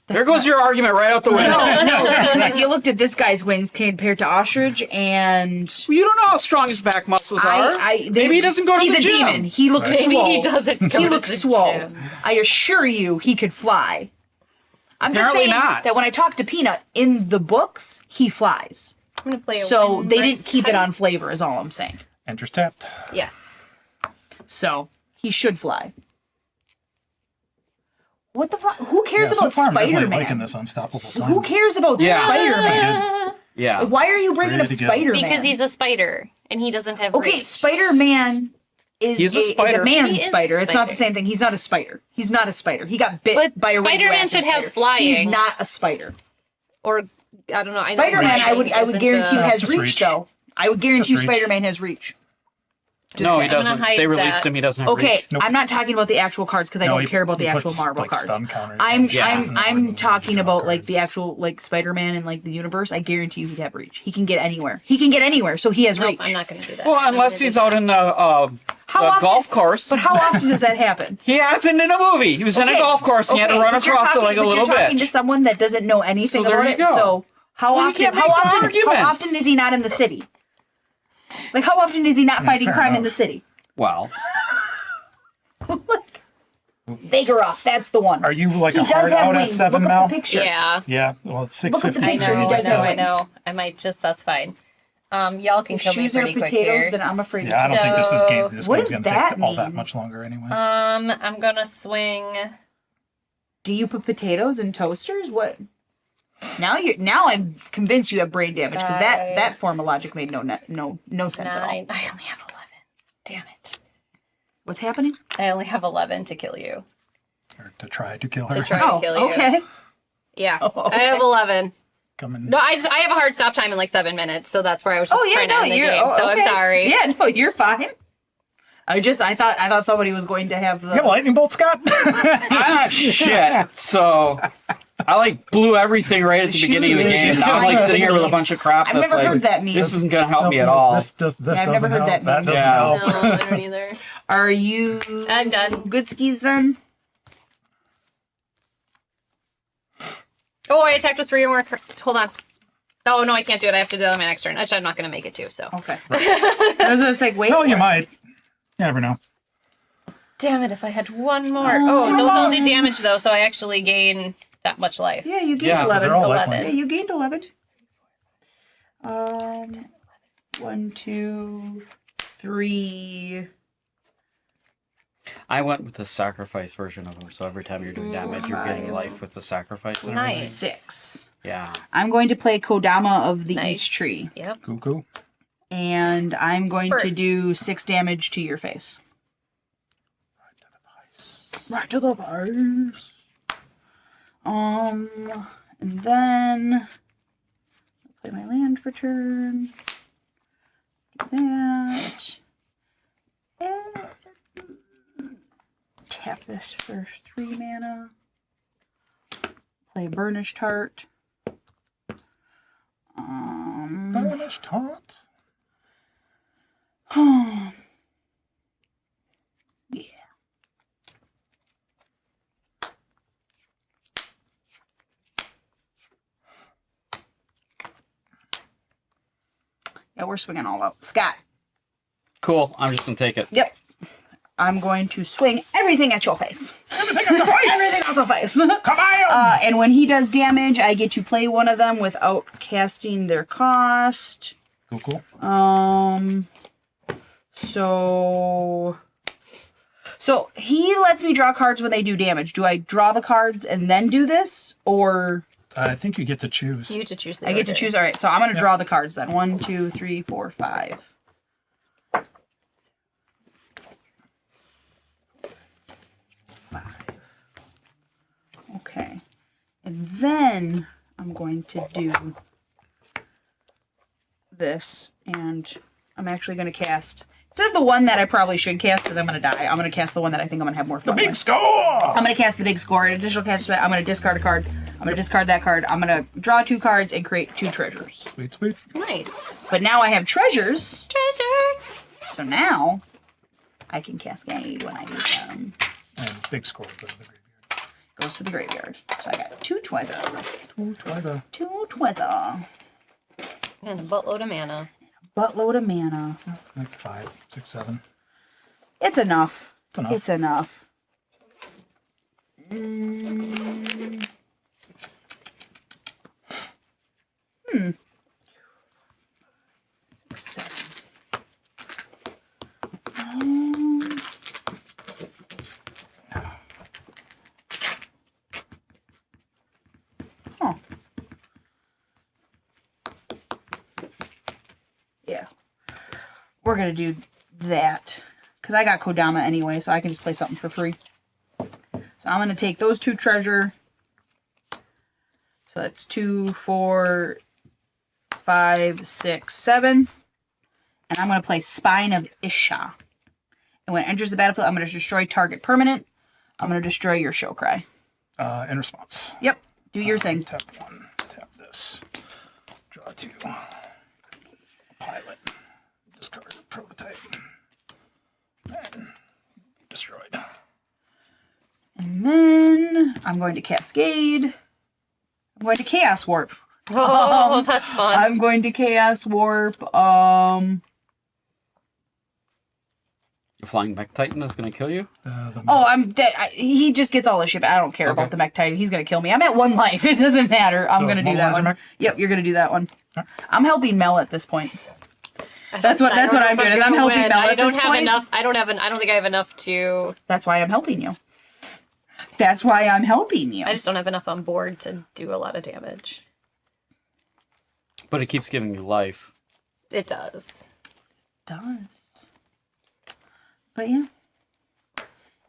There goes your argument right out the window. No, because if you looked at this guy's wings compared to ostrich, and You don't know how strong his back muscles are. Maybe he doesn't go to he's the a gym. demon. He looks Maybe swole. he doesn't go He to looks the swole. gym. I assure you, he could fly. I'm just Apparently saying not. that when I talk to Peanut in the books, he flies. I'm gonna play a So they didn't windless keep it on kite. flavor, is all I'm saying. Enters tapped. Yes. So he should fly. What the fuck? Who cares Yeah, so about far I'm definitely liking Spider-Man? this Unstoppable. Who cares about Yeah. Spider-Man? Yeah. Why are you bringing up Ready to go. Spider-Man? Because he's a spider and he doesn't have okay. reach. Spider-Man is He's a spider. man He is a spider. It's not the spider. same thing. He's not a spider. He's not a spider. He got bit But by a Spider-Man radioactive should have spider. flying. He's not a spider. Or I don't know. I know Spider-Man, reach I would isn't, guarantee you has Just reach, reach. though. I would guarantee you Just reach. Spider-Man has reach. No, he I'm gonna doesn't. hide They released that. him. He doesn't have Okay, reach. Nope. I'm not talking about the actual cards because I No, don't he- care about the he actual puts, Marvel like, cards. stun counters I'm on Yeah. shit. I'm talking Draw about like cards. the actual like Spider-Man and like the universe. I guarantee you he'd have reach. He can get anywhere. He can get anywhere, so he has Nope, reach. I'm not going to do that. Well, I'm unless gonna he's do out that. in the often- golf course. But how often does that happen? He happened in a movie. He was in a Okay, golf course. He had to okay, run but you're across it talking- like a but little you're talking bitch. to someone that doesn't know anything So there about you it. go. So how Well, you often? can't How make the often? How arguments. often is he not in the city? Like how often is he not fighting fair crime in enough. the city? Well, Vigoroth, that's the one. Are you like He a does hard have out at wings. 7, Look Mel? up the picture. Yeah. Yeah, well, it's Look at the 6:53. I picture. know, He I does know, have I wings. know. I might just, that's fine. Y'all can If kill me shoes are pretty quick potatoes, here. then I'm afraid Yeah, I don't think this is game. This What game's does gonna that take all that mean? much longer, anyways. I'm gonna swing. Do you put potatoes in toasters? What? Now I'm convinced you have brain damage because that form of logic made no sense at all. 9. I only have 11. Damn it. What's happening? I only have 11 to kill you. Or to try to kill her. To try Oh, to kill you. okay. Yeah. Oh, I have 11. Coming. No, I have a hard stop time in like 7 minutes, so that's where I was just trying to end the game. So I'm okay. sorry. Yeah, no, you're fine. I thought somebody was going to have the. You have a lightning bolt, Scott? I'm not shit. So I like blew everything right at the beginning of the Shoot. game. Now I'm like sitting here with a bunch of crap. I've That's never like, heard that meme. This isn't gonna help me at No, all. This I've doesn't never heard help. that That meme. doesn't Yeah. help. No, I don't either. Are you? I'm done. Good skis then. Oh, I attacked with 3 or more. Hold on. Oh, no, I can't do it. I have to do it on my next turn. Actually, I'm not going to make it too, so. Okay. I was gonna say, wait. No, you might. You never know. Damn it, if I had one more. Oh, those only damage, though, so I actually gain that much life. Yeah, you gained Yeah, 'cause 11. they're all 11. Yeah, lifelink. you gained 11. 1, 2, 3. I went with the sacrifice version of them, so every time you're doing damage, you're getting life with the sacrifice. And everything. Nice. 6. Yeah. I'm going to play Kodama of the Nice. East Tree. Yep. Cool. And I'm going Spurt. to do 6 damage to your face. Right to the face. And then play my land for turn. Do that. And tap this for 3 mana. Play Burnished Tart. Burnished Taunt. Yeah. Yeah, we're swinging all out. Scott. Cool. I'm just gonna take it. Yep. I'm going to swing everything at your face. Everything at the face! Everything at the face. Come on! And when he does damage, I get to play one of them without casting their cost. Cool. So he lets me draw cards when they do damage. Do I draw the cards and then do this, or I think you get to choose. You get to choose the I get to order. choose? All right, so I'm gonna draw the cards then. 1, 2, 3, 4, 5. Okay, and then I'm going to do this, and I'm actually going to cast, instead of the one that I probably should cast because I'm going to die, I'm going to cast the one that I think I'm going to have more fun Big with. score! I'm going to cast the big score. An additional cast, I'm going to discard a card. I'm going to discard that card. I'm going to draw 2 cards and create 2 treasures. Sweet. Nice. But now I have treasures, Treasure. so now I can cascade when I use them. And big score goes to the graveyard. Goes to the graveyard. So I got 2 treasures. 2 treasures. And a buttload of mana. Buttload of mana. Like 5, 6, 7. It's enough. It's enough. It's enough. 6, 7. Huh. Yeah. We're gonna do that. Because I got Kodama anyway, so I can just play something for free. So I'm going to take those 2 treasure. So that's 2, 4, 5, 6, 7. And I'm going to play Spine of Isha. And when it enters the battlefield, I'm going to destroy target permanent. I'm going to destroy your show cry. In response. Yep. Do your thing. Tap 1, tap this. Draw 2. Pilot. Discard prototype. And destroyed. And then I'm going to Cascade. I'm going to Chaos Warp. Oh, that's fun. I'm going to Chaos Warp. The Flying Mech Titan is going to kill you? Oh, I'm dead. He just gets all the shit. I don't care about the Mech Titan. He's going to kill me. I'm at 1 life. It doesn't matter. I'm So, going to do that mobilize one. your mech? Yep, you're going to do that one. I'm helping Mel at this point. That's what I don't know I'm if doing. Is I'm gonna helping win. Mel I at don't this have point. enough. I don't think I have enough to. That's why I'm helping you. That's why I'm helping you. I just don't have enough on board to do a lot of damage. But it keeps giving you life. It does. Does. But yeah.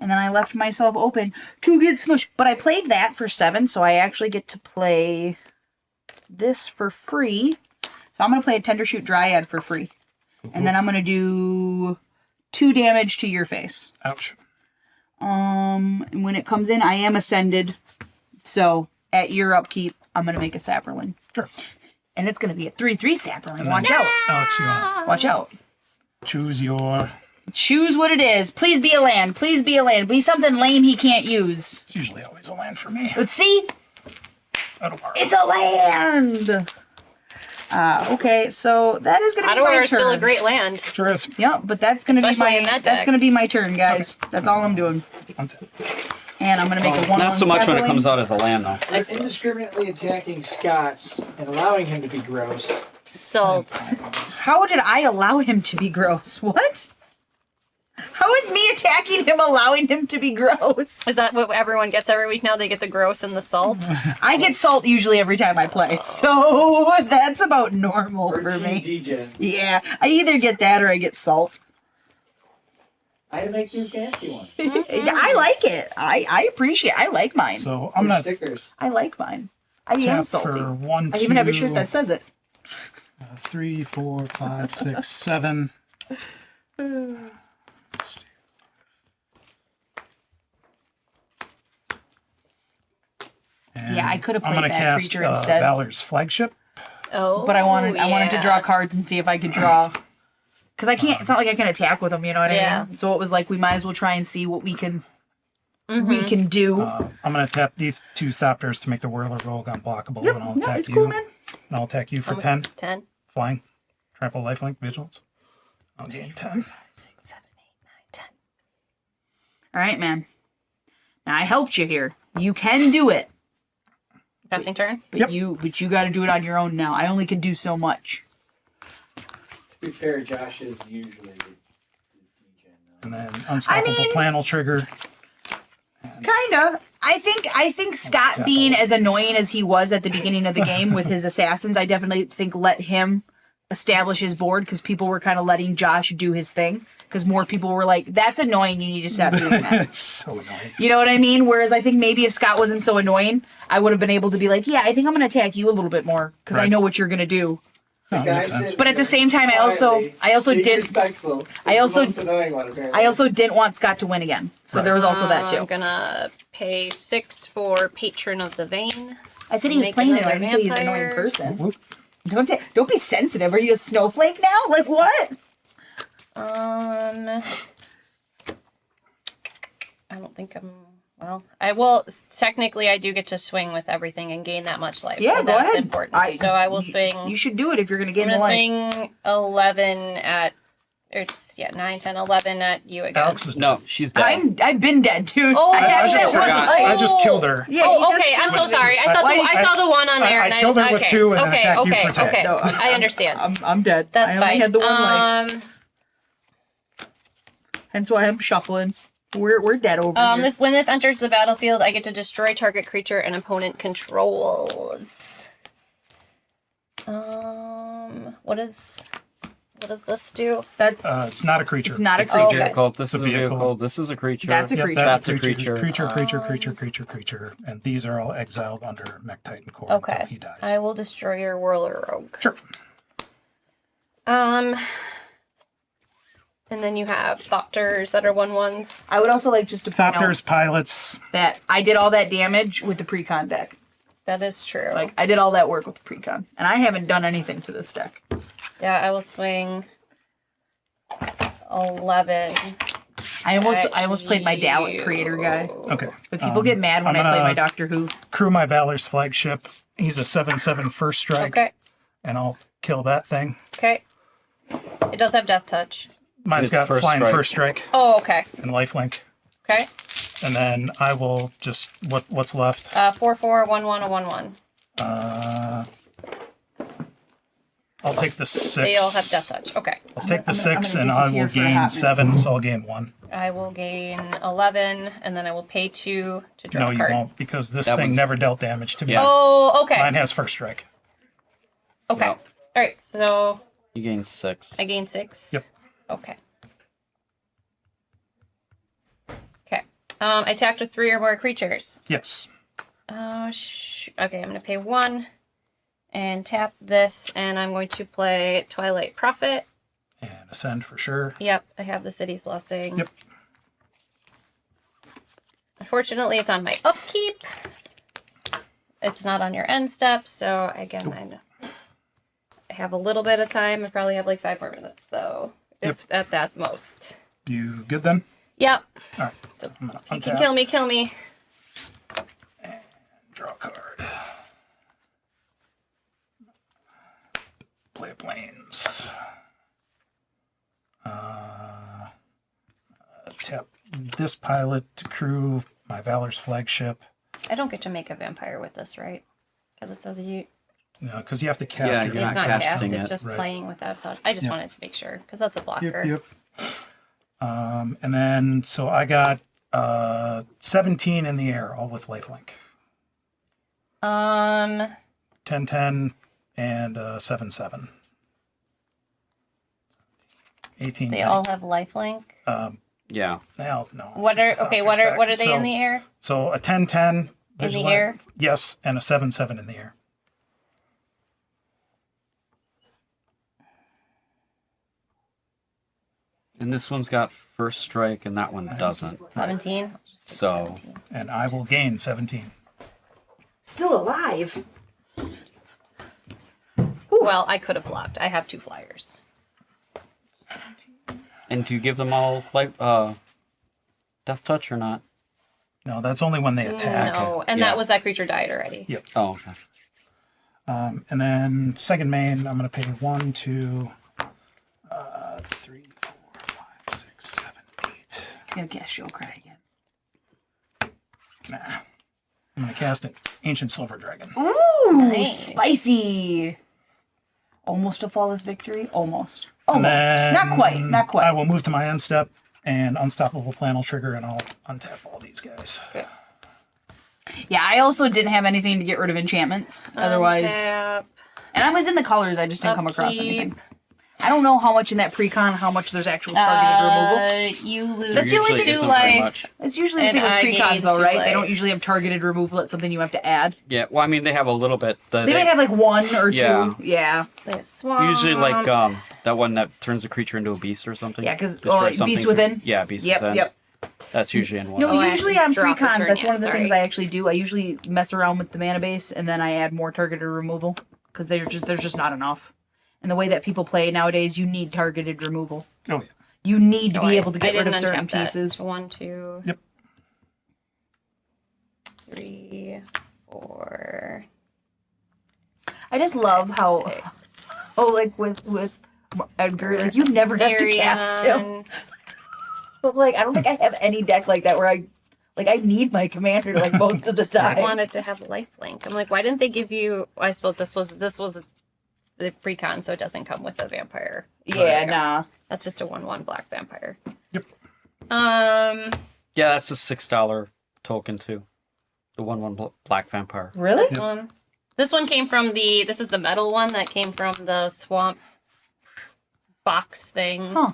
And then I left myself open to get smushed. But I played that for 7, so I actually get to play this for free. So I'm going to play a Tendershoot Dryad for free. And then I'm going to do 2 damage to your face. Ouch. And when it comes in, I am ascended. So at your upkeep, I'm going to make a Saproling. Sure. And it's going to be a 3/3 Saproling. Watch out. Alex, you want Watch out. to choose your... Choose what it is. Please be a land. Please be a land. Be something lame he can't use. It's usually always a land for me. Let's see. Otherwise. It's a land. Okay, so that is going to be my Ottawa turn. is still a great land. Sure is. Yep, but that's going to be Especially my in that that's deck. going to be my turn, guys. That's all I'm doing. And I'm going to make a 1/1 Not so much when it Saproling. comes out as a land, though. Indiscriminately attacking Scots and allowing him to be gross. Salt. How did I allow him to be gross? What? How is me attacking him allowing him to be gross? Is that what everyone gets every week now? They get the gross and the salt? I get salt usually every time I play, so that's about normal for me. DJ. Yeah, I either get that or I get salt. I had to make you a fancy one. I like it. I appreciate. I like mine. So I'm gonna Stickers. I like mine. I am tap salty. for 1, I even have a 2, shirt that says it. 3, 4, 5, 6, 7. Yeah, I could have I'm played gonna that cast creature instead. Valor's flagship. Oh, But I wanted to draw yeah. cards and see if I could draw. Because I can't. It's not like I can attack with them. You know what I Yeah. mean? So it was like we might as well try and see what we can do. I'm gonna tap these 2 Thopters to make the Whirler Rogue unblockable, Yep, and I'll no, attack it's you. cool, man. And I'll attack you for I'm 10. 10. Flying. Trample, lifelink, vigilance. I'll gain 10. 6, 7, 8, 9, 10. All right, man. Now I helped you here. You can do it, Passing turn? but Yep. you got to do it on your own now. I only can do so much. To be fair, Josh is usually the DJ now. And then Unstoppable I mean- Plan will trigger. Kinda. I think Scott tap being all as these. annoying as he was at the beginning of the game with his assassins, I definitely think let him establish his board because people were kind of letting Josh do his thing because more people were like, "That's annoying. You need to stop doing that." It's so annoying. You know what I mean? Whereas I think maybe if Scott wasn't so annoying, I would have been able to be like, "Yeah, I think I'm going to attack you a little bit more because I Right. know what you're going to do." No, it Guy makes sense. said But at the same time, I also be did. respectful. I It's also- the most annoying one, apparently. I also didn't want Scott to win again, so there was also that I'm too. gonna pay 6 for Patron of the Vein. I said he was make playing it. another I didn't say he's an annoying vampire. person. Whoop. Don't be sensitive. Are you a snowflake now? Like what? I don't think I'm. Well, I will. Technically, I do get to swing with everything and gain that much life. Yeah, so go that's ahead. important. So I will swing. You should do it if you're going to get I'm in the gonna life. swing 11 at. It's 9, 10, 11 at you again. Alex is No, she's dead. I've been dead, dude. Oh, I I have just that one. forgot. I just killed her. Yeah, Oh, he just okay. I'm killed so me. sorry. I thought I saw the one on there, I and killed her with okay, 2 and then okay, attacked you okay, for 10. okay. No, I understand. I'm dead. That's I fine. only had the one life. Hence why I'm shuffling. We're dead over here. When this enters the battlefield, I get to destroy target creature an opponent controls. What does this do? That's It's not a creature. It's not a It's a creature. vehicle. This is a a vehicle. vehicle. This is a creature. That's a Yep, creature. that's That's a creature. Creature. And these are all exiled under Mech Titan Core Okay. until he dies. I will destroy your Whirler Rogue. Sure. And then you have Thopters that are 1/1s. I would also like just to point Thopters, out pilots. that I did all that damage with the precon deck. That is true. Like I did all that work with the precon, and I haven't done anything to this deck. Yeah, I will swing 11. I almost played my Dalek creator guy. Okay. But people get mad when I'm I play gonna my Doctor Who. Crew my Valor's flagship. He's a 7/7 first strike. Okay. And I'll kill that thing. Okay. It does have Death Touch. Mine's It's got first flying strike. first strike Oh, okay. and lifelink. Okay. And then I will just what's left. 4/4, 1/1, a 1/1. I'll take the 6. They all have Death Touch. Okay. I'll take the I'm 6 gonna and I disappear will for a hot gain minute. 7, so I'll gain 1. I will gain 11, and then I will pay 2 to draw No, a you card. won't, because this That thing was- never dealt damage to me. Yeah. Oh, okay. Mine has first strike. Okay. Yeah. All right. So You gain 6. I gain 6. Yep. Okay. Okay. I attacked with 3 or more creatures. Yes. Okay, I'm going to pay 1 and tap this, and I'm going to play Twilight Prophet. And ascend for sure. Yep, I have the City's Blessing. Yep. Unfortunately, it's on my upkeep. It's not on your end step, so again, I have a little bit of time. I probably have like 5 more minutes, so if at that most. You good then? Yep. All right. So I'm gonna you can untap, kill me. draw a card. Play planes. Tap this pilot to crew my Valor's flagship. I don't get to make a vampire with this, right? Because it says you. Because you have to cast Yeah, your you're It's not not cast. casting It's it, just right. playing without such. I just Yep. wanted to make sure because that's a blocker. Yep. And then, so I got 17 in the air, all with lifelink. 10-10 and 7-7. 18. They all have lifelink. Yeah. No. What are they in the air? So a 10-10 In the air? Yes, and a 7-7 in the air. And this one's got first strike, and that one doesn't. 17. So, And I will gain 17. Still alive. Well, I could have blocked. I have 2 flyers. and do you give them all death touch or not? No, that's only when they attack. No, and Yeah. that was that creature died already. Yep. Oh, okay. And then second main, I'm going to pay 1, 2, 3, 4, 5, 6, 7, 8. He's gonna cast She'll Cry again. Nah. I'm going to cast an Ancient Silver Dragon. Ooh, Nice. spicy. Almost a flawless victory. Almost. And Almost. then Not quite. Not I quite. will move to my end step, and Unstoppable Plan will trigger, and I'll untap all these guys. Yeah, I also didn't have anything to get rid of enchantments. Otherwise, Untap, and I was in the colors. I just didn't come across upkeep. anything. I don't know how much in that pre-con, how much there's actual targeted removal. You lose That's the only Usually thing 2 isn't very life. much. It's usually the and thing with I pre-cons, gained though, 2 right? life. They don't usually have targeted removal. It's something you have to add. Yeah, well, I mean, they have a little bit. They might have like 1 or 2. Yeah. Yeah. Play a swamp. Usually, like, that one that turns the creature into a beast or something. Yeah, 'cause- Destroys Beast something Within? Yeah, Beast Yep. Within. Yep. That's usually in one. No, Oh, I usually have on to drop a pre-cons, turn that's yet, one of the things sorry. I actually do. I usually mess around with the mana base, and then I add more targeted removal because there's just not enough. And the way that people play nowadays, you need targeted removal. Oh, yeah. You need to Oh, be able to I get rid of didn't certain untap that. pieces. 1, 2, Yep. 3, 4. I just love how, like with Edgar, like you never have to cast him. Asterion. But like, I don't think I have any deck like that where I need my commander like most of the I time. wanted to have lifelink. I'm like, why didn't they give you? I suppose this was the pre-con, so it doesn't come with a vampire. Yeah, nah. That's just a 1/1 black vampire. Yep. Yeah, that's a $6 token, too. The 1/1 black vampire. Really? This one came from this is the metal one that came from the swamp box thing. Huh.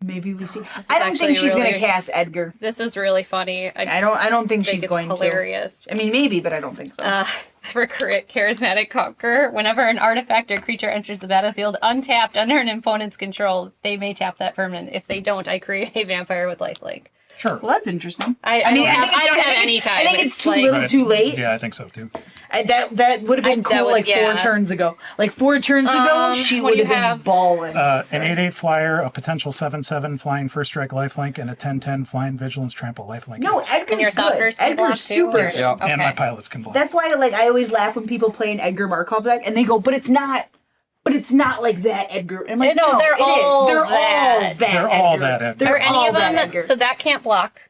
Maybe we see. is I don't think actually she's really- gonna cast Edgar. This is really funny. I don't think she's it's going hilarious. to. I mean, maybe, but I don't think so. For charismatic conqueror, whenever an artifact or creature enters the battlefield untapped under an opponent's control, they may tap that permanent. If they don't, I create a vampire with lifelink. Sure. Well, that's interesting. I don't have any time. I think it's too like- little, too late. Yeah, I think so, too. That would have been that cool was- like 4 yeah. turns ago. Like 4 turns ago, she what do would you have have? been balling. An 8/8 flyer, a potential 7/7 flying first strike lifelink, and a 10/10 flying vigilance trample lifelink. No, Yes. Edgar's And your good. thumpers can block Edgar's too, super. or- Yes, Yeah. and my Okay. pilots can block. That's why like I always laugh when people play an Edgar Markov deck and they go, but it's not like that Edgar. And I'm like, No, no, they're it is. all They're that. all that. They're all Edgar. that Edgar. Are They're any all of that them? Edgar. So that can't block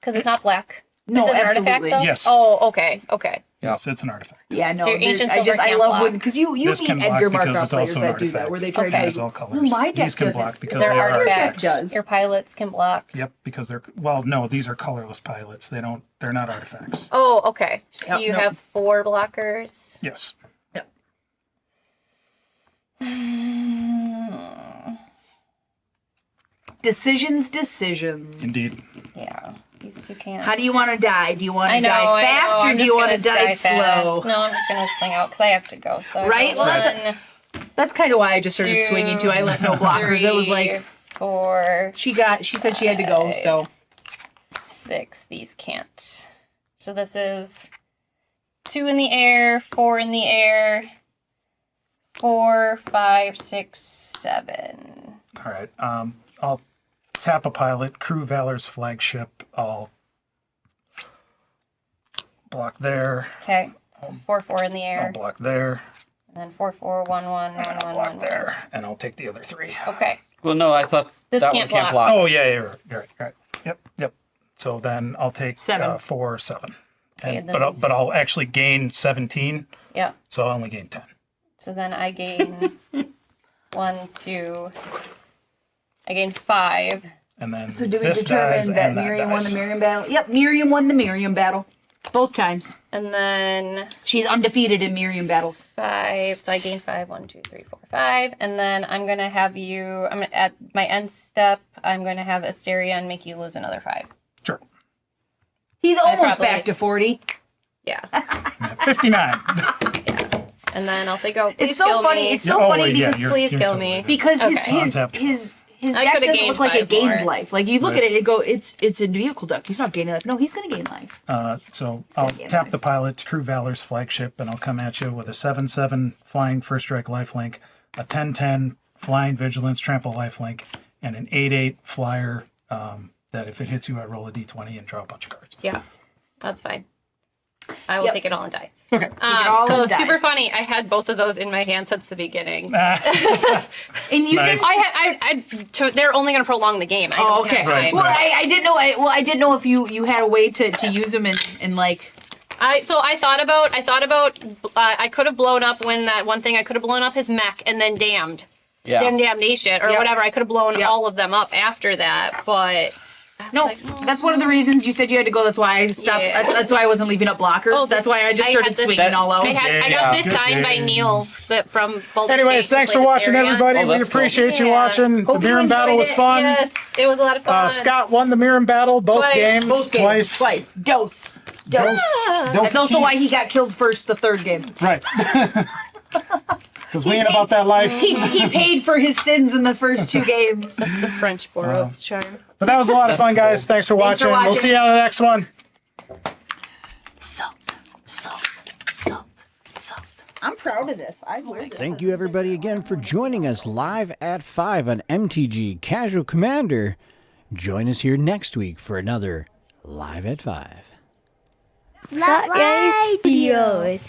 because it's not black. No, Is it an absolutely. artifact though? Yes. Oh, okay, okay. Yes, it's an artifact. Yeah, no. So your ancient I silver can't love block. when because you This meet can block Edgar because Markov it's players also that an do that artifact. where they try Okay. It is to. all colors. Well, my deck These can doesn't. block because Their they are artifacts. artifacts. Does. Your pilots can block. Yep, because they're no, these are colorless pilots. They're not artifacts. Oh, okay. So Yep, you nope. have 4 blockers. Yes. Decisions. Indeed. Yeah, these 2 can't. How do you want to die? Do you want I to know, die fast or I'm do just you want to gonna die fast. slow? No, I'm just gonna swing out because I have to go. So Right? Well, that's That's kind of why I just started swinging too. I left no blockers. It was like 4, she said she had to go. So 6. These can't. So this is 2 in the air, 4 in the air, 4, 5, 6, 7. All right. I'll tap a pilot, Crew Valor's flagship. I'll block there. Okay. So 4, 4 in the I'll air, block there. and then 4, 4, 1, 1, 1, And I'll 1, block 1, 1. there. And I'll take the other 3. Okay. Well, no, I thought This that can't one can't block. block. Oh, yeah, you're right. Yep. So then I'll take 7. 4, 7. Okay, And, then these- but I'll actually gain 17, Yeah. so I only gain 10. So then I gain 1, 2, I gain 5. And then So do we this dies determine that and Miirym won dies. the Miirym battle? Yep, Miirym won the Miirym battle. Both times. And then She's undefeated in Miirym battles. 5. So I gain 5. 1, 2, 3, 4, 5. And then I'm going to have you, at my end step, I'm going to have Asterion make you lose another 5. Sure. He's almost probably- back to 40. Yeah. 59. Yeah. And then I'll say go. Please It's so kill funny. me. It's so Oh, funny wait, yeah, because you're- please you're kill totally me. good. because Okay. his I deck coulda doesn't gained look like it 5 gains more. life. Like you look Right. at it and go, it's a vehicle deck. He's not gaining life. No, he's gonna gain life. So I'll game tap life. the pilot to Crew Valor's flagship, and I'll come at you with a 7/7 flying first strike lifelink, a 10/10 flying vigilance trample lifelink, and an 8/8 flyer that if it hits you, I roll a d20 and draw a bunch of cards. Yeah. That's fine. I will Yep. take it all and die. Okay. all So and die. super funny. I had both of those in my hand since the beginning. And you Nice. They're only going to prolong the game. I Oh, don't okay. have time. Well, I didn't know. I didn't know if you had a way to use them in like. I thought about I could have blown up when that one thing I could have blown up his mech and then damned. Yeah. Damnation or Yep. whatever. I could have blown Yep. all of them up after that, but No, that's one of the reasons you said you had to go. That's why I stopped. Yeah. That's why I wasn't leaving up blockers. Oh, that's why I just I started had this- swinging all out. I got Yeah. this Good signed by games. Neil from Boulder Anyways, State, thanks who for played watching, Asterion. everybody. Oh, We that's cool. appreciate you Yeah. watching. Hope The you Miirym battle enjoyed was it. fun. Yes, it was a lot of fun. Scott won the Miirym battle, both Twice. games, Both games, twice. Dose. That's also why he got killed first the third game. Right. Because we ain't about that life. He paid for his sins in the first 2 games. That's the French Boros charm. But that was a lot of fun, guys. Thanks for Thanks for watching. We'll watching. see you on the next one. Salt, salt, salt, salt. I'm proud of this. I learned this. Thank you, everybody, again for joining us live at 5 on MTG Casual Commander. Join us here next week for another Live at 5. Flatline Studios.